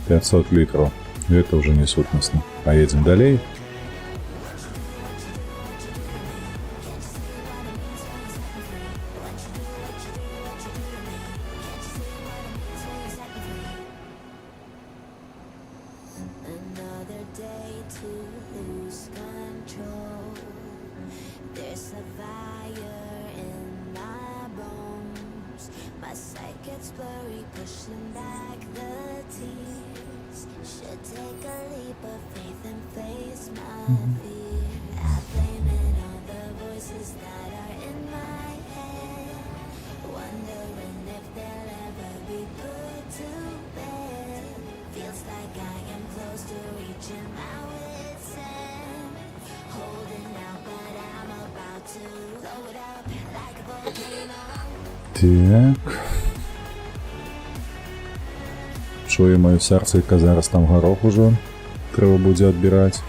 500 литров. Это уже не сутностно. Поедем далее. Так. Чуе моё сэрцайка, зараз там гарох ужо трэба будзе адбіраць.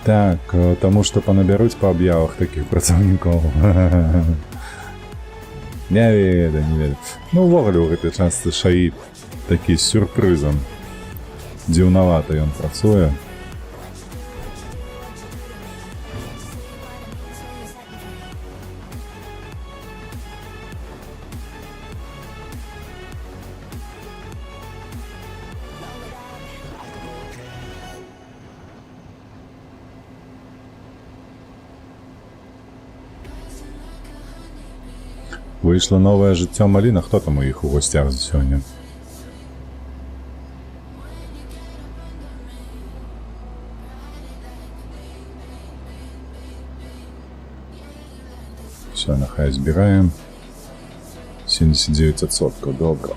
Так, таму што панабяруць па аб'явах такіх працаўнікоў. Не ведаю. Ну, увогуле ў гэтай частцы Шаід такі з сюрпрызам. Дзіўнавата ён працуе. Выйшло новое жыццё Маліна. Хто там у іх у госцях сёння? Все, нехай збираємо. 79%, добре.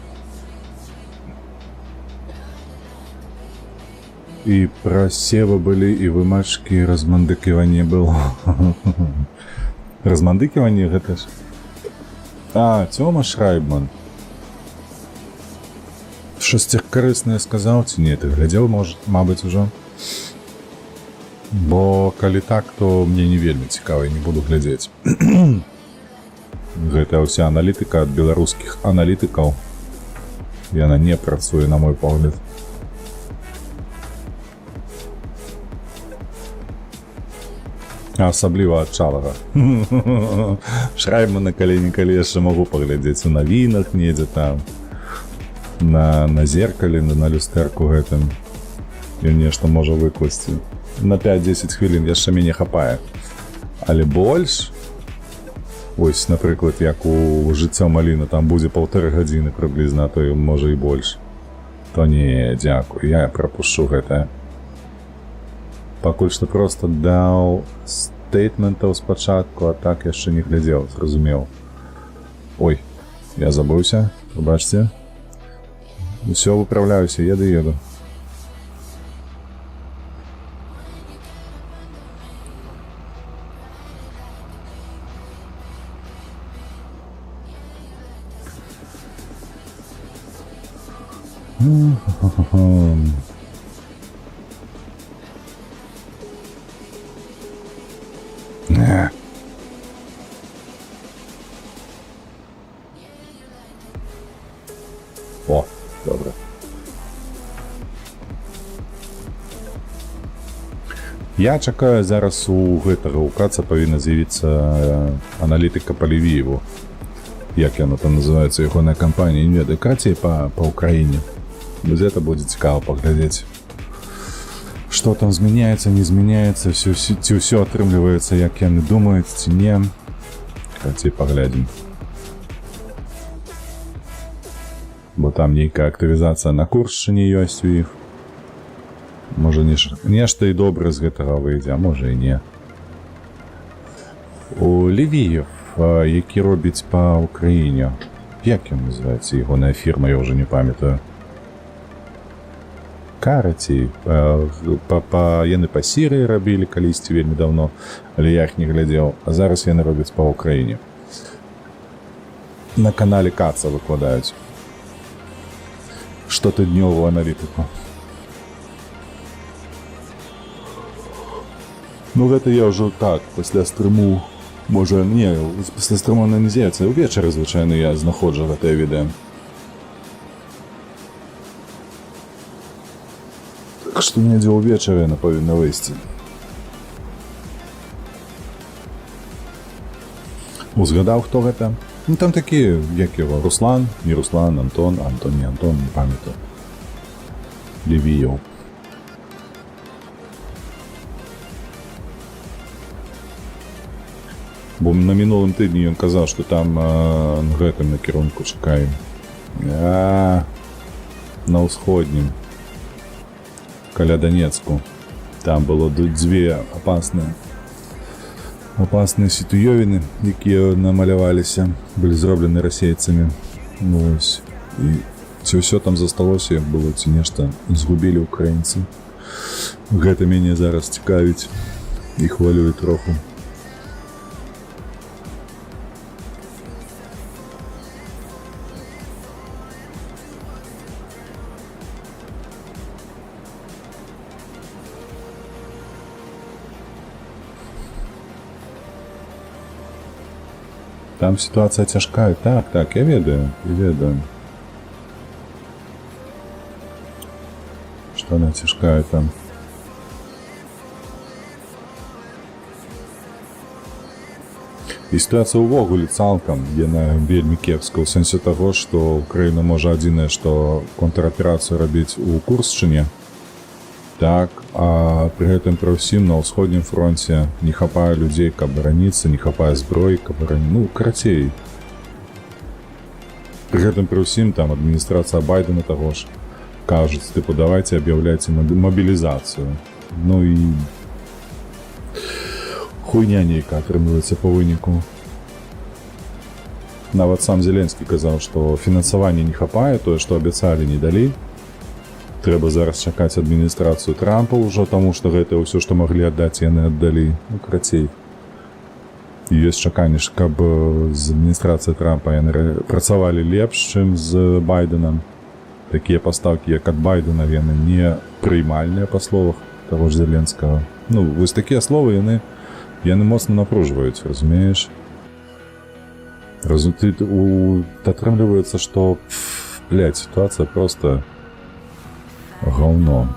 І просевы были, і вымашки, размандыкивание было. Размандыкивание гэта ж... А, Тёма Шрайбман. Щось корисне сказав, ці ні, ти глядів, мабуть, уже? Бо калі так, то мне не вельмі цікаво, і не буду глядзець. Гэта ўся аналітыка ад беларускіх аналітыкаў. Яна не працуе, на мой погляд. Асабліва ад Чалага. Шрайбмана калі-нікалі яшчэ магу паглядзець у навінах недзе там. На зеркале, на люстэрку гэтым. Ён нешта можа выкласці. На 5-10 хвілін яшчэ мяне хапае. Але больш... Ось, напрыклад, як у «Жыццё маліна» там будзе 1,5 гадзіны прыблізна, то можа і больш. То не, дзякуй, я прапушчу гэта. Пакуль што проста даў стейтментаў спачатку, а так яшчэ не глядзеў, зразумеў. Ой, я забыўся, пабачце. Усё, выпраўляюся, еду. О, добре. Я чакаю зараз у гэтага укаца павінна з'явіцца аналітыка па Лівіеву. Як яно там называецца, ягоная кампанія, не ведаю, карацей па Украіне. Без это будзе цікава паглядзець. Што там змяняецца, не змяняецца, ці ўсё атрымліваецца, як яны думаюць, ці не. Карацей, паглядзім. Бо там нейкая актывізацыя на Куршчыне ёсць у іх. Можа, нешта і добра з гэтага выйдзе, а можа і не. У Лівіев, які робіць па Украіне, як ён называецца, ягоная фірма, я ўжо не памятаю. Карацей, яны па Сірыі рабілі калісьці вельмі даўно, але я іх не глядзеў, а зараз яны робяць па Украіне. На канале Каца выкладаюць штотыднёвую аналітыку. Ну гэта я ўжо так, пасля стрыму, можа, не, пасля стрыму она не з'явіцца, увечары звычайна я знаходжу гэтае відэа. Так што недзе ўвечары яна павінна выйсці. Узгадаў, хто гэта? Ну там такі, як яго, Руслан, не Руслан, Антон, не Антон, не памятаю. Лівіев. Бо на мінулым тыдні ён казаў, што там на гэтым накірунку чакаем. На ўсходнім. Каля Донецку. Там было дзве опасныя сітуёвіны, якія намаляваліся, былі зроблены расейцамі. Ну, ось. І ці ўсё там засталося, як было, ці нешта згубілі украінцы. Гэта мяне зараз цікавіць і хвалюе троху. Там ситуация тяжкая. Так, я ведаю. Что она тяжкая там. І сітуацыя ўвогуле цалкам, яна вельмі кепская, у сэнсе таго, што Украіна можа адзінае, што контраперацыю рабіць у Куршчыне. Так, а пры гэтым пры ўсім на ўсходнім фронце не хапае людзей, каб бараніцца, не хапае зброі, каб бараніцца. Ну, карацей. Пры гэтым пры ўсім там адміністрацыя Байдена таго ж кажуць, тыпу, давайце аб'яўляйце мабілізацыю. Ну і хуйня нейка атрымліваецца па выніку. Нават сам Зеленскі казаў, што фінансавання не хапае, тое, што абяцалі, не далі. Трэба зараз чакаць адміністрацыю Трампа ўжо, таму што гэта ўсё, што маглі аддаць, яны аддалі. Ну, карацей. Ёсць чаканне, каб з адміністрацыі Трампа яны працавалі лепш, чым з Байденам. Такія пастаўкі, як ад Байдена, яны не прыймальныя па словах таго ж Зеленскага. Ну, вось такія словы, яны моцна напружваюць, разумееш? Атрымліваецца, што, блядь, сітуацыя проста гаўно.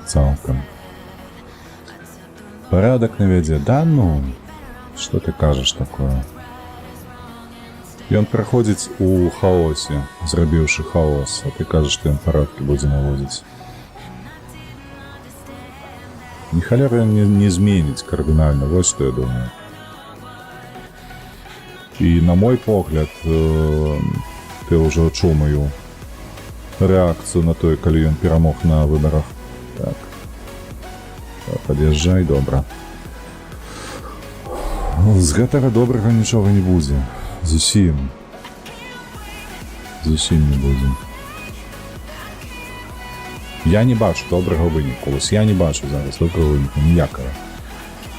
Цалкам. Парадак навядзе. Да ну, што ты кажаш такое? Ён праходзіць у хаосе, зрабіўшы хаос, а ты кажаш, што ён парадкі будзе наводзіць. Ні халера не зменіць кардынальна, вось што я думаю. І на мой погляд, ты ўжо чуў маю рэакцыю на тое, калі ён перамог на выбарах. Так. Пад'язджай, добра. З гэтага добрага нічога не будзе. Зусім не будзе. Я не бачу добрага выніку. Вось я не бачу зараз добрага выніку ніякага.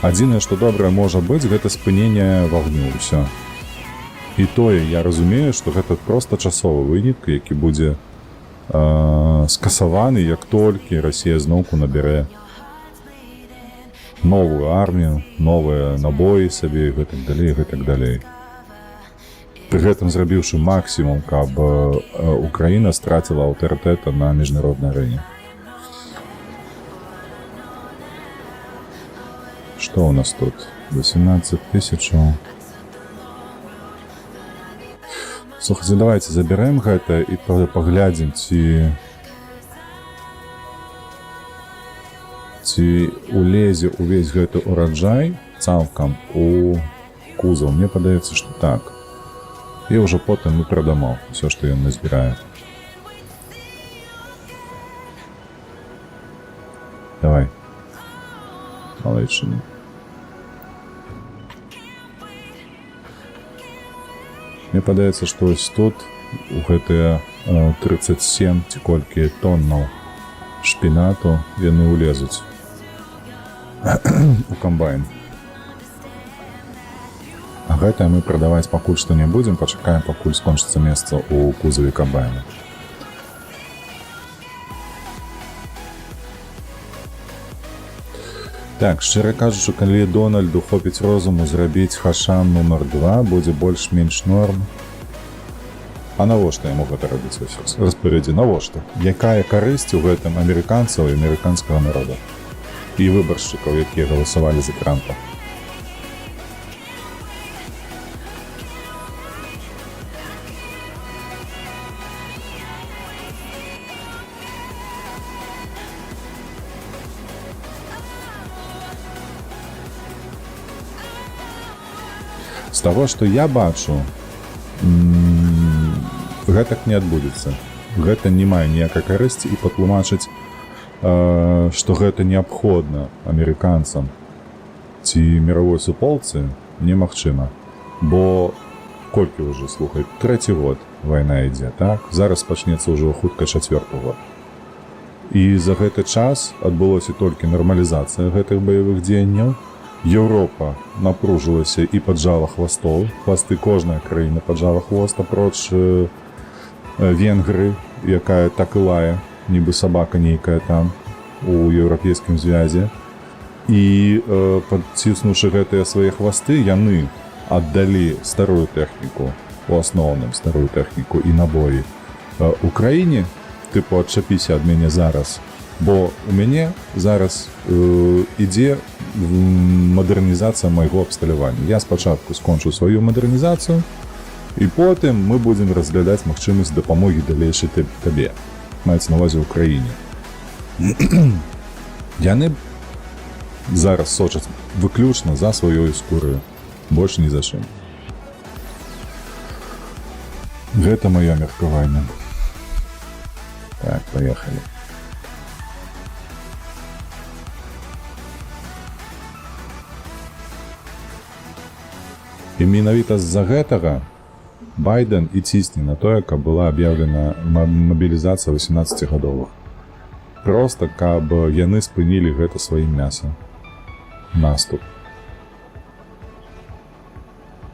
Адзінае, што добрае можа быць, гэта спыненне вагню, ўсё. І тое, я разумею, што гэта проста часовы вынік, які будзе скасаваны, як толькі Расія зноўку набярэ новую армію, новыя набоі сабе, і гэтак далей. Пры гэтым зрабіўшы максімум, каб Украіна страціла аўтарытэта на міжнароднай арэне. Што у нас тут? 18 000. Слухайце, давайте забярэм гэта і паглядзім, ці улезе ўвесь гэты ураджай цалкам у кузаў. Мне падаецца, што так. І ўжо потым мы прадамо ўсё, што ён назбірае. Давай. Малайчыны. Мне падаецца, што ось тут у гэтыя 37 ці колькі тоннаў шпінату яны ўлезуць у камбайн. А гэтае мы прадаваць пакуль што не будзем, пачакаем, пакуль скончыцца месца ў кузаве камбайна. Так, шчыра кажучы, калі Дональду хопіць розуму зрабіць Хашан нумар 2, будзе больш-менш норм. А навошта яму гэта рабіць? Распавядзі, навошта? Якая карысць у гэтым амерыканцаў і амерыканскага народа? І выбаршчыкаў, якія галасавалі за Трампа? З таго, што я бачу, гэтак не адбудзецца. Гэта не мае ніякай карысці, і патлумачыць, што гэта неабходна амерыканцам ці міровой суполцы немагчыма. Бо колькі ўжо, слухай, 3-й год вайна ідзе, так? Зараз пачнецца ўжо хутка 4-й год. І за гэты час адбылося толькі нармалізацыя гэтых баявых дзеянняў. Еўропа напружылася і паджала хвастоў. Хвасты кожная краіна паджала хвост, апроч Венгры, якая так і лае, нібы сабака нейкая там у еўрапейскім звязе. І падціснуўшы гэтыя свае хвасты, яны аддалі старую тэхніку, у асноўным старую тэхніку і набоі Украіне, тыпу адчапіся ад мяне зараз. Бо у мяне зараз ідзе мадэрнізацыя майго абсталявання. Я спачатку скончу сваю мадэрнізацыю, і потым мы будзем разглядаць магчымасць дапамогі далейшай табе. Маецца на ўвазе Украіне. Яны зараз сочаць выключна за сваёй скураю. Больш ні за чым. Гэта маё меркаванне. Так, паехалі. І менавіта з-за гэтага Байден і цісне на тое, каб была аб'яўлена мабілізацыя 18-гадовых. Проста, каб яны спынілі гэта сваім мясам. Наступ.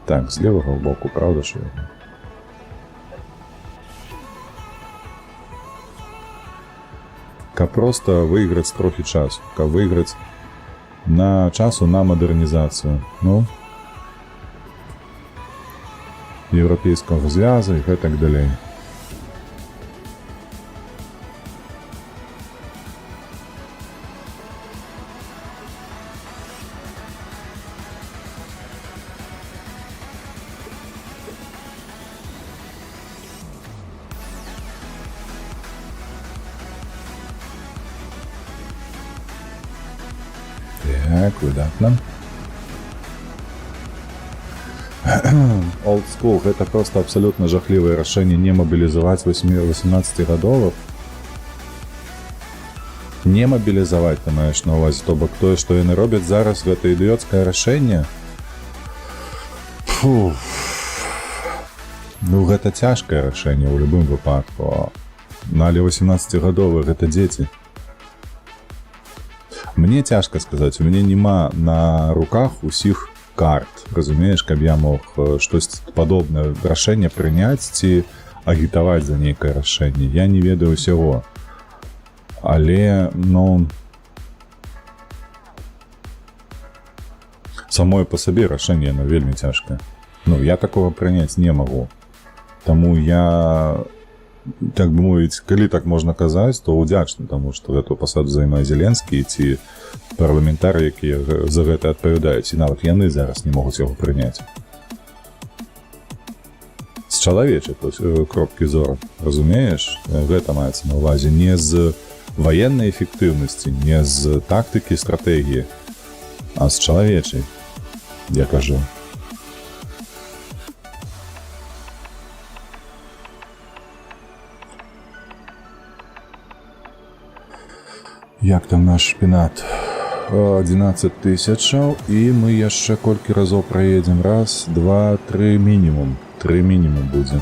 Так, з левага боку, правда, що? Каб проста выйграць трохі часу, каб выйграць на часу на мадэрнізацыю. Ну, еўрапейскага звяза і гэтак далей. Так, выдатна. Old School — гэта проста абсалютна жахлівае рашэнне не мабілізаваць 18-гадовых. Не мабілізаваць, ты маеш на ўвазе, то бок тое, што яны робяць зараз, гэта ідыёцкае рашэнне. Фу. Ну, гэта цяжкае рашэнне ў любым выпадку. Але 18-гадовых — гэта дзеці. Мне цяжка сказаць, у мяне няма на руках усіх карт, разумееш, каб я мог штось падобнае рашэнне прыняць ці агітаваць за нейкае рашэнне. Я не ведаю ўсяго. Але, ну, самое па сабе рашэнне, оно вельмі цяжкае. Ну, я такого прыняць не магу. Таму я, так бы мовіць, калі так можна казаць, то удзячны, таму што гэту пасаду займае Зеленскі ці парламентары, якія за гэта адпавядаюць, і нават яны зараз не могуць яго прыняць. З чалавечай кропкі зору, разумееш? Гэта маецца на ўвазе не з ваеннай эфектыўнасці, не з тактыкі, стратэгіі, а з чалавечай, я кажу. Як там наш шпінат? 11 тысячаў, і мы яшчэ колькі разоў праедзем? Раз, два, тры мінімум. 3 мінімум будзе.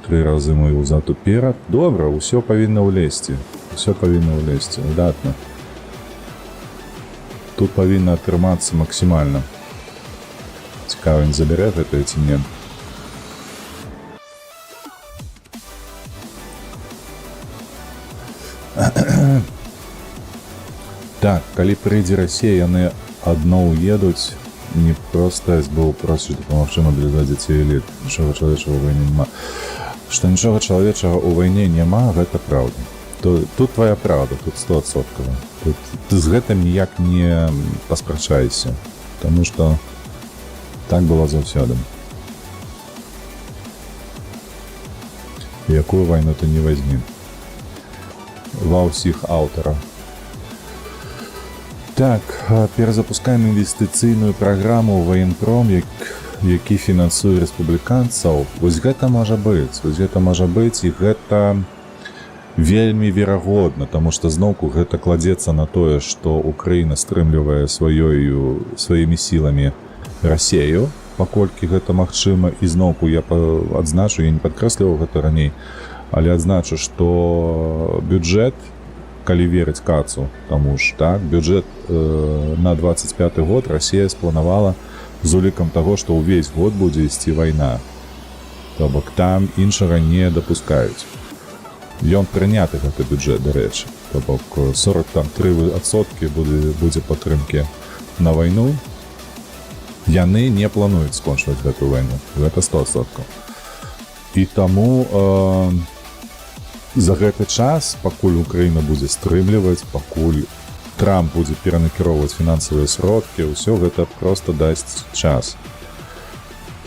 3 разы мы ўзад уперад. Добра, ўсё павінна ўлезці. Усё павінна ўлезці. Выдатна. Тут павінна атрымацца максімальна. Цікава, ён забярэ гэта ці не? Так, калі прыйдзе Расія, яны адно ўедуць, не проста СБУ просіць дапамагчы мабілізаваць дзяцей эліт. Нічога чалавечага ў вайне няма. Што нічога чалавечага ў вайне няма, гэта праўда. Тут твоя праўда, тут 100%. Ты з гэтым ніяк не паспрачайся, таму што так было заўсёды. Якую вайну ты не вазьмі. Ва ўсіх аўтараў. Так, перазапускаем інвестыцыйную праграму ў ваенпром, які фінансуе рэспубліканцаў. Вось гэта можа быць, і гэта вельмі верагодна, таму што зноўку гэта кладзецца на тое, што Украіна стрымлівае сваімі сіламі Расею, паколькі гэта магчыма, і зноўку я адзначу, я не падкрэсліваў гэта раней, але адзначу, што бюджэт, калі верыць Кацу, таму ж, так, бюджэт на 25 год Расія спланавала з улікам таго, што ўвесь год будзе ісці вайна. То бок там іншага не дапускаюць. Ён прыняты гэты бюджэт, дарэчы. То бок 43% будзе падтрымкі на вайну. Яны не плануюць скончваць гэту вайну. Гэта 100%. І таму за гэты час, пакуль Украіна будзе стрымліваць, пакуль Трамп будзе перанакіроўваць фінансавыя сродкі, ўсё гэта проста дасць час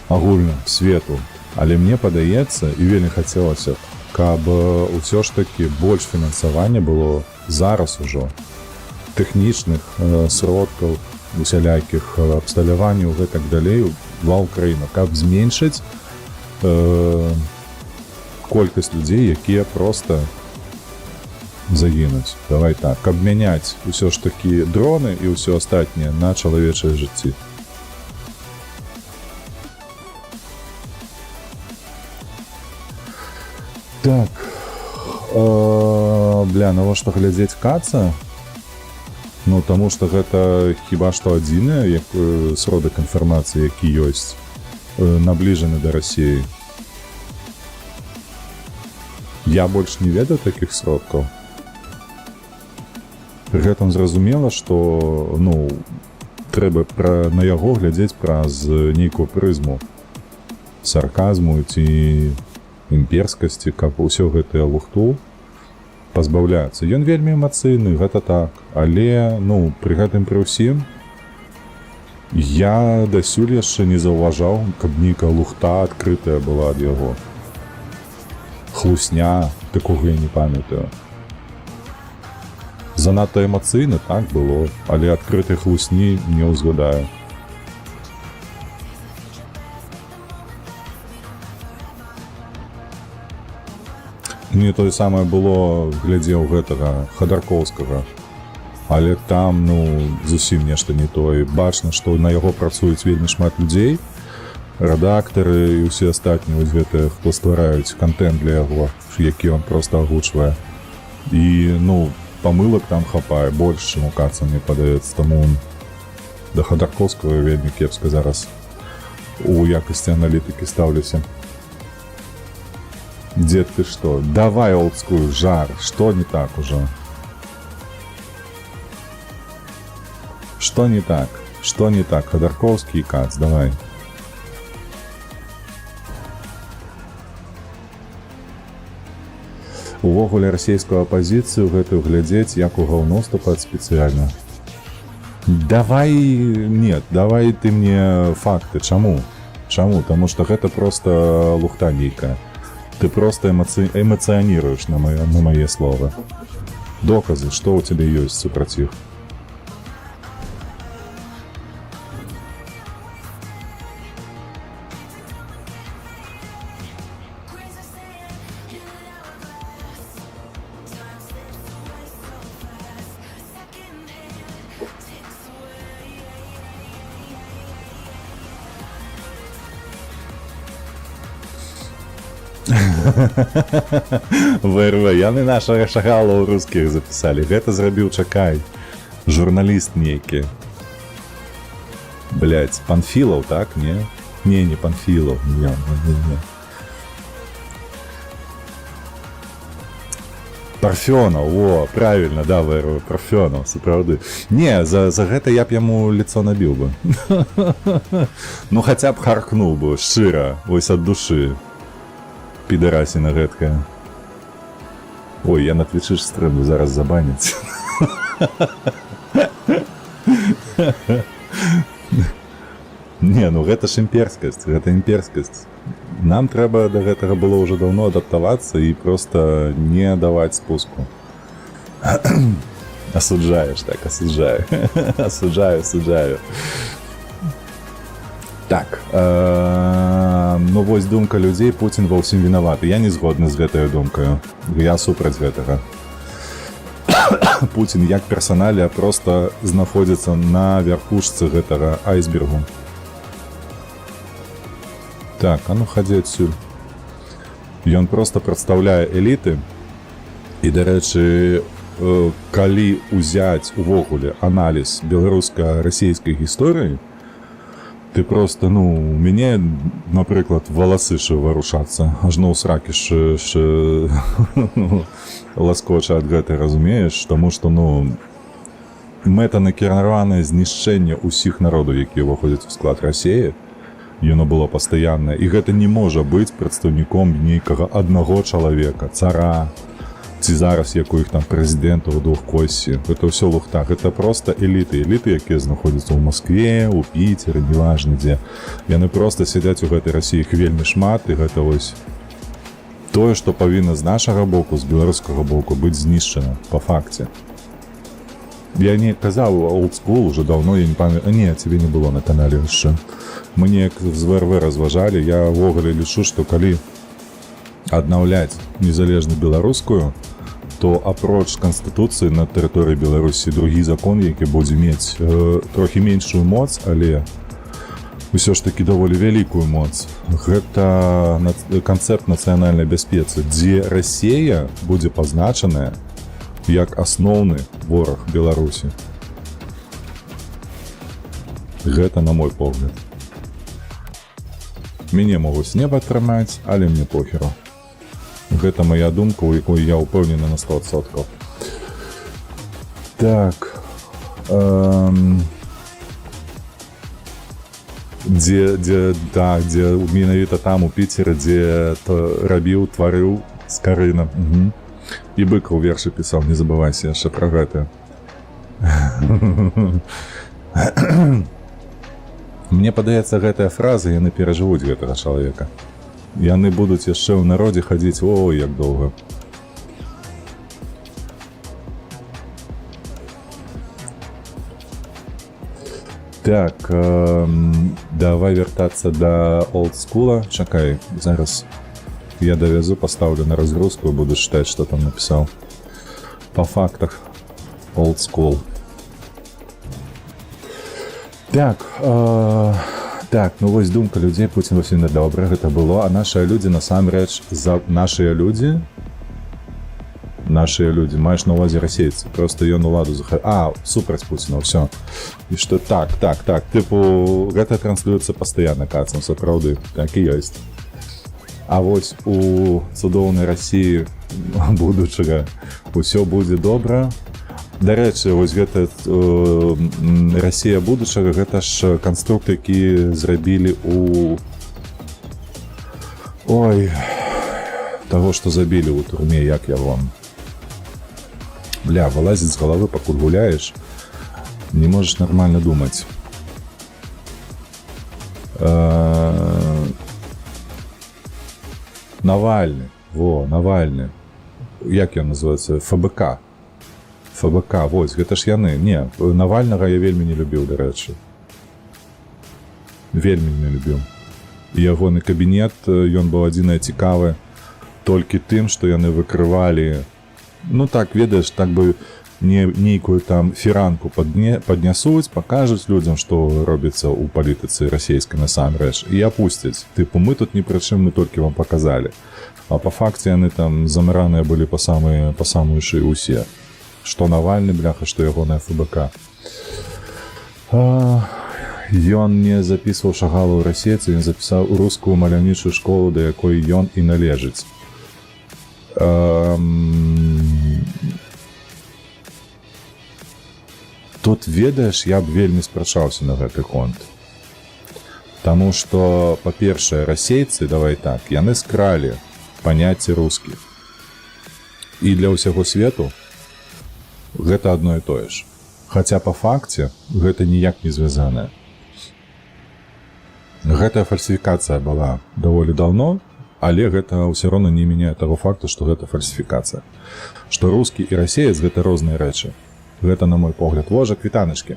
агульна свету. Але мне падаецца, і вельмі хацелася, каб усё ж такі больш фінансавання было зараз ужо, тэхнічных сродкаў, усялякіх абсталяванняў, гэтак далей ва Украіну, каб зменшыць колькасць людзей, якія проста загінуць. Давай так, каб мяняць усё ж такі дроны і ўсё астатняе на чалавечае жыцці. Так. Бля, навошта глядзець каца? Ну, таму што гэта хіба што адзіны сродак інфармацыі, які ёсць, набліжаны да Расіі. Я больш не ведаю такіх сродкаў. Пры гэтым зразумела, што, ну, трэба на яго глядзець праз нейкую прызму сарказму ці імперскасці, каб усё гэтае лухту пазбаўляцца. Ён вельмі эмацыйны, гэта так, але, ну, пры гэтым пры ўсім я дасюль яшчэ не заўважаў, каб нейкая лухта адкрытая была ад яго. Хлусня, такога я не памятаю. Занадта эмацыйна, так было, але адкрытай хлусні не ўзгадаю. Мне тое самае было, глядзеў гэтага Хадаркоўскага, але там, ну, зусім нешта не тое. Бачна, што на яго працуюць вельмі шмат людзей, рэдактары і ўсе астатнія вось гэтыя, хто ствараюць кантэнт для яго, які ён проста агучвае. І, ну, памылак там хапае больш, чым у каца, мне падаецца, таму да Хадаркоўскага вельмі кепска зараз у якасці аналітыкі стаўлюся. Дед, ты что? Давай олдскую, жар. Что не так уже? Что не так? Что не так? Ходорковский и Кац, давай. Увогуле расійскую апазіцыю гэтую глядзець як у гаўно ступаць спецыяльна. Давай... Нет, давай ты мне факты. Чаму? Чаму? Таму што гэта проста лухта нейкая. Ты просто эмоционируешь на мои слова. Доказы, что у тебя есть супраць іх. ВРВ, яны нашага шагала ў рускіх запісалі. Гэта зрабіў, чакай, журналіст нейкі. Блядь, Панфілаў, так, не? Не Панфілаў, не. Парфёнаў, о, правильно, да, ВРВ, Парфёнаў, сапраўды. Не, за гэта я б яму лицо набіў бы. Ну, хаця б харкнуў бы, шчыра, вось ад душы. Пидорасина редкая. Ой, я на твиче стрімлю, зараз забанять. Не, ну гэта ж імперскасць, гэта імперскасць. Нам трэба да гэтага было ўжо даўно адаптавацца і просто не даваць спуску. Осуджаешь, так, осуджаю. Осуджаю. Так, ну вось думка людзей, Пуцін ва ўсім вінаваты. Я не згодны з гэтай думкаю. Я супраць гэтага. Пуцін як персаналія проста знаходзіцца на вярхушцы гэтага айсбергу. Так, а ну хадзі адсюль. Ён проста прадстаўляе эліты. І, дарэчы, калі ўзяць увогуле аналіз беларуска-расійскай гісторыі, ты просто, ну, у мяне, напрыклад, валасы шы варушацца, ажно ў сракі шы ласкоча ад гэтай, разумееш? Таму што, ну, мэтанакіраванае знішчэнне ўсіх народаў, якія ўваходзяць у склад Расіі, яно было пастаяннае, і гэта не можа быць прадстаўніком нейкага аднаго чалавека, цара, ці зараз як у іх там прэзідэнта ў двухкосці. Гэта ўсё лухта, гэта проста эліты, якія знаходзяцца ў Маскве, у Піцеры, неважна дзе. Яны проста сядзяць у гэтай Расіі, іх вельмі шмат, і гэта вось тое, што павінна з нашага боку, з беларускага боку быць знішчана, па факце. Я не казаў олдскул, уже даўно, я не памятаю, не, цябе не было на канале яшчэ. Мы неяк з ВРВ разважалі, я ўвогуле лічу, што калі аднаўляць незалежна беларускую, то апроч Канстытуцыі на тэрыторыі Беларусі другі закон, які будзе мець трохі меншую моц, але ўсё ж такі даволі вялікую моц. Гэта канцэпт нацыянальнай бяспецы, дзе Расія будзе пазначаная як асноўны вораг Беларусі. Гэта на мой погляд. Мяне могуць не падтрымаць, але мне похеру. Гэта моя думка, у якой я ўпэўнены на 100%. Так. Дзе менавіта там у Піцеры, дзе рабіў, тварыў Скарына. І Быкаў вершы пісаў, не забывайся яшчэ пра гэта. Мне падаецца, гэтыя фразы, яны перажывуць гэтага чалавека. Яны будуць яшчэ ў народзе хадзіць, ой, як доўга. Так, давай вяртацца да олдскула. Чакай, зараз я давязу, пастаўлю на разгрузку і буду чытаць, што там напісаў. Па фактах. Олдскул. Так, ну вось думка людзей, Пуцін усім не добра, гэта было, а нашыя людзі насамрэч, нашыя людзі, маеш на ўвазе расейцы, просто ён уладу супраць Пуціна, ўсё. І што так, тыпу, гэта транслюецца пастаянна кацам, сапраўды, так і ёсць. А вось у цудоўнай Расіі будучага ўсё будзе добра. Дарэчы, вось гэта Расія будучага, гэта ж канструкт, які зрабілі таго, што забілі ў турме, як я вам. Бля, вылазіць з галавы, пакуль гуляеш, не можаш нармальна думаць. Навальны, Навальны. Як ён называецца? ФБК, вось, гэта ж яны. Не, Навальнага я вельмі не любіў, дарэчы. Вельмі не любіў. Ягоны кабінет, ён быў адзінае цікавы толькі тым, што яны выкрывалі, ну так, ведаеш, так бы нейкую там фіранку паднясуць, пакажуць людзям, што робіцца ў палітыцы расійскай насамрэч, і апусцяць. Тыпу, мы тут ні пры чым, мы толькі вам паказалі. А па факце яны там замараныя былі па самую шыю ўсе. Што Навальны, бляха, што ягоная ФБК. Ён не запісваў Шагала ў расейцы, ён запісаў рускую маляўнічую школу, да якой ён і належыць. Тут, ведаеш, я б вельмі спрачаўся на гэты конт. Таму што, па-першае, расейцы, давай так, яны скралі паняцце рускіх. І для ўсяго свету гэта адно і тое ж. Хаця па факце гэта ніяк не звязанае. Гэтая фальсіфікацыя была даволі даўно, але гэта ўсё роўна не мяняе таго факту, што гэта фальсіфікацыя. Што рускі і расеец гэта розныя рэчы. Гэта, на мой погляд. Ложа, квітаначкі.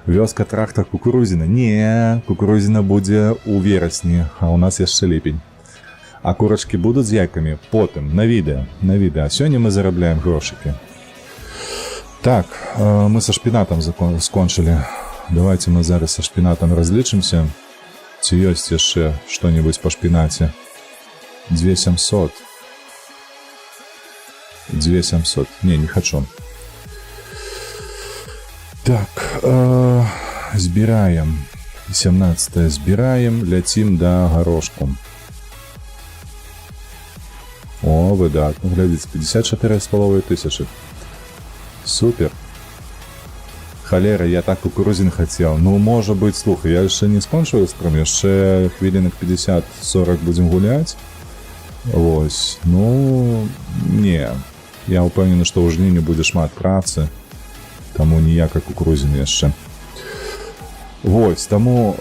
Вёска, трактар, кукурузіна. Не, кукурузіна будзе ў верасні, а ў нас яшчэ ліпень. А курачкі будуць з яйкамі потым, на відэа. А сёння мы зарабляем грошыкі. Так, мы са шпінатам скончылі. Давайте мы зараз са шпінатам разлічымся. Ці ёсць яшчэ што-небудзь па шпінаце? 2700. Не хачу. Так, збіраем. 17 збіраем, ляцім да горошку. О, выдатна, глядзіце, 54,5 тысячи. Супер. Халера, я так кукурузін хацеў. Ну, можа быць, слухай, я яшчэ не скончыў стрым, яшчэ хвілінак 50-40 будзем гуляць. Вось, ну, не. Я ўпэўнены, што ў жніўні будзе шмат працы, таму ніякай кукурузіны яшчэ. Вось, таму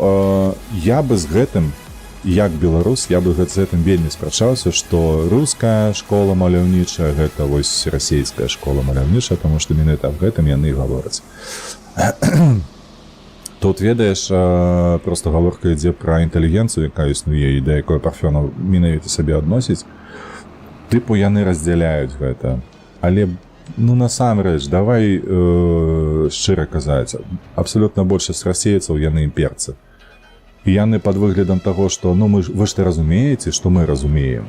я бы з гэтым, як беларус, я бы з гэтым вельмі спрачаўся, што руская школа маляўнічая, гэта вось расійская школа маляўнічая, таму што менавіта аб гэтым яны і гавораць. Тут, ведаеш, проста гаворка ідзе пра інтэлігенцыю, якая існуе, і да якой Парфёнаў менавіта сабе адносіць. Тыпу яны раздзяляюць гэта. Але, ну, насамрэч, давай шчыра казаць, абсалютна большасць расейцаў яны імперцы. І яны пад выглядам таго, што ну вы ж ты разумееце, што мы разумеем.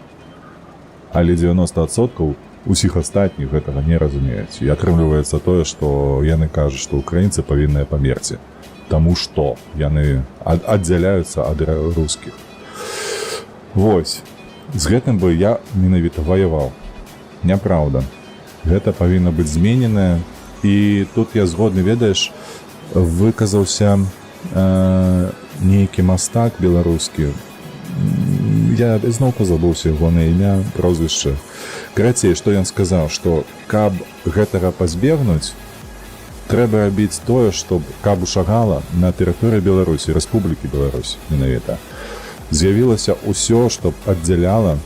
Але 90% усіх астатніх гэтага не разумеюць. І атрымліваецца тое, што яны кажуць, што украінцы павінныя памерці. Таму што яны аддзяляюцца ад рускіх. Вось. З гэтым бы я менавіта ваяваў. Няпраўда. Гэта павінна быць змененае. І тут я згодны, ведаеш, выказаўся нейкі мастак беларускі. Я зноўку забыўся яго на імя, прозвішча. Карацей, што ён сказаў, што каб гэтага пазбегнуць, трэба рабіць тое, каб у Шагала на тэрыторыі Беларусі, Рэспублікі Беларусь менавіта, з'явілася ўсё, што аддзяляла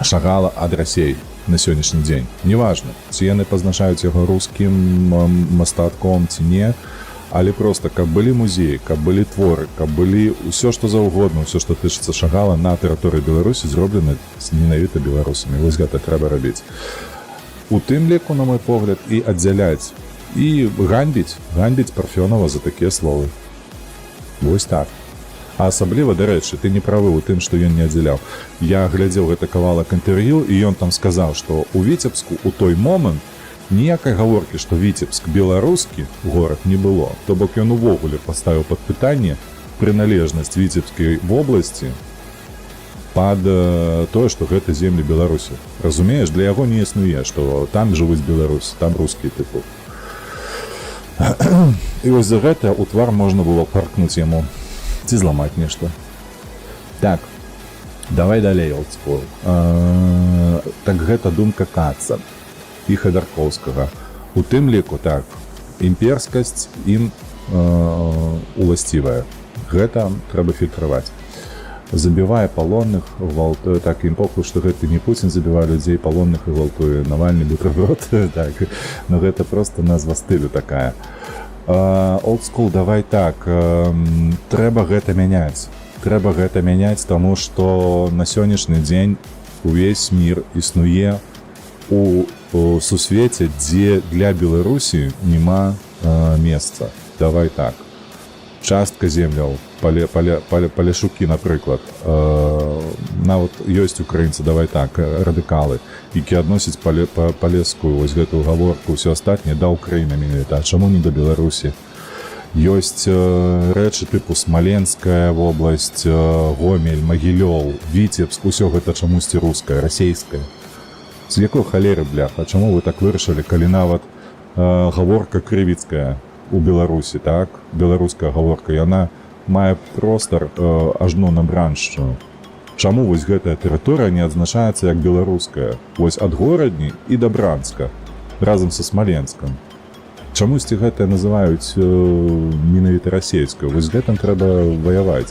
Шагала ад Расіі на сённяшні дзень. Неважна, ці яны пазначаюць яго рускім мастатком ці не, але проста, каб былі музеі, каб былі творы, каб былі ўсё, што заўгодна, ўсё, што тычыцца Шагала на тэрыторыі Беларусі, зроблена менавіта беларусамі. Вось гэта трэба рабіць. У тым ліку, на мой погляд, і аддзяляць, і ганьбіць Парфёнова за такія словы. Вось так. А асабліва, дарэчы, ты не правы ў тым, што ён не аддзяляў. Я глядзеў гэта кавалак інтэрв'ю, і ён там сказаў, што ў Віцебску ў той момант ніякай гаворкі, што Віцебск беларускі горад не было. То бок ён увогуле паставіў пад пытанне прыналежнасць Віцебскай вобласці пад тое, што гэта землі Беларусі. Разумееш, для яго не існуе, што там жывуць беларусы, там рускія тыпу. І вось за гэта ў твар можна было паркнуць яму ці зламаць нешта. Так, давай далей, олдскул. Так гэта думка Каца і Хадаркоўскага. У тым ліку, так, імперскасць ім уласцівая. Гэта трэба фільтраваць. Забівае палонных, гвалтуе, так, ім похуй, што гэта не Пуцін забівае людзей палонных і гвалтуе, Навальны бутерброд, так, но гэта проста назва стылю такая. Old school, давай так, трэба гэта мяняць. Трэба гэта мяняць, таму што на сённяшні дзень увесь мір існуе у сусвеце, дзе для Беларусі няма месца. Давай так. Частка земляў, паляшукі, напрыклад, нават ёсць украінцы, давай так, радыкалы, якія адносяць палескую вось гэтую гаворку, ўсё астатняе да Украіны менавіта. А чаму не да Беларусі? Ёсць рэчы тыпу Смаленская вобласць, Гомель, Магілёў, Віцебск, усё гэта чамусьці рускае, расейскае. З якой халеры, бляха, чаму вы так вырашылі, калі нават гаворка крывіцкая у Беларусі, так? Беларуская гаворка, яна мае простар ажно на браншчыну. Чаму вось гэтая тэрыторыя не адзначаецца як беларуская? Вось ад горадні і да Бранска, разам са Смаленскам. Чамусьці гэтае называюць менавіта расейскую. Вось гэтым трэба ваяваць.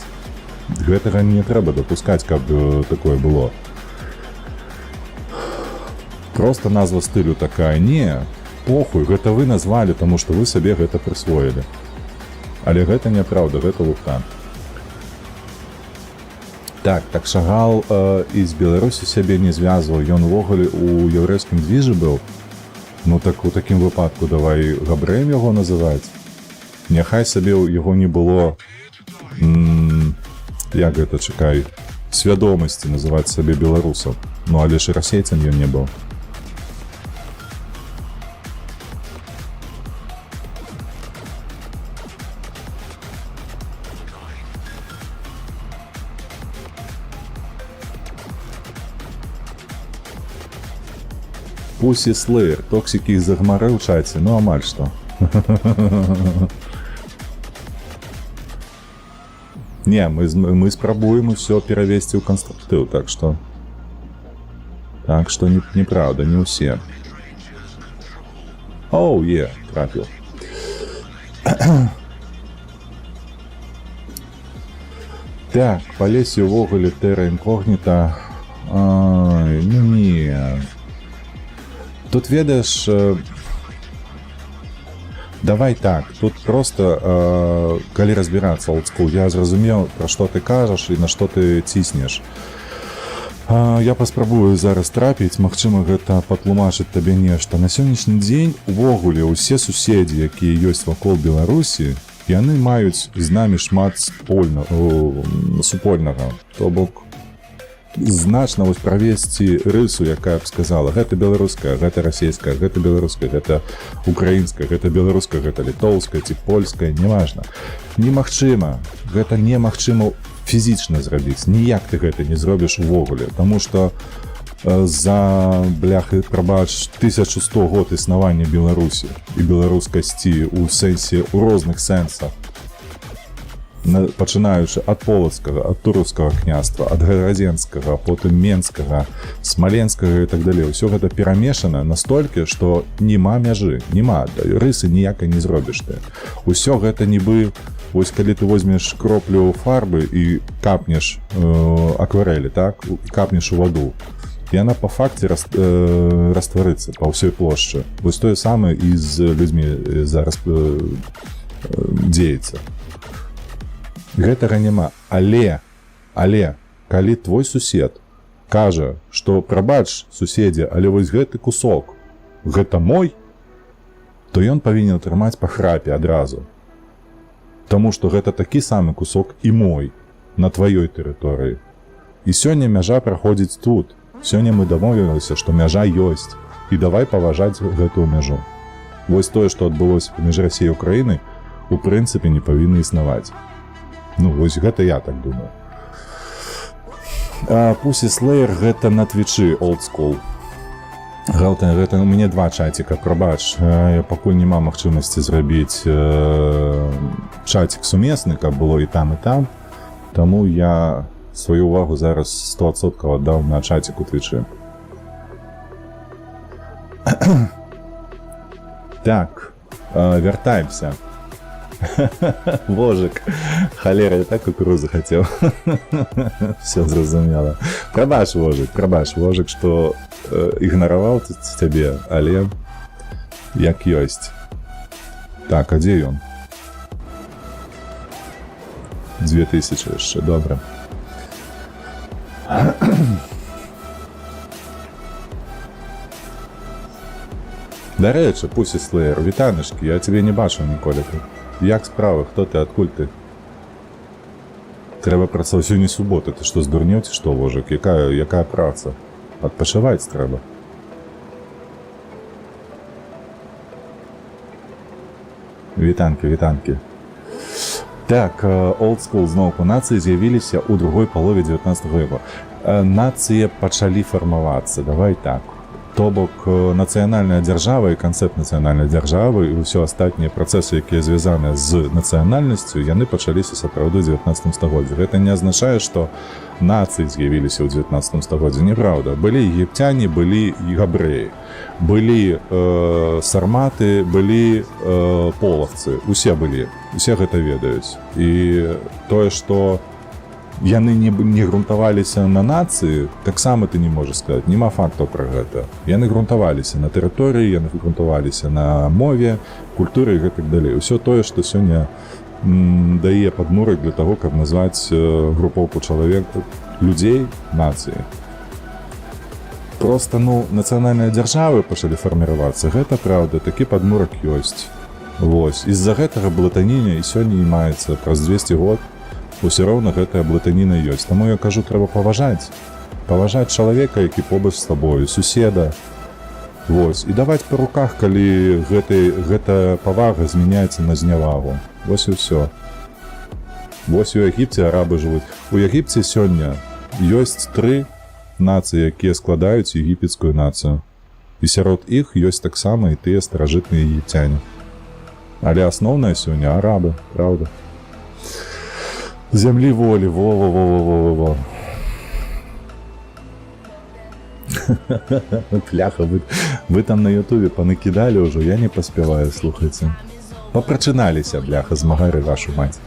Гэтага не трэба дапускаць, каб такое было. Просто назва стылю такая. Не, похуй, гэта вы назвалі, таму што вы сабе гэта прысвоілі. Але гэта няправда, гэта лухта. Так Шагал з Беларусі сябе не звязваў, ён увогуле у яўрэйскім двіжы быў. Ну так у такім выпадку давай габрэем яго называць. Няхай сабе яго не было, як гэта, чакай, свядомасці называць сабе беларусам. Ну але ж і расейцам ён не быў. Пусі Слэйр, токсікі іх загмары ў чаце, ну амаль што. Не, мы спрабуем усё перавесці ў канструктыў, так што неправда, не ўсе. Оу, трапіў. Так, Палесі ўвогуле тэра інкогніта. Ай, ну не. Тут, ведаеш, давай так, тут просто, калі разбірацца, олдскул, я зразумеў, пра што ты кажаш і на што ты ціснеш. Я паспрабую зараз трапіць, магчыма, гэта патлумачыць табе нешта. На сённяшні дзень увогуле ўсе суседзі, якія ёсць вакол Беларусі, яны маюць з намі шмат супольнага. То бок значна вось правесці рысу, якая б сказала, гэта беларуская, гэта расійская, гэта беларуская, гэта украінская, гэта беларуская, гэта літоўская ці польская, неважна. Немагчыма, гэта немагчыма фізічна зрабіць. Ніяк ты гэта не зробіш увогуле, таму што за, бляхы, прабач, 1100 год існавання Беларусі і беларускасці у сэнсе, у розных сэнсах, пачынаючы ад полацкага, ад тураўскага княства, ад гарадзенскага, потым менскага, смаленскага і так далей. Усё гэта перамешана настолькі, што няма мяжы, няма, рысы ніякай не зробіш ты. Усё гэта нібы, вось калі ты возьмеш кроплю фарбы і капнеш акварэлі, так, капнеш у ваду, яна па факце растварыцца па ўсёй плошчы. Вось тое самае і з людзьмі зараз дзеецца. Гэтага няма. Але, калі твой сусед кажа, што прабач, суседзе, але вось гэты кусок, гэта мой, то ён павінен атрымаць па храпе адразу. Таму што гэта такі самы кусок і мой на тваёй тэрыторыі. І сёння мяжа праходзіць тут. Сёння мы дамовіліся, што мяжа ёсць. І давай паважаць гэтую мяжу. Вось тое, што адбылося паміж Расіяй і Украінай, у прынцыпе не павінна існаваць. Ну, вось гэта я так думаю. Pussy Slayer гэта на твічы Old School. Гэта у мяне 2 чаціка, прабач. Я пакуль няма магчымасці зрабіць чацік сумесны, каб было і там. Таму я сваю увагу зараз 100% аддаў на чацік у твічы. Так, вяртаемся. Вожык, халера, я так кукурузу хацеў. Все зразумела. Прабач, Вожык, што ігнараваў цябе, але як ёсць. Так, а дзе ён? 2000 яшчэ, добра. Дарэчы, Pussy Slayer, вітанышкі, я цябе не бачыў ніколі. Як справа? Хто ты? Адкуль ты? Трэба працаваць. Сёння субота. Ты што, здурнеў ці што, Вожык? Якая праца? Адпачываць трэба. Вітанкі. Так, Old School зноўку. Нацыі з'явіліся ў другой палове 19 века. Нацыі пачалі фармавацца. Давай так. То бок нацыянальная дзяржава і канцэпт нацыянальнай дзяржавы і ўсё астатнія працэсы, якія звязаныя з нацыянальнасцю, яны пачаліся сапраўды ў 19 стагоддзі. Гэта не азначае, што нацыі з'явіліся ў 19 стагоддзі. Неправда. Былі егіпцяне, былі і габрэі, былі сарматы, былі полавцы. Усе былі. Усе гэта ведаюць. І тое, што яны не грунтаваліся на нацыі, таксама ты не можаш сказаць. Нема фактаў пра гэта. Яны грунтаваліся на тэрыторыі, яны грунтаваліся на мове, культуры і гэтак далей. Усё тое, што сёння дае падмурак для таго, каб назваць групоўку людзей нацыі. Проста, нацыянальныя дзяржавы пачалі фарміравацца. Гэта праўда, такі падмурак ёсць. Вось. З-за гэтага блатаніня і сёння і маецца праз 200 год. Усё роўна гэтая блатаніна ёсць. Таму я кажу, трэба паважаць. Паважаць чалавека, які побач з табою, суседа. Вось. І даваць па руках, калі гэта павага змяняецца на знявагу. Вось і ўсё. Вось у Егіпце арабы жывуць. У Егіпце сёння ёсць 3 нацыі, якія складаюць егіпецкую нацыю. І сярод іх ёсць таксама і тыя старажытныя егіпцяне. Але асноўная сёння арабы, праўда. Зямлі волі, во. Пляха, вы там на ютубе панакідалі ўжо, я не паспяваю, слухайце. Папрачыналіся, бляха, змагары вашу маць.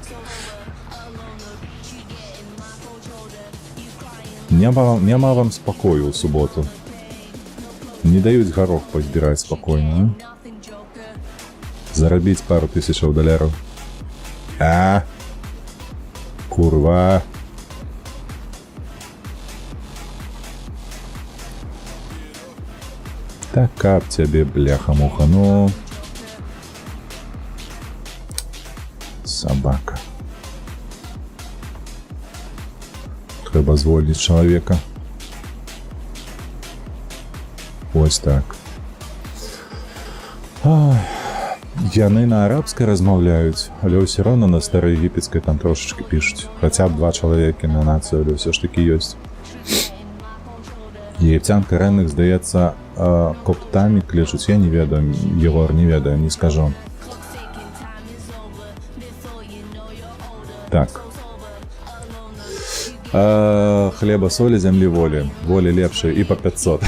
Няма вам спакою ў суботу. Не даюць гарох пазбіраць спакойна. Зарабіць пару тысячаў $. Kurwa. Так кап тебе, бляха-муха, Собака. Трэба звольніць чалавека. Ось так. Яны на арабскай размаўляюць, але ўсё роўна на стараегіпецкай там трошачкі пішуць. Хаця б 2 чалавекі на нацыю, але ўсё ж такі ёсць. Егіпцян карэнных, здаецца, коптамі клічуць. Я не ведаю, Егор, не ведаю, не скажу. Так. Хлеба, солі, зямлі, волі. Волі лепшай і по 500.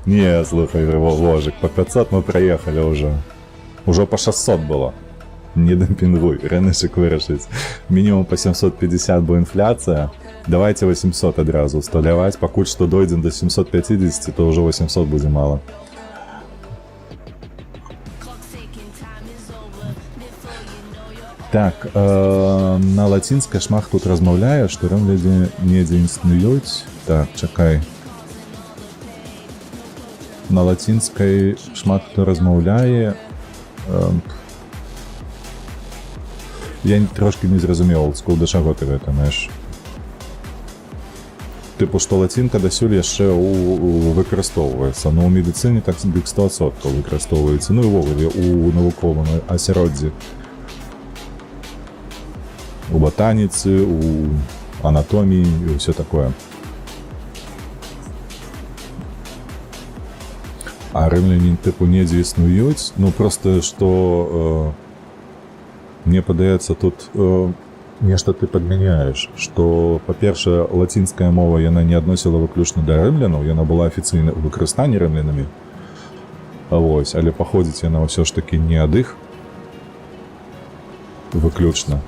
Не, слухай, Вожик, по 500 мы проехали уже. Уже по 600 было. Не демпингуй, рыночек вырашить. Минимум по 750 бо инфляция. Давайте 800 одразу усталявать. Покуль что дойдем до 750, то уже 800 будет мало. Так, на лацінскай шмат тут размаўляе, што римляне недзе існуюць. Так, чакай. На лацінскай шмат хто размаўляе. Я трошки не зразумеў, да чаго ты гэта маеш. Тыпу, што лацінка дасюль яшчэ выкарыстоўваецца. Но ў медыцыне так 100% выкарыстоўваецца. Ну і ўвогуле у навуковым асяроддзі. У ботаніцы, у анатоміі і ўсё такое. А рымляне тыпу недзе існуюць. Ну просто што мне падаецца тут нешта ты падмяняеш, што па-першае лацінская мова яна не адносіла выключна да рымлянаў, яна была афіцыйна ў выкарыстанні рымлянамі. Вось, але паходзіць яна ўсё ж такі не ад іх выключна.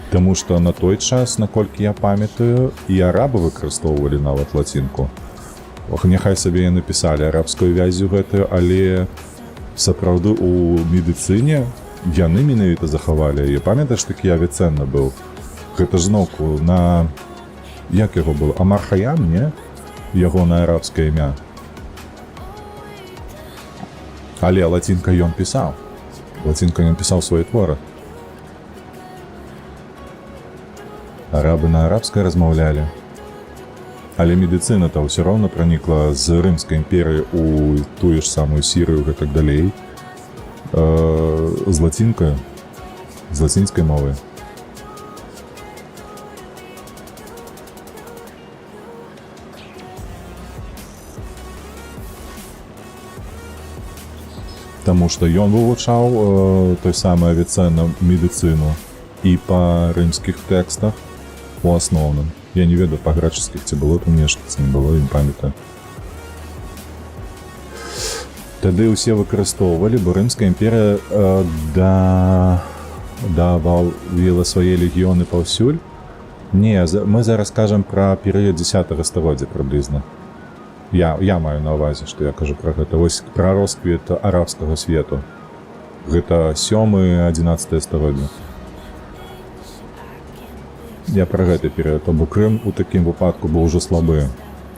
Таму што на той час, наколькі я памятаю, і арабы выкарыстоўвалі нават лацінку. Няхай сабе яны пісалі арабскую вязю гэтую, але сапраўды у медыцыне яны менавіта захавалі яе. Памятаеш, такі Авіценна быў? Гэта ж зноўку на... Як яго было? Амар Хаям, не? Яго на арабскае імя. Але лацінка ён пісаў. Лацінка ён пісаў свае творы. Арабы на арабскай размаўлялі. Але медыцына-то ўсё роўна пранікла з Рымскай імперыі ў тую ж самую Сірыю, гэтак далей. З лацінкай, з лацінскай мовы. Таму што ён вывучаў той самы Авіценна медыцыну і па рымскіх тэкстах у асноўным. Я не ведаю па греческіх, ці было там нешта, ці не было, я не памятаю. Тады ўсе выкарыстоўвалі, бо Рымская імперія давала свае легіёны паўсюль. Не, мы зараз кажам пра перыяд 10 стагоддзя прыблізна. Я маю на ўвазе, што я кажу пра гэта. Вось пра росквіт арабскага свету. Гэта 7-11 стагоддзя. Я пра гэты перыяд, бо Крым у такім выпадку быў ужо слабы.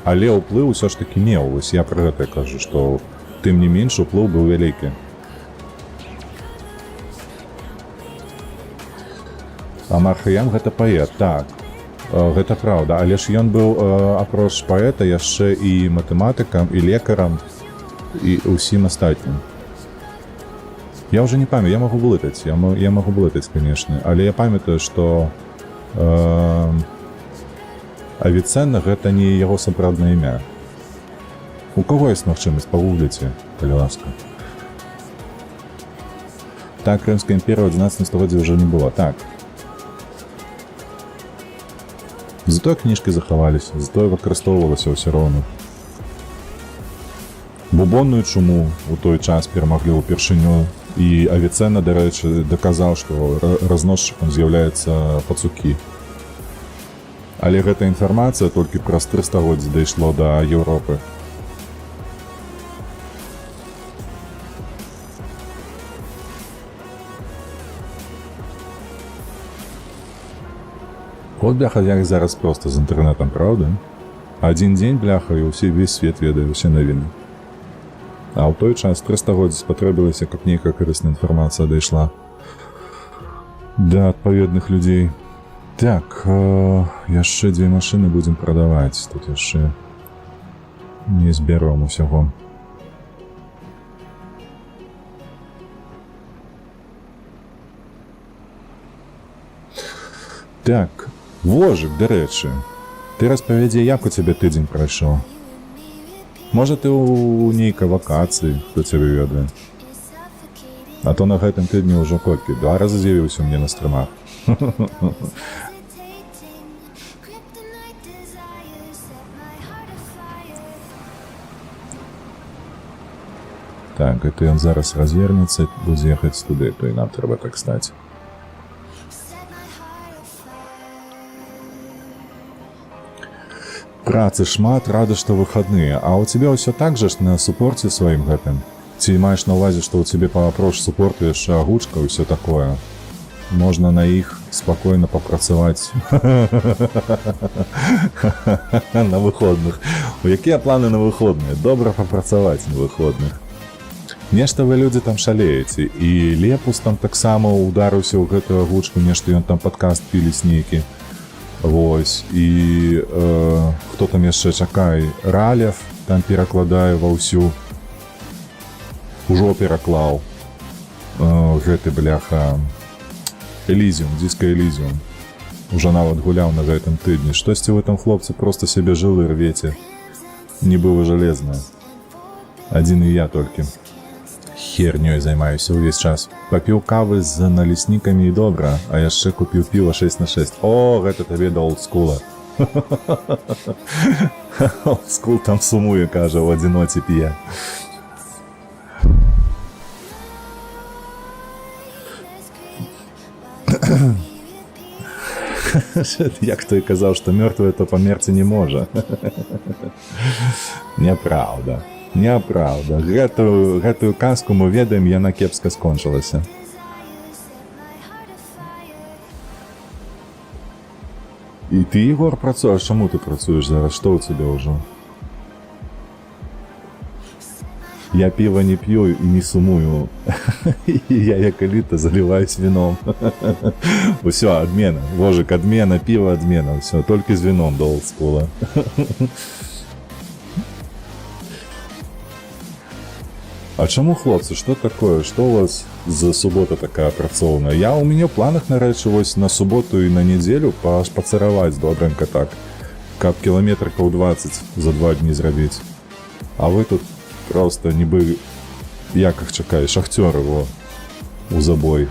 Але ўплыў усё ж такі меў. Вось я пра гэта кажу, што тым не менш уплыў быў вялікі. Амар Хаям гэта паэт, так. Гэта праўда, але ж ён быў апроч паэта яшчэ і матэматыкам, і лекарам, і ўсім астатнім. Я ўжо не памятаю, я магу блытаць, канешне, але я памятаю, што Авіценна гэта не яго сапраўднае імя. У каго ёсць магчымасць, пагугліце, калі ласка. Так, Рымская імперія ў 11 стагоддзі ўжо не было, так. Затое кніжкі захаваліся, затое выкарыстоўвалася ўсё роўна. Бубонную чуму у той час перамаглі ўпершыню, і Авіценна, дарэчы, даказаў, што разносчыкам з'яўляецца пацукі. Але гэта інфармацыя толькі праз 3 стагоддзі дайшло да Еўропы. От, бляха, як зараз проста з інтэрнэтам, праўда? Адзін дзень, бляха, і весь свет ведае ўсе навіны. А ў той час 3 стагоддзі спатрэбілася, каб нейкая карысная інфармацыя дайшла. да адпаведных людзей. Так, яшчэ 2 машыны будзем прадаваць. Тут яшчэ не збяром усяго. Так, Вожык, дарэчы, ты распавядзі, як у цябе тыдзень прайшоў? Можа, ты ў нейкай вакацыі, хто цябе ведае? А то на гэтым тыдні ўжо колькі? 2 разы з'явіўся ў мне на стрымах. Так, гэта ён зараз развернецца, будзе ехаць туды, то і нам трэба так стаць. Працы шмат, рада, што выхадныя. А у цябе ўсё так жа ж на супорце сваім гэтым? Ці маеш на ўвазе, што ў цябе паапроч супорту яшчэ агучка і ўсё такое? Можна на іх спакойна папрацаваць на выходных. У якія планы на выходныя? Добра папрацаваць на выходных. Нешта вы людзі там шалееце. І Лепус там таксама ударыўся ў гэтую агучку, нешта ён там падкаст піліць нейкі. Вось, і хто там яшчэ, чакай, Ралев там перакладае ва ўсю, ужо пераклаў гэты, бляха, Элізіум, Диско Элізіум, ужо нават гуляў на гэтым тыдні. Штосьці вы там, хлопцы, просто сябе жылы рвеце, нібы вы жалезныя. Адзін і я толькі хернёй займаюся ўвесь час. Папіў кавы з налеснікамі і добра, а яшчэ купіў піва 6/6. О, гэта табе да олдскула. Олдскул там сумуе, кажа, у адзіноце п'е. Як той казаў, што мёртвы то памерці не можа. Няпраўда. Няпраўда. Гэтую казку мы ведаем, яна кепска скончылася. І ты, Егор, працуеш? Чаму ты працуеш зараз? Што ў цябе ўжо? Я піва не п'ю і не сумую. Я як эліта заливаюсь вином. Усё, адмена. Вожик, адмена, піва, адмена. Усё, толькі з вином до олдскула. А чаму, хлопцы, што такое? Што у вас за субота такая працоўная? У мяне в планах, нарэчы, вось на суботу і на нядзелю пашпацараваць добренько так, каб кіламетрыкаў 20 за 2 дні зрабіць. А вы тут просто нібы, як іх чакае, шахцёры, во, у забой.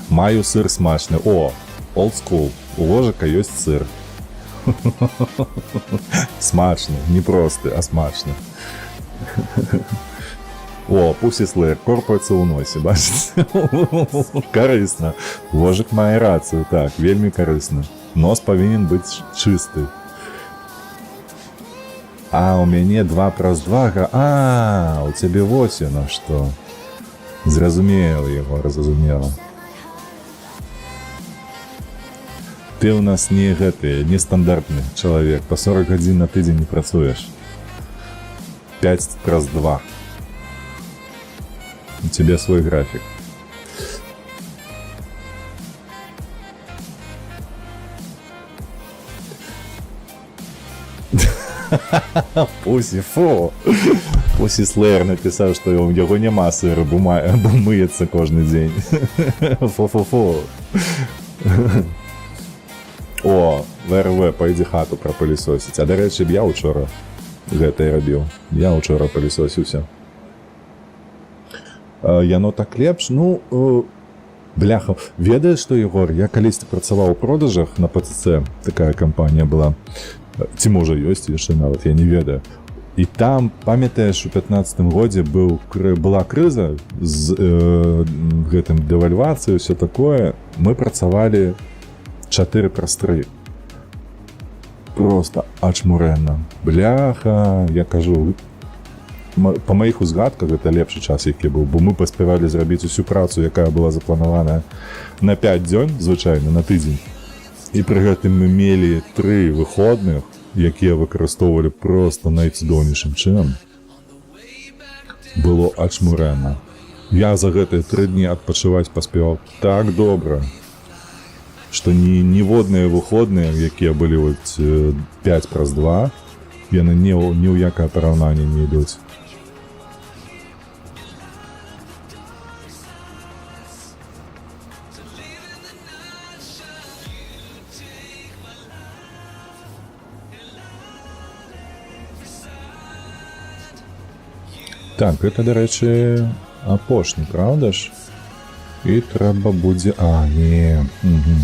Маю сыр смачны. О, олдскул. У Вожика ёсць сыр. Смачны, не просты, а смачны. О, Pussy Slayer, корпаецца ў носе, бачыце? Карысна. Вожик мае рацыю, так, вельмі карысна. Нос павінен быць чысты. А, у мяне 2/2. А, у цябе вось яно што. Зразумела яго, разумела. Ты у нас не гэты, не стандартны чалавек. Па 40 гадзін на тыдзень не працуеш. 5/2. У цябе свой графік. Пусі, фу! Pussy Slayer напісаў, што ў яго няма сыру, бо мыецца кожны дзень. Фу-фу-фу. О, ВРВ, пайдзі хату прапылісосіць. А, дарэчы, я ўчора гэта і рабіў. Я ўчора пылісосіўся. Яно так лепш, ну, бляха. Ведаеш што, Егор, я калісьці працаваў у продажах на ПЦЦ, такая кампанія была. Ці можа ёсць яшчэ нават, я не ведаю. І там, памятаеш, у 15-м годзе была крыза з гэтым дэвальвацыяй, ўсё такое. Мы працавалі 4/3. Просто ачмурэнна. Бляха, я кажу, па маіх узгадках гэта лепшы час, які быў, бо мы паспявалі зрабіць усю працу, якая была запланаваная на 5 дзён, звычайна, на тыдзень. І пры гэтым мы мелі 3 выходных, якія выкарыстоўвалі просто найцудоўнейшым чынам. Было ачмурэнна. Я за гэтыя 3 дні адпачываць паспяваў так добра, што ніводныя выходныя, якія былі вот 5/2, яны ні ў якае параўнанне не ідуць. Так, гэта, дарэчы, апошні, правда ж? І трэба будзе... А, не. Угу.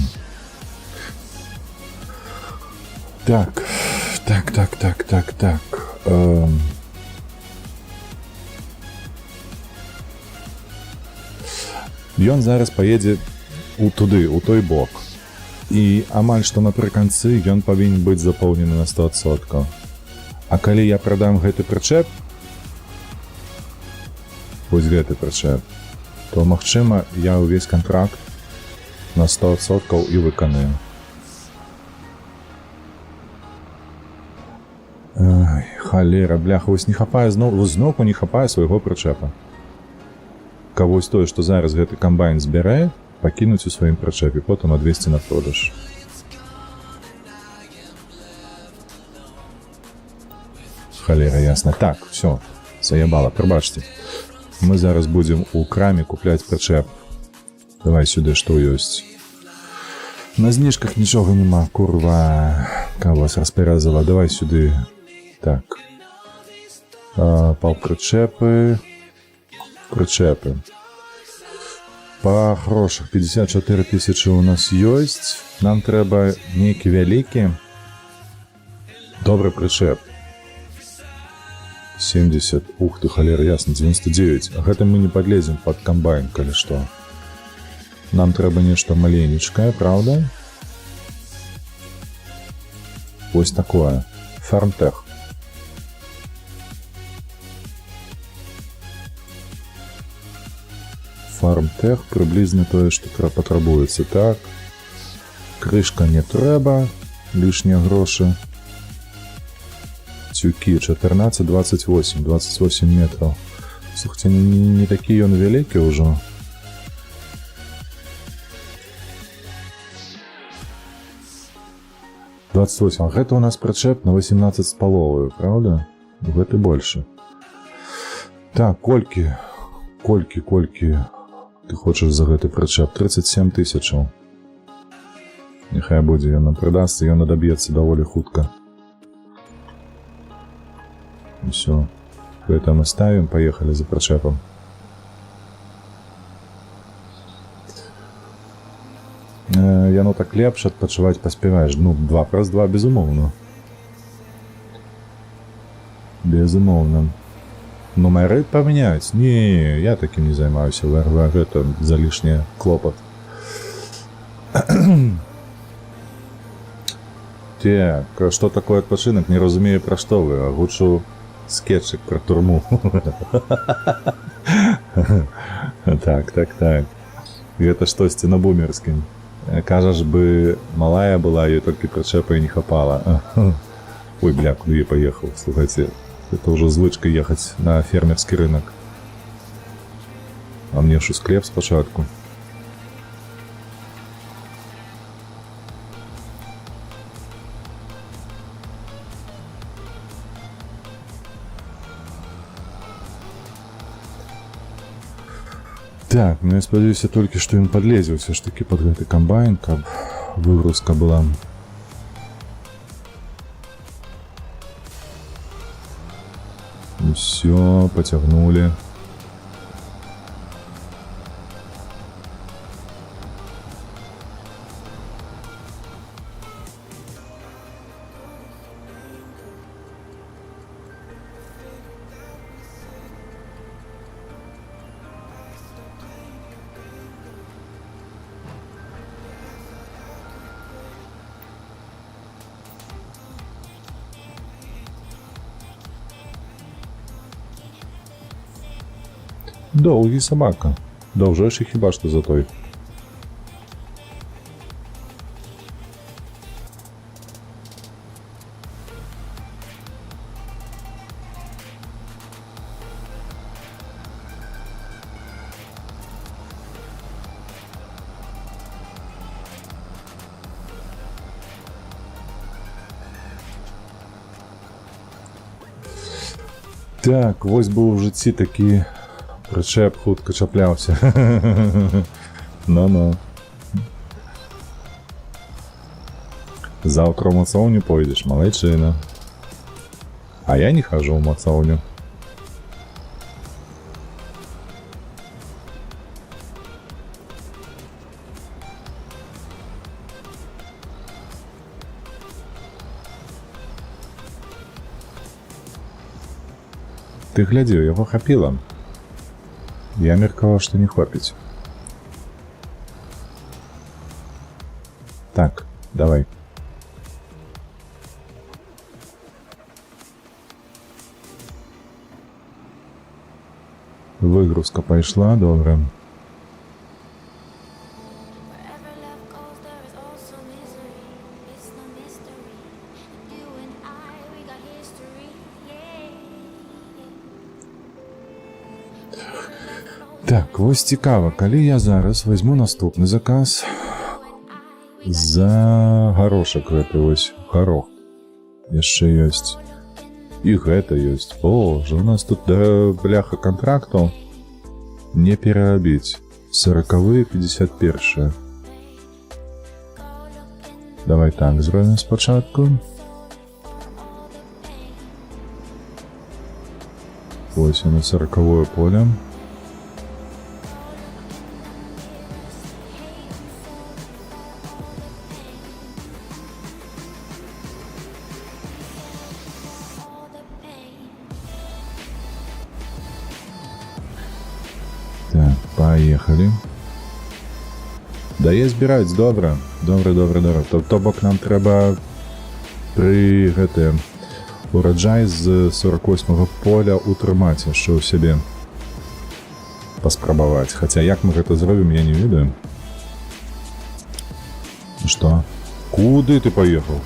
Так. Ён зараз паедзе туды, у той бок. І амаль што напрыканцы ён павінен быць запоўнены на 100%. А калі я прадам гэты прычэп, вось гэты прычэп, то, магчыма, я ўвесь кантракт на 100% і выканаю. Ай, халера, бляха, вось не хапае зноўку не хапае свайго прычэпа. Кагось тое, што зараз гэты камбайн збярэ, пакінуць у сваім прычэпе, потым адвесці на продаж. Халера, ясна. Так, все, заябала, прабачце. Мы зараз будзем у краме купляць прычэп. Давай сюды, што ёсць. На зніжках нічога няма, курва. Кого вас распаразала? Давай сюды. Так. Паўпрычэпы. Прычэпы. Па грошах 54 тысячы у нас ёсць. Нам трэба нейкі вялікі. Добры прычэп. 70. Ух ты, халера, ясна, 99. А гэта мы не подлезем под комбайн, калі што. Нам трэба нешта маленечкае, правда? Вось такое. Фармтех. Фармтех, прыблізна тое, што патрабуецца. Так. Крышка не трэба. Лішнія грошы. Тюки 14-28, 28 метров. Слухайте, не такі ён вялікі ўжо. А гэта у нас прычэп на 18,5, правда? Гэты больше. Так, колькі ты хочаш за гэты прычэп? 37 тысячаў. Няхай будзе, ён нам прыдасца, ён адаб'ецца даволі хутка. Все, это мы ставим, поехали за прычэпом. Яно так лепш адпачываць паспяваеш. Ну, 2/2, безумоўна. Безумоўна. Нумары памяняць? Не, я таким не займаюся. Гэта за лішні клопат. Так, што такое адпачынак? Не разумею, пра што вы. Агучу скетчик про турму. Так. Гэта штосьці на бумерскім. Кажаш бы, малая была, ёй толькі прычэпа і не хапала. Ой, бля, куды я поехал? Слухайте, это уже звычка ехаць на фермерскі рынок. А мне ж у склеп спачатку. Так, ну я спадзяюся толькі, што ён падлезе ўсё ж такі пад гэты камбайн, каб выгрузка была. Усё, пацягнулі. Доўгі сабака. Даўжэйшы хіба што за той. Так, вось быў у жыцці такі прычэп, хутка чапляўся. Ну-ну. Заўтра ў мацоўню пойдзеш, малайчына. А я не хожу ў мацоўню. Ты глядзі, яго хапіла. Я меркаваў, што не хопіць. Так, давай. Выгрузка пайшла, добра. Так, вось цікава, калі я зараз возьму наступны заказ за горошак гэты вось, горох. Яшчэ ёсць. І гэта ёсць. Боже, у нас тут да бляха контракту не перарабіць. 40-е, 51-е. Давай так зробім спачатку. Ось на 40-е поле. Так, поехали. Да є збираюць, добра. Добра. То бок нам трэба пры гэты ураджай з 48-го поля утрымаць яшчэ ў сябе. Паспрабаваць. Хаця як мы гэта зробім, я не ведаю. Што? Куды ты паехаў?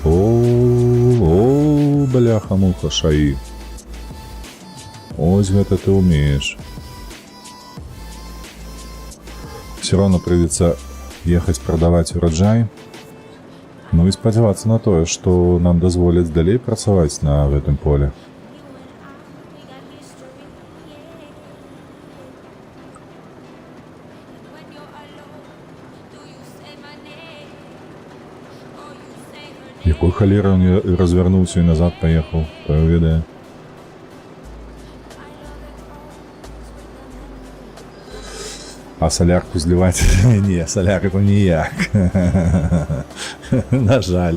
О, бляха-муха, шаі. Ось гэта ты умеешь. Все равно придется ехать продавать урожай. Ну и сподеваться на то, что нам дозволят далее працаваць на этом поле. Якой холеры он развернулся и назад поехал, кто его ведает. А солярку зливать? Не, солярку ніяк. На жаль,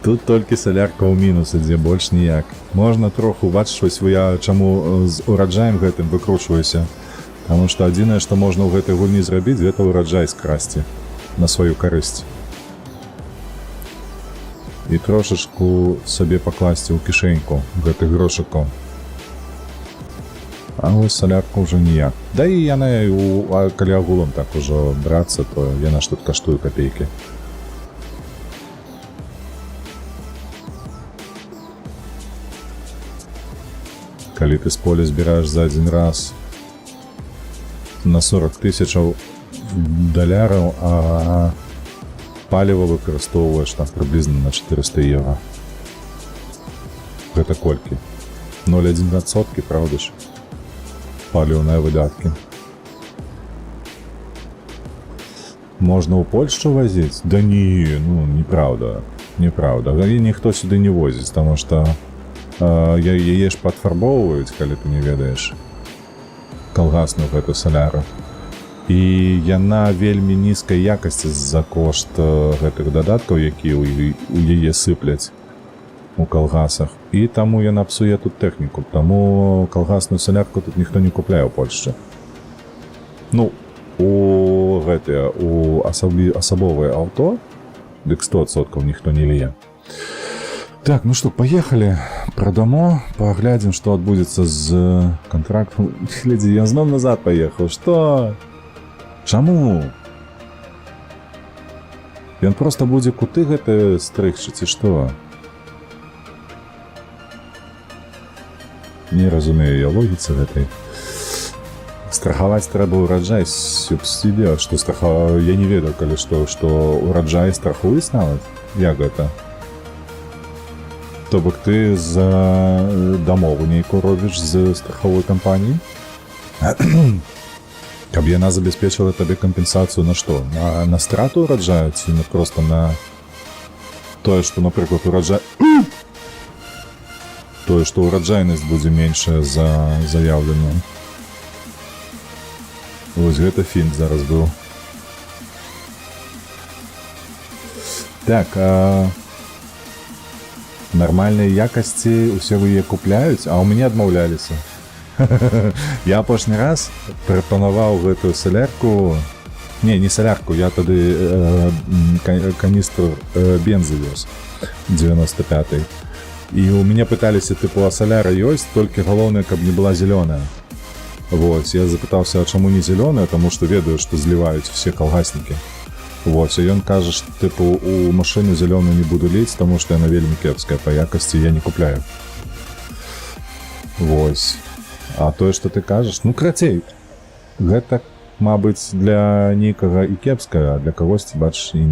тут толькі солярка ў мінус ідзе, больш ніяк. Можна троху, бачыш, вось я чаму з ураджаем гэтым выкручваюся. Таму што адзінае, што можна ў гэтай гульні зрабіць, гэта ураджай скрасці на сваю карысць. І трошачку сабе пакласці ў кішэньку гэтых грошыкаў. А вось солярка ўжо ніяк. Да і яна калі агулам так ужо брацца, то яна ж тут каштуе капейкі. Калі ты з поля збіраеш за адзін раз на 40 000 даляраў, а паліва выкарыстоўваеш там прыблізна на 400 евро. Гэта колькі? 0,1%, правда ж? Паліўныя выдаткі. Можна ў Польшчу возіць? Да не, ну, неправда. Неправда. І ніхто сюды не возіць, таму што яе ж падфарбоўваюць, калі ты не ведаеш калгасную гэту саляру. І яна вельмі нізкай якасці з-за кошт гэтых дадаткаў, якія ў яе сыпляць у калгасах. І таму яна псуе тут тэхніку. Таму калгасную салярку тут ніхто не купляе ў Польшчы. Ну, у асабовыя аўто, дык 100% ніхто не лие. Так, ну што, поехали, продамо, паглядзім, што адбудзецца з контрактам. Глядзі, я зноў назад паехаў. Што? Чаму? Ён проста будзе куты гэты стрыгчы, ці што? Не разумею я логіцы гэтай. Страхаваць трэба ўраджай, субсідыя, што я не ведаю, калі што ўраджай страхуюць нават? Як гэта? То бок ты за дамову нейкую робіш з страховой кампаніі, каб яна забяспечыла табе кампенсацыю на што? На страту ураджаю ці просто на тое, што, напрыклад, тое, што ураджайнасць будзе меншая за заяўленую. Вось гэта фінт зараз быў. Так, нармальнай якасці ўсе вы яе купляюць, а ў мяне адмаўляліся. Я апошні раз прапанаваў гэтую салярку, не салярку, я тады каністру бензы вёз 95-й. І у мяне пыталіся, тыпу, а соляра ёсць, толькі галоўнае, каб не была зелёная. Вот, я запытаўся, а чаму не зелёная, таму што ведаю, што зліваюць все калгаснікі. Вот, і ён кажа, што, тыпу, у машыну зелёную не буду ліць, таму што яна вельмі кепская, па якасці я не купляю. Вось. А тое, што ты кажаш, ну, крацей, гэта, мабыць, для нейкага і кепская, а для кагосьці, бачыш, і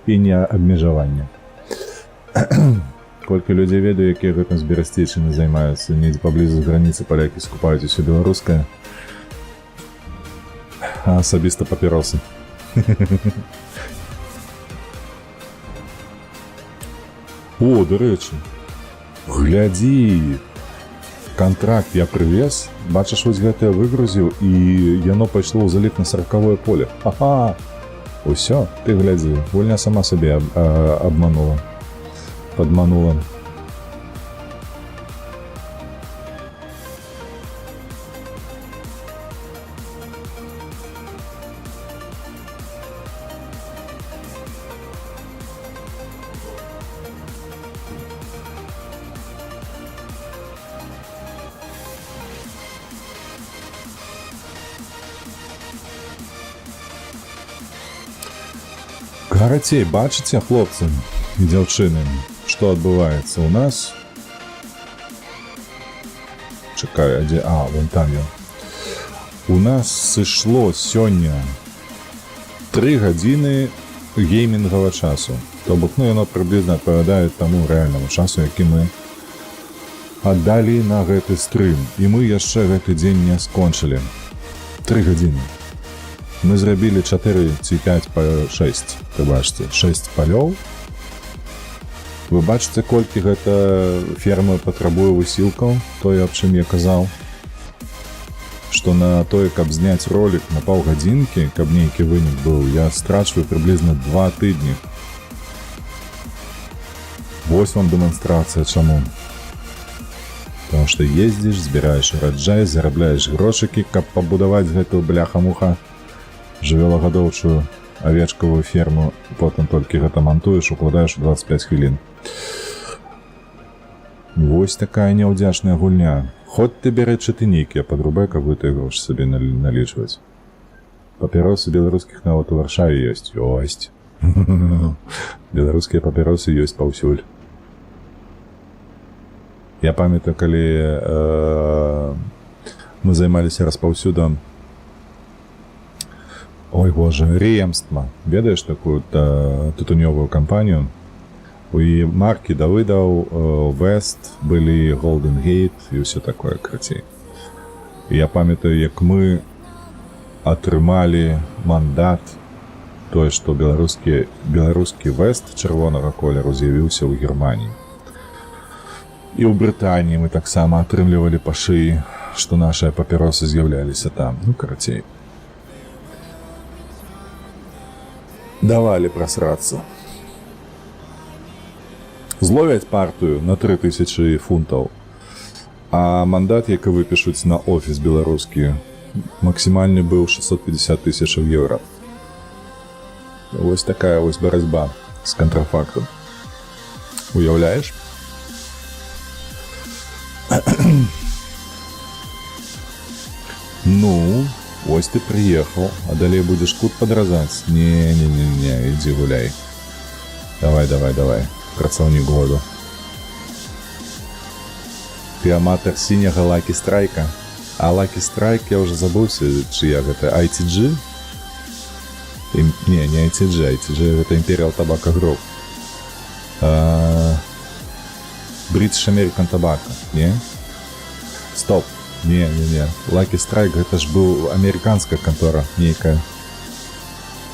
не абмежаванне. Колькі людзей ведаю, якія гэтым збірасцейчыны займаюцца, недзе паблізу з граніцы палякі скупаюць усё беларускае, а асабіста папіросы. О, дарэчы, глядзі, контракт я прывез, бачыш, вось гэта я выгрузіў, і яно пайшло ў залік на 40-е поле. Ага, усё, ты глядзі, гульня сама сабе абманула, падманула. Карацей, бачыце, хлопцы і дзяўчыны, што адбываецца у нас? Чакай, а дзе? А, вон там ён. У нас сышло сёння 3 гадзіны геймінгава часу. То бок, ну, яно прыблізна адпавядае таму рэальнаму часу, які мы аддалі на гэты стрым. І мы яшчэ гэты дзень не скончылі. 3 гадзіны. Мы зрабілі 4 ці 5 па 6, ты бачыце, 6 палёў. Вы бачыце, колькі гэта ферма патрабуе высілкаў, тое, аб чым я казаў. Што на тое, каб зняць ролик на паўгадзінкі, каб нейкі вынік быў, я страчваю прыблізна 2 тыдні. Вось вам дэманстрацыя чаму. Потому што ездзіш, збіраеш ураджай, зарабляеш грошыкі, каб пабудаваць гэтую бляха-муха жывёлагадоўчую авечкавую ферму, потым толькі гэта мантуеш, укладаеш у 25 хвілін. Вось такая няўдзячная гульня. Хоць ты бярэ чатынейкі, а падрубай, каб вы ты грошы сабе налічваць. Папіросы беларускіх нават у Варшаве ёсць. Ёсць. Беларускія папіросы ёсць паўсюль. Я памятаю, калі мы займаліся распаўсюдам, ой, боже, Ремства. Ведаеш такую тытунёвую кампанію? У яе маркі Давыдаў, Вест, былі Golden Gate і ўсё такое, крацей. Я памятаю, як мы атрымалі мандат, тое, што беларускі Вест чырвонага колеру з'явіўся ў Германіі. І ў Брытаніі мы таксама атрымлівалі па шыі, што нашыя папіросы з'яўляліся там. Ну, карацей. Давалі прасрацца. Зловяць партыю на 3000 фунтаў, а мандат, які выпішуць на офіс беларускі, максімальны быў 650 000 еўра. Вось такая вось барацьба з кантрафактам. Уяўляеш? Ну, ось ты приехал, а далей будешь кут подразаць? Не, иди гуляй. Давай, працаўнік году. Ты аматар сіняга Lucky Strike? А Lucky Strike, я уже забыўся, чыя гэта, ITG? Не ITG, ITG гэта Imperial Tobacco Group. British American Tobacco, не? Стоп. Не. Lucky Strike гэта ж быў амерыканская кантора нейкая.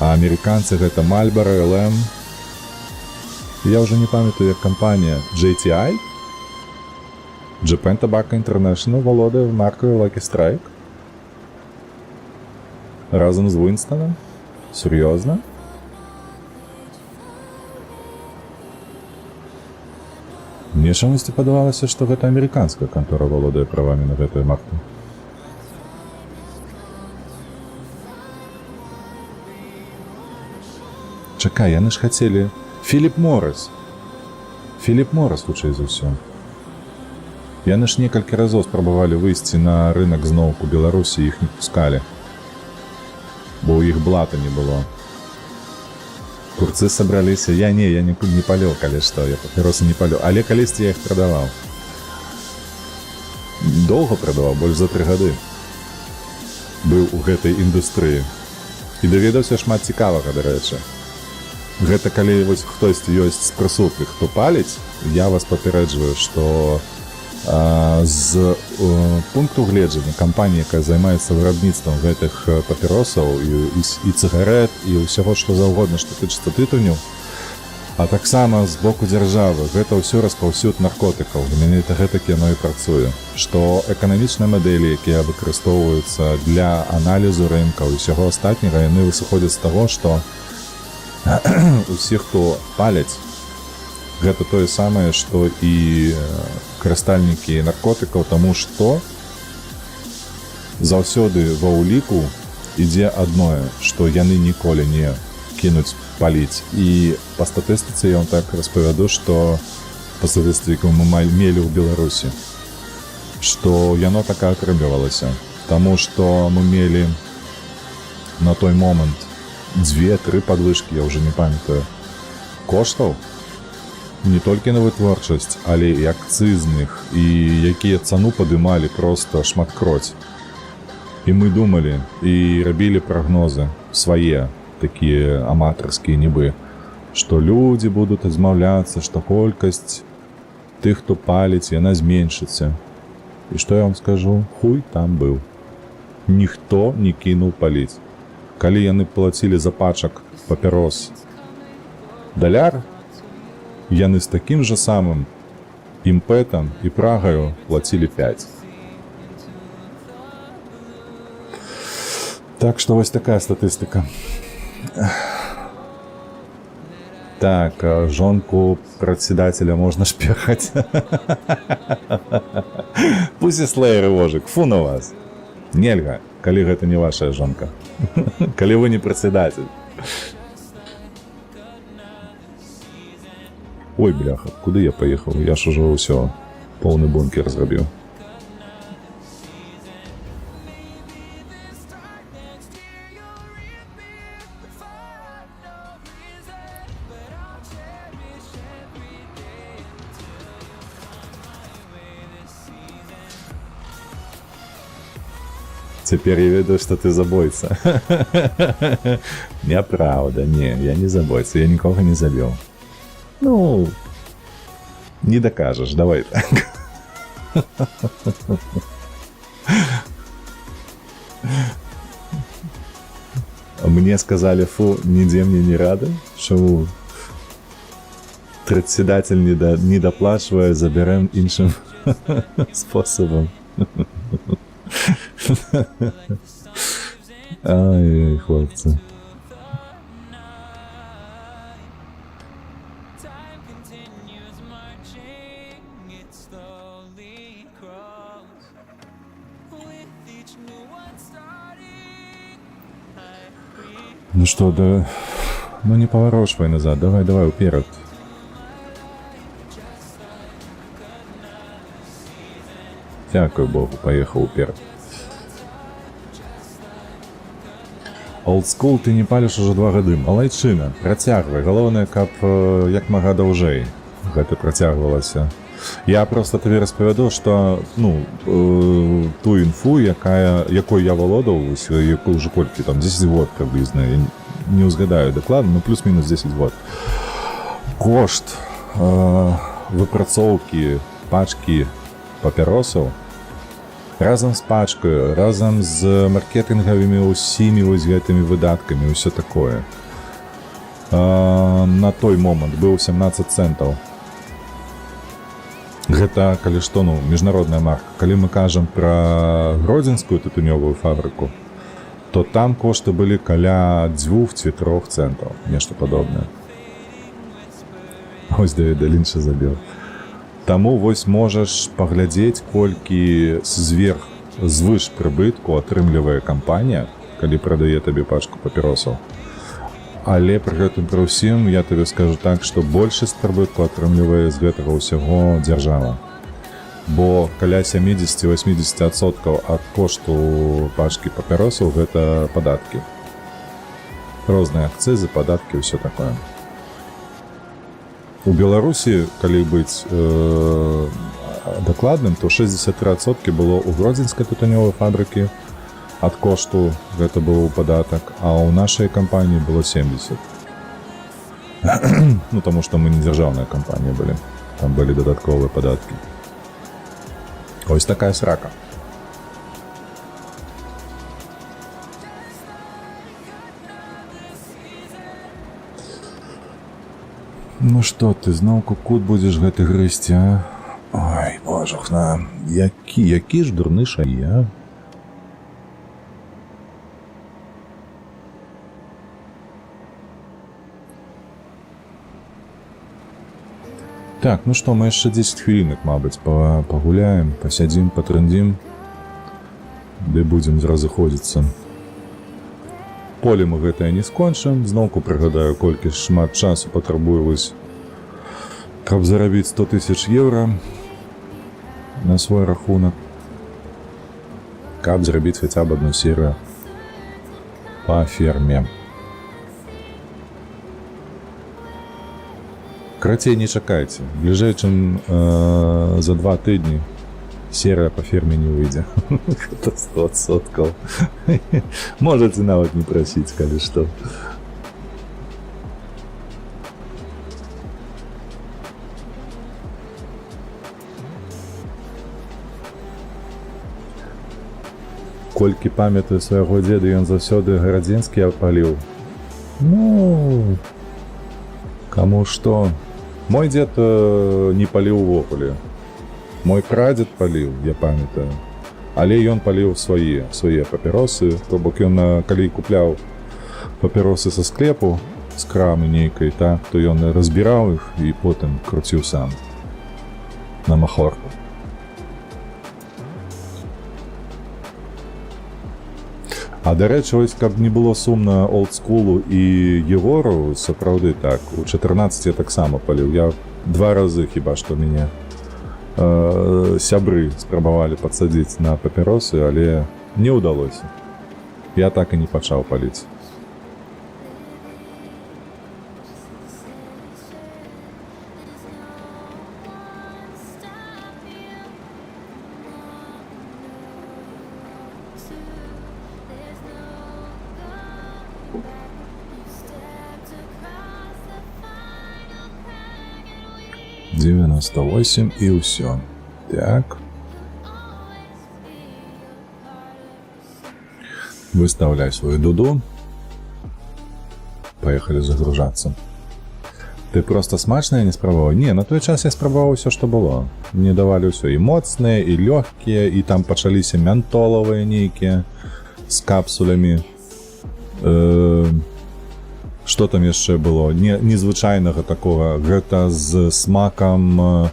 А амерыканцы гэта Marlboro, LM. Я ўжо не памятаю, як кампанія JTI. Japan Tobacco International валодае маркаю Lucky Strike. Разам з Winston. Сур'ёзна? Мне чамусьці падавалася, што гэта амерыканская кантора валодае правамі на гэтую марку. Чакай, яны ж хацелі... Філіп Моррис, хутчэй за ўсё. Яны ж некалькі разоў спрабавалі выйсці на рынак зноўку Беларусі, іх не пускалі. Бо ў іх блата не было. Курцы сабраліся, я не паліў, калі што, я папіросы не паліў, але калісьці я іх прадаваў. Доўга прадаваў, больш за 3 гады. Быў у гэтай індустрыі. І даведаўся шмат цікавага, дарэчы. Гэта калі вось хтосьці ёсць з прысутных, хто паліць, я вас папярэджваю, што з пункту гледжання кампанія, якая займаецца вырабніцтвам гэтых папіросаў і цыгарэт, і ўсяго, што заўгодна, што тычыцца тытуню, а таксама з боку дзяржавы, гэта ўсё распаўсюд наркотыкаў. Менавіта гэтак яно і працуе. Што эканамічныя мадэлі, якія выкарыстоўваюцца для аналізу рынка і ўсяго астатняга, яны высыходзяць з таго, што усе, хто паляць, гэта тое самае, што і карыстальнікі наркотыкаў, таму што заўсёды ва ўліку ідзе адное, што яны ніколі не кінуць паліць. І па статыстыцы я вам так распавяду, што па статыстыку мы мелі ў Беларусі, што яно так і атрымлівалася. Таму што мы мелі на той момант 2-3 падвышкі, я ўжо не памятаю, коштаў. Не толькі на вытворчасць, але і акцызных, і якія цану падымалі проста шматкроць. І мы думалі, і рабілі прагнозы свае, такія аматарскія нібы, што людзі будуць адмаўляцца, што колькасць тых, хто паліць, яна зменшыцца. І што я вам скажу? Хуй там быў. Ніхто не кінуў паліць. Калі яны плацілі за пачак папірос $1, яны з такім жа самым імпэтам і прагаю плацілі 5. Так што вось такая статыстыка. Так, жонку прадседателя можна шпехаць. Пусть і слэйры вожык, фу на вас. Нельга, калі гэта не вашая жонка. Калі вы не прадседатель. Ой, бляха, куды я паехаў? Я ж ужо ўсё, поўны бункер зрабіў. Цяпер я ведаю, што ты забойца. Няправда, не, я не забойца, я нікога не забіў. Ну, не дакажаш, давай так. Мне сказали, фу, нідзе мне не рады, що председатель не доплачивая, заберем іншим способом. Ай, хлопці. Ну что, да... Ну не поворачивай назад, давай вперед. Дякую Богу, поехал вперед. Old School ты не паліш уже 2 гады. Малайчына, працягвай. Галоўнае, каб як мага даўжэй гэта працягвалася. Я просто табе распавяду, што ту інфу, якой я валодаў, якую ўжо колькі там 10 год прыблізна, я не ўзгадаю дакладна, плюс-мінус 10 год. Кошт выпрацоўкі пачкі папяросаў, разам з пачкаю, разам з маркетынгавымі ўсімі вось гэтымі выдаткамі, ўсё такое. На той момант быў 17 цэнтаў. Гэта, калі што, ну, міжнародная марка. Калі мы кажам пра гродзенскую тытунёвую фабрыку, то там кошты былі каля 2 ці 3 цэнтаў, нешта падобнае. Ось Давіда Лінча забіў. Таму вось можаш паглядзець, колькі звыш прыбытку атрымлівае кампанія, калі прадае табе пачку папіросаў. Але пры гэтым пры ўсім я табе скажу так, што большасць прыбытку атрымлівае з гэтага ўсяго дзяржава. Бо каля 70-80% ад кошту пачкі папіросаў гэта падаткі. Розныя акцызы, падаткі, ўсё такое. У Беларусі, калі быць дакладным, то 63% было ў гродзенскай тытунёвай фабрыкі ад кошту, гэта быў падатак, а ў нашай кампаніі было 70%. Ну, таму што мы не дзяржаўная кампанія былі. Там былі дадатковыя падаткі. Ось такая срака. Ну што ты, зноў кукут будзеш гэты грызці, а? Ой, божухна, які ж дурны шая. Так, ну што, мы яшчэ 10 хвілінак, мабыць, пагуляем, пасядзім, патрындзім, ды будзем зразу ходзіцца. Поле мы гэтае не скончым, зноўку прыгадаю, колькі шмат часу патрабуюць, каб зарабіць 100 000 еўра на свой рахунак, каб зрабіць хаця б адну серыю па ферме. Карацей, не чакайце. Бліжэй, чым за 2 тыдні серыя па ферме не выйдзе. Гэта 100%. Можаце нават не прасіць, калі што. Колькі памятаю свайго дзеда, ён заўсёды гарадзенскі паліў. Ну, каму што. Мой дзед не паліў увогуле. Мой прадзед паліў, я памятаю. Але ён паліў свае папіросы. То бок ён, калі купляў папіросы са склепу, з крамы нейкай, так, то ён разбіраў іх і потым круціў сам на махорку. А, дарэчы, ось, каб не было сумна олдскулу і Егору, сапраўды так, у 14 я таксама паліў. Я 2 разы хіба што мяне сябры спрабавалі падсадзіць на папіросы, але не ўдалося. Я так і не пачаў паліць. «98» і ўсё. Так. Выставляй свою дуду. Поехали загружацца. Ты просто смачнае не спрабаваў? Не, на той час я спрабаваў усё, што было. Мне давалі ўсё і моцныя, і лёгкія, і там пачаліся ментолавыя нейкія з капсулямі. Што там яшчэ было? Незвычайнага такога. Гэта з смакам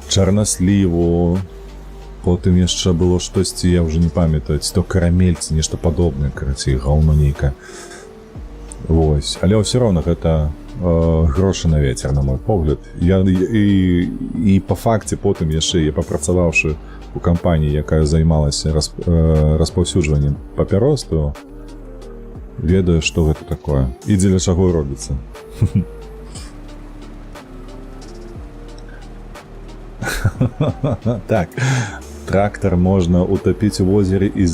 чарнасліву. Потым яшчэ было штосьці, я ўжо не памятаю, то карамельцы, нешта падобнае, карацей, гаўно нейкае. Вось. Але ўсё роўна гэта грошы на вецер, на мой погляд. І па факце потым яшчэ, я папрацаваўшы у кампаніі, якая займалася распаўсюджваннем папярос, то ведаю, што гэта такое. І дзеля чаго робіцца. Так, трактар можна утапіць у возеры і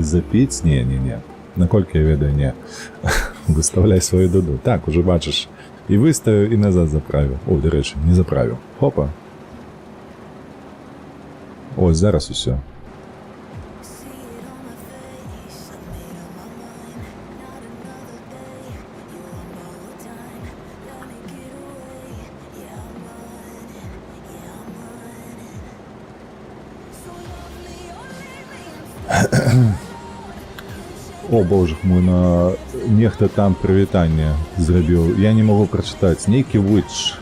запіць? Не. Наколькі я ведаю, не. Выставляй сваю дуду. Так, уже бачыш, І виставив, і назад заправив. О, до речі, не заправив. Хопа. Ось, зараз усе. О, боже мой, нехта там прывітанне зрабіў. Я не могу прачытаць. Нейкі Вич,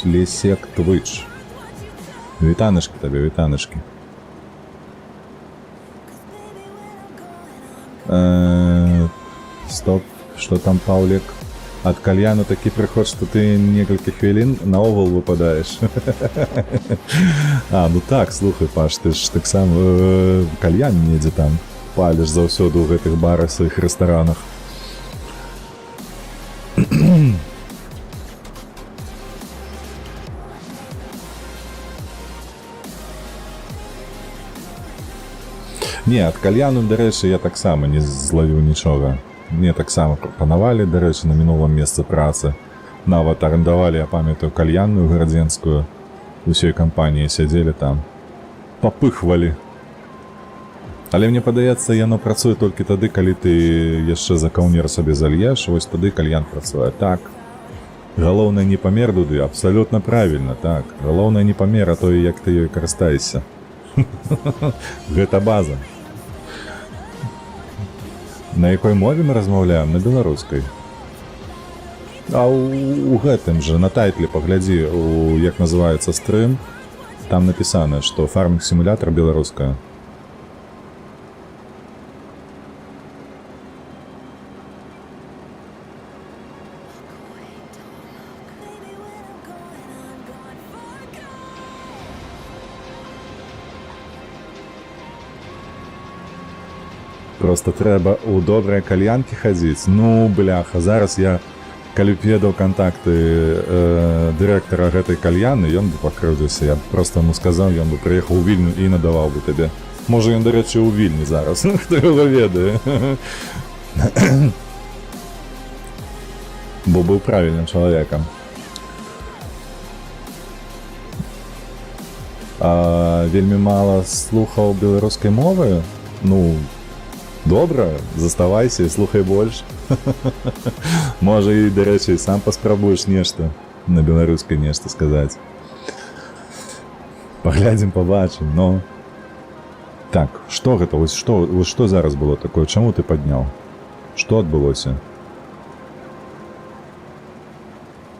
Лесек Твич. Вітанашкі табе, вітанашкі. Стоп, што там, Паўлік? Ад кальяну такі прыход, што ты некалькі хвілін наогул выпадаеш. А, ну так, слухай, Паш, ты ж таксама кальян недзе там паліш заўсёды ў гэтых барах, сваіх рэстаранах. Не, ад кальяну, дарэчы, я таксама не злавіў нічога. Мне таксама прапанавалі, дарэчы, на мінулым месцы працы. Нават арендавалі, я памятаю, кальянную гарадзенскую. Усёй кампаніі сядзелі там. Папыхвалі. Але мне падаецца, яно працуе толькі тады, калі ты яшчэ за каўнер сабе зальеш, вось тады кальян працуе. Так. Галоўнае не памер, Дуды, абсалютна правільна, так. Галоўнае не памер, а то і як ты ёй карыстаешся. Гэта база. На якой мове мы размаўляем? На беларускай. А у гэтым жа, на тайтле паглядзі, як называецца стрым, там напісана, што фармінг-сімулятар беларуская. Просто трэба ў добрыя кальянкі хадзіць. Ну, бляха, зараз я, калі б ведаў кантакты дырэктара гэтай кальяны, ён бы пакрыўдзіўся. Я б проста яму сказаў, ён бы прыехаў у Вільню і надаваў бы табе. Можа, ён, дарэчы, у Вільні зараз. Хто яго ведае. Бо быў правільным чалавекам. Вельмі мала слухаў беларускай мовы? Ну, добра, заставайся і слухай больш. Можа, і, дарэчы, сам паспрабуеш нешта на беларускай нешта сказаць. Паглядзім, пабачым, но... Так, што гэта? Вось што зараз было такое? Чаму ты падняў? Што адбылося?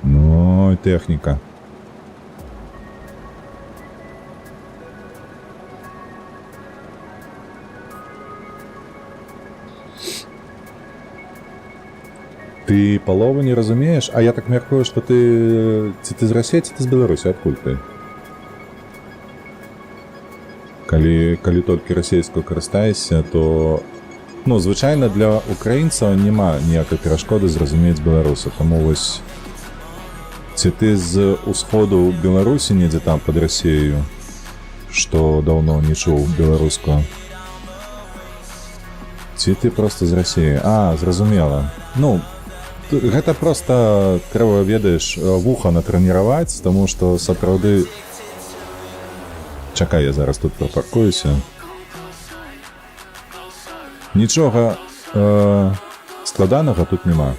Ну, тэхніка. Ты палову не разумееш? А я так мяркую, што ты... Ці ты з Расіі, ці ты з Беларусі? Адкуль ты? Калі толькі расійскую карыстаешся, то... Ну, звычайна для украінцаў няма ніякай перашкоды зразумець беларуса. Таму вось... Ці ты з усходу Беларусі недзе там пад Расіяю, што даўно не чуў беларускую? Ці ты проста з Расіі? А, зразумела. Ну... Гэта проста трэба, ведаеш, вуха натрэніраваць, таму што сапраўды... Чакай, я зараз тут прапаркуюся. Нічога складанага тут няма.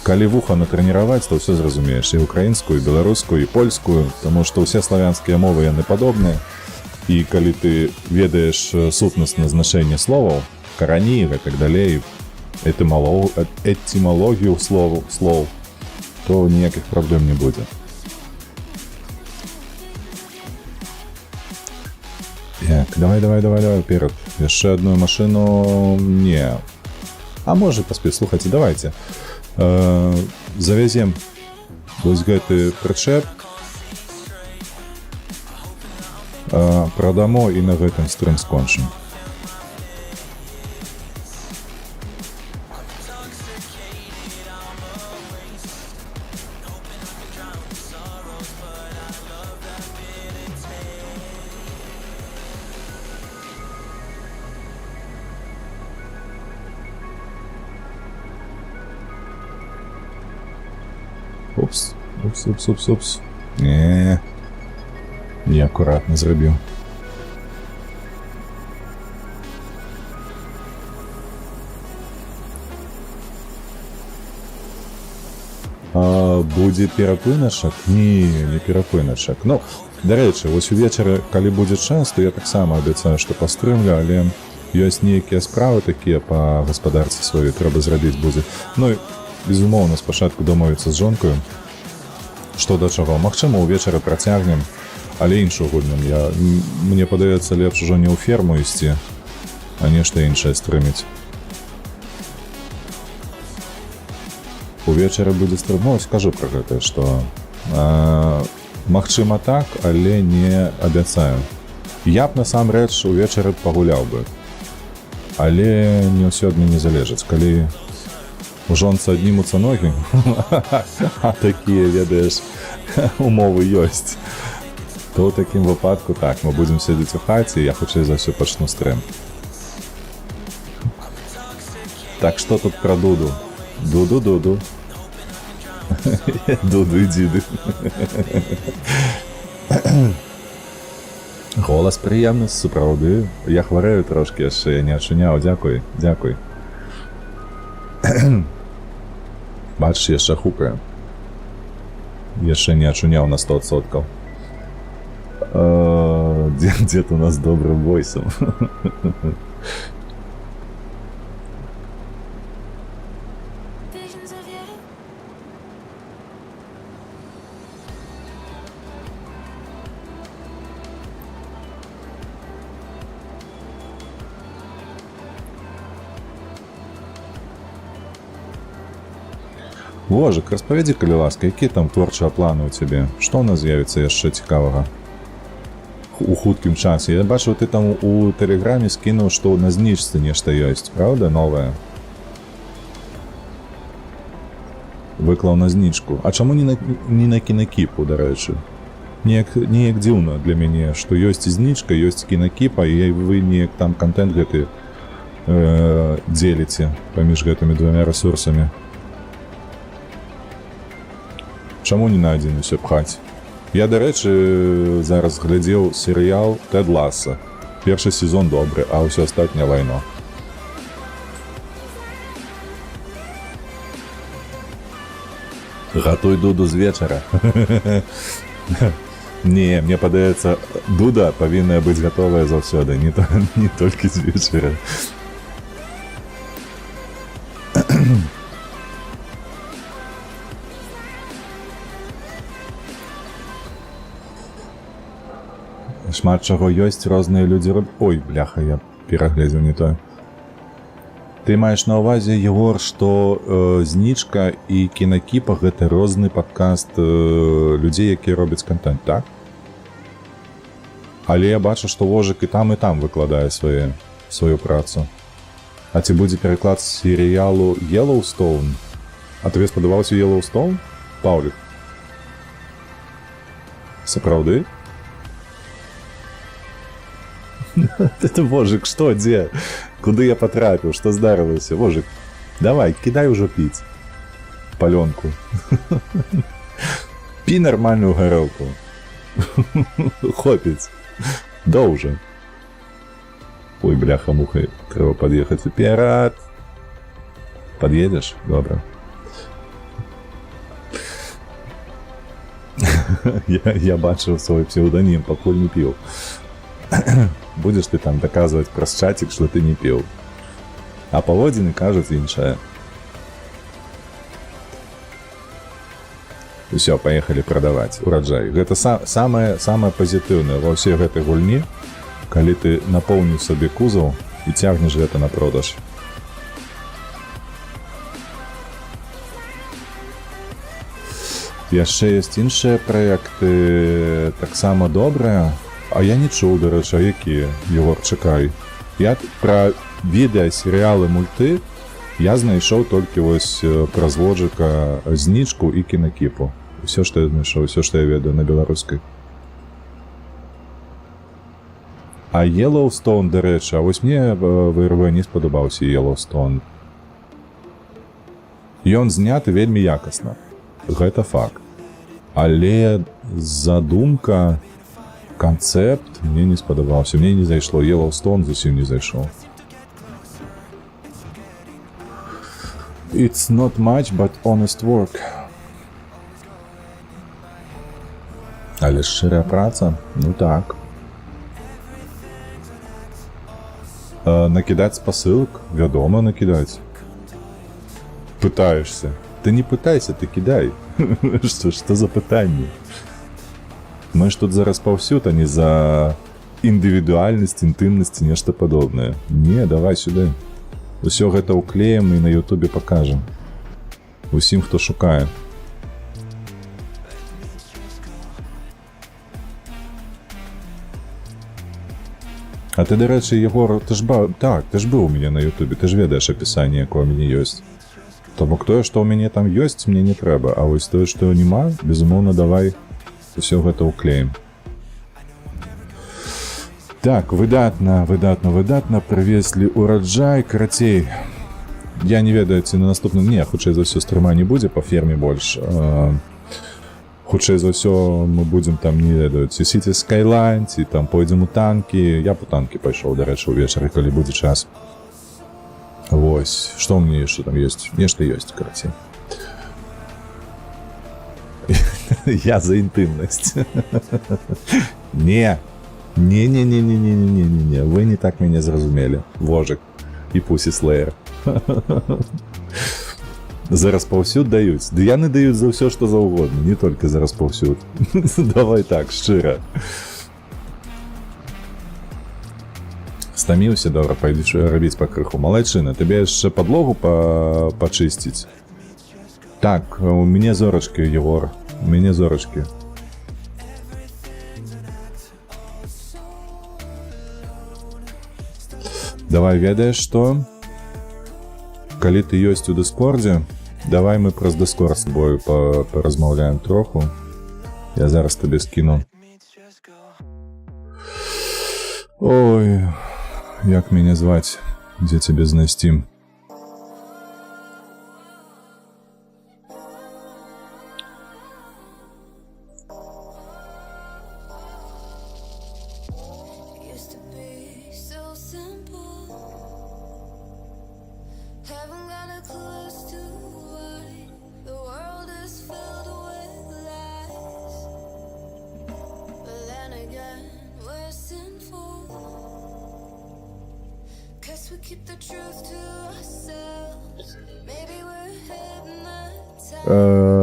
Калі вуха натрэніраваць, то ўсё зразумееш. І украінскую, і беларускую, і польскую, таму што ўсе славянскія мовы яны падобныя. І калі ты ведаеш сутнаснае значэнне словаў, карані і так далей, этимологію слоў, то ніякіх праблем не будзе. Так, давай, вперед. Яшчэ одну машину... Не. А можа паспець, слухайце, давайте. Завязем вось гэты прычэп, прадамо і на гэтым стрым скончым. Упс, упс. Неаккуратно зрабіў. Будзе перапыначак? Не перапыначак. Ну, дарэчы, вось увечары, калі будзе час, то я таксама абяцаю, што пастрымлю, але ёсць нейкія справы такія па гаспадарцы сваёй, трэба зрабіць будзе. Ну, безумоўна, спачатку дамовіцца з жонкаю, што да чаго. Магчыма, увечары працягнем, але іншую гульню. Мне падаецца, лепш ужо не ў ферму ісці, а нешта іншае стрыміць. Увечары будзе стрымаць, скажу пра гэта, што магчыма так, але не абяцаю. Я б насамрэч увечары пагуляў бы, але не ўсё ад мяне залежыць. Калі у жонцы аднімуцца ногі, а такія, ведаеш, умовы ёсць, то ў такім выпадку так, мы будзем сядзець у хаце, і я хутчэй за ўсё пачну стрым. Так што тут пра Дуду? Дуду. Дуду і дзіды. Голас прыемны, сапраўды. Я хварэю трошкі яшчэ, я не ачуняў. Дзякуй. Бачыш, яшчэ хукаю. Яшчэ не ачуняў на 100%. Дзед у нас добрым войсам. Вожык, распавядзі, калі ласка, якія там творчыя планы ў цябе? Што ў нас з'явіцца яшчэ цікавага у хуткім часе? Я бачыў, ты там у тэлеграме скінуў, што на зніжцы нешта ёсць, правда, новае? Выклаў на знічку. А чаму не на кінакіпу, дарэчы? Неяк дзіўна для мяне, што ёсць знічка, ёсць кінакіпа, і вы неяк там кантэнт гэты дзеліце паміж гэтымі двумя рэсурсамі. Чаму не на адзін усё пхаць? Я, дарэчы, зараз глядзеў серыял «Тед Ласса». Першы сезон добры, а ўсё астатняе лайно. Гатуй Дуду з вечара. Не, мне падаецца, Дуда павінна быць гатовая заўсёды, не толькі з вечара. Шмат чаго ёсць, розныя людзі робяць. Ой, бляха, я перагледзеў не тое. Ты маеш на ўвазе, Егор, што знічка і кінакіпа — гэта розны падкаст людзей, якія робяць кантэнт, так? Але я бачу, што Вожык і там выкладае сваю працу. А ці будзе пераклад серыялу Yellowstone? А табе спадабаўся Yellowstone, Паўлік? Сапраўды? Это Вожык, што, дзе? Куды я патрапіў? Што здарылася? Вожык, давай, кідай ужо піць. Палёнку. Пі нармальную гарэлку. Хопіць. Доўжа. Ой, бляха-муха, трэба пад'ехаць уперад. Пад'едзеш? Добра. Я бачыў свой псеўданім, пакуль не піў. Будзеш ты там даказваць праз чацік, што ты не піў. А паводзіны кажуць іншае. Усё, паехалі прадаваць ураджай. Гэта самае пазітыўнае ва ўсёй гэтай гульні, калі ты напоўніў сабе кузаў і цягнеш гэта на продаж. Яшчэ ёсць іншыя праекты, таксама добрыя. А я не чуў, дарэчы, якія, Егор, чакай. Я пра відэа, серыялы, мульты я знайшоў толькі вось праз Вожыка знічку і кінакіпу. Усё, што я знайшоў, усё, што я ведаю на беларускай. А Yellowstone, дарэчы, а вось мне ВРВ не спадабаўся Yellowstone. Ён зняты вельмі якасна. Гэта факт. Але задумка, канцэпт мне не спадабаўся. Мне не зайшло. Yellowstone зусім не зайшоў. It's not much, but honest work. Але шчырая праца? Ну так. Накидаць спасылак? Вядома, накидаць. Пытаешься. Ты не пытайся, ты кидай. Что за пытанне? Мы ж тут за распаўсюд, а не за індывідуальнасць, інтымнасць, нешта падобнае. Не, давай сюды. Усё гэта ўклеем і на Ютубе пакажам. Усім, хто шукае. А ты, дарэчы, Егор, ты ж быў у мяне на Ютубе, ты ж ведаеш апісанне, якое ў мяне ёсць. То бок тое, што ў мяне там ёсць, мне не трэба, а вось тое, што няма, безумоўна, давай усё гэта ўклеем. Так, выдатна, прывезлі ураджай, карацей. Я не ведаю, ці на наступным... Не, хутчэй за ўсё стрыма не будзе, па ферме больш. Хутчэй за ўсё мы будзем там, не ведаю, ці City Skyline, ці там пойдзем у танкі. Я по танкі пайшоў, дарэчы, увечары, калі будзе час. Вось, што ў мне яшчэ там ёсць? Нешта ёсць, карацей. Я за інтымнасць. Не. Не, вы не так мяне зразумелі. Вожык і Pussy Slayer. За распаўсюд даюць. Ды яны даюць за ўсё, што заўгодна, не толькі за распаўсюд. Давай так, шчыра. Стаміўся, добра, пойдзеш рабіць пакрыху. Малайчына, табе яшчэ падлогу пачысціць? Так, у мяне зорачкі, Егор. У мяне зорачкі. Давай, ведаеш што? Калі ты ёсць у Дыскордзе, давай мы праз Дыскорд з тобою паразмаўляем троху. Я зараз табе скіну. Ой, як мяне зваць? Дзе цябе знайсці?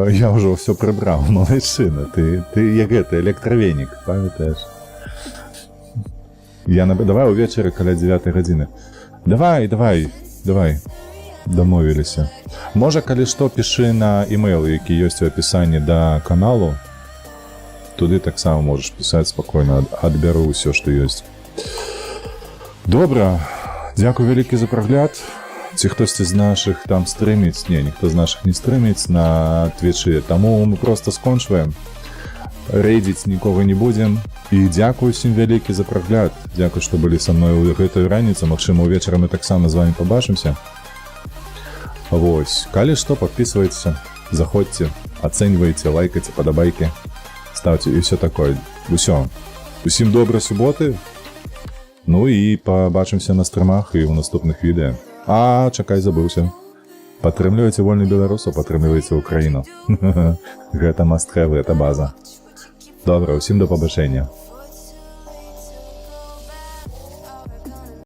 Я ўжо ўсё прыбраў, малайчына. Ты як гэта, электравенік, памятаеш? Давай увечары каля 9 гадзіны. Давай. Дамовіліся. Можа, калі што, пішы на імейл, які ёсць у апісанні да каналу. Туды таксама можаш пісаць спакойна, адбяру ўсё, што ёсць. Добра, дзякуй вялікі за прагляд. Ці хтосьці з нашых там стрыміць? Не, ніхто з нашых не стрыміць на Твічы. Таму мы проста скончваем. Рэйдзіць нікога не будзем. І дзякуй усім вялікі за прагляд. Дзякуй, што былі са мной у гэтую раніцу. Магчыма, увечары мы таксама з вамі пабачымся. Вось. Калі што, падпісвайцеся, заходзьце, ацэньвайце, лайкайце, падабайкі, ставце і ўсё такое. Усё. Усім добрай суботы. Ну і пабачымся на стрымах і ў наступных відэа. А, чакай, забыўся. Падтрымлівайце вольных беларусаў, падтрымлівайце Украіну. Гэта must have, гэта база. Добра, усім да пабачэння.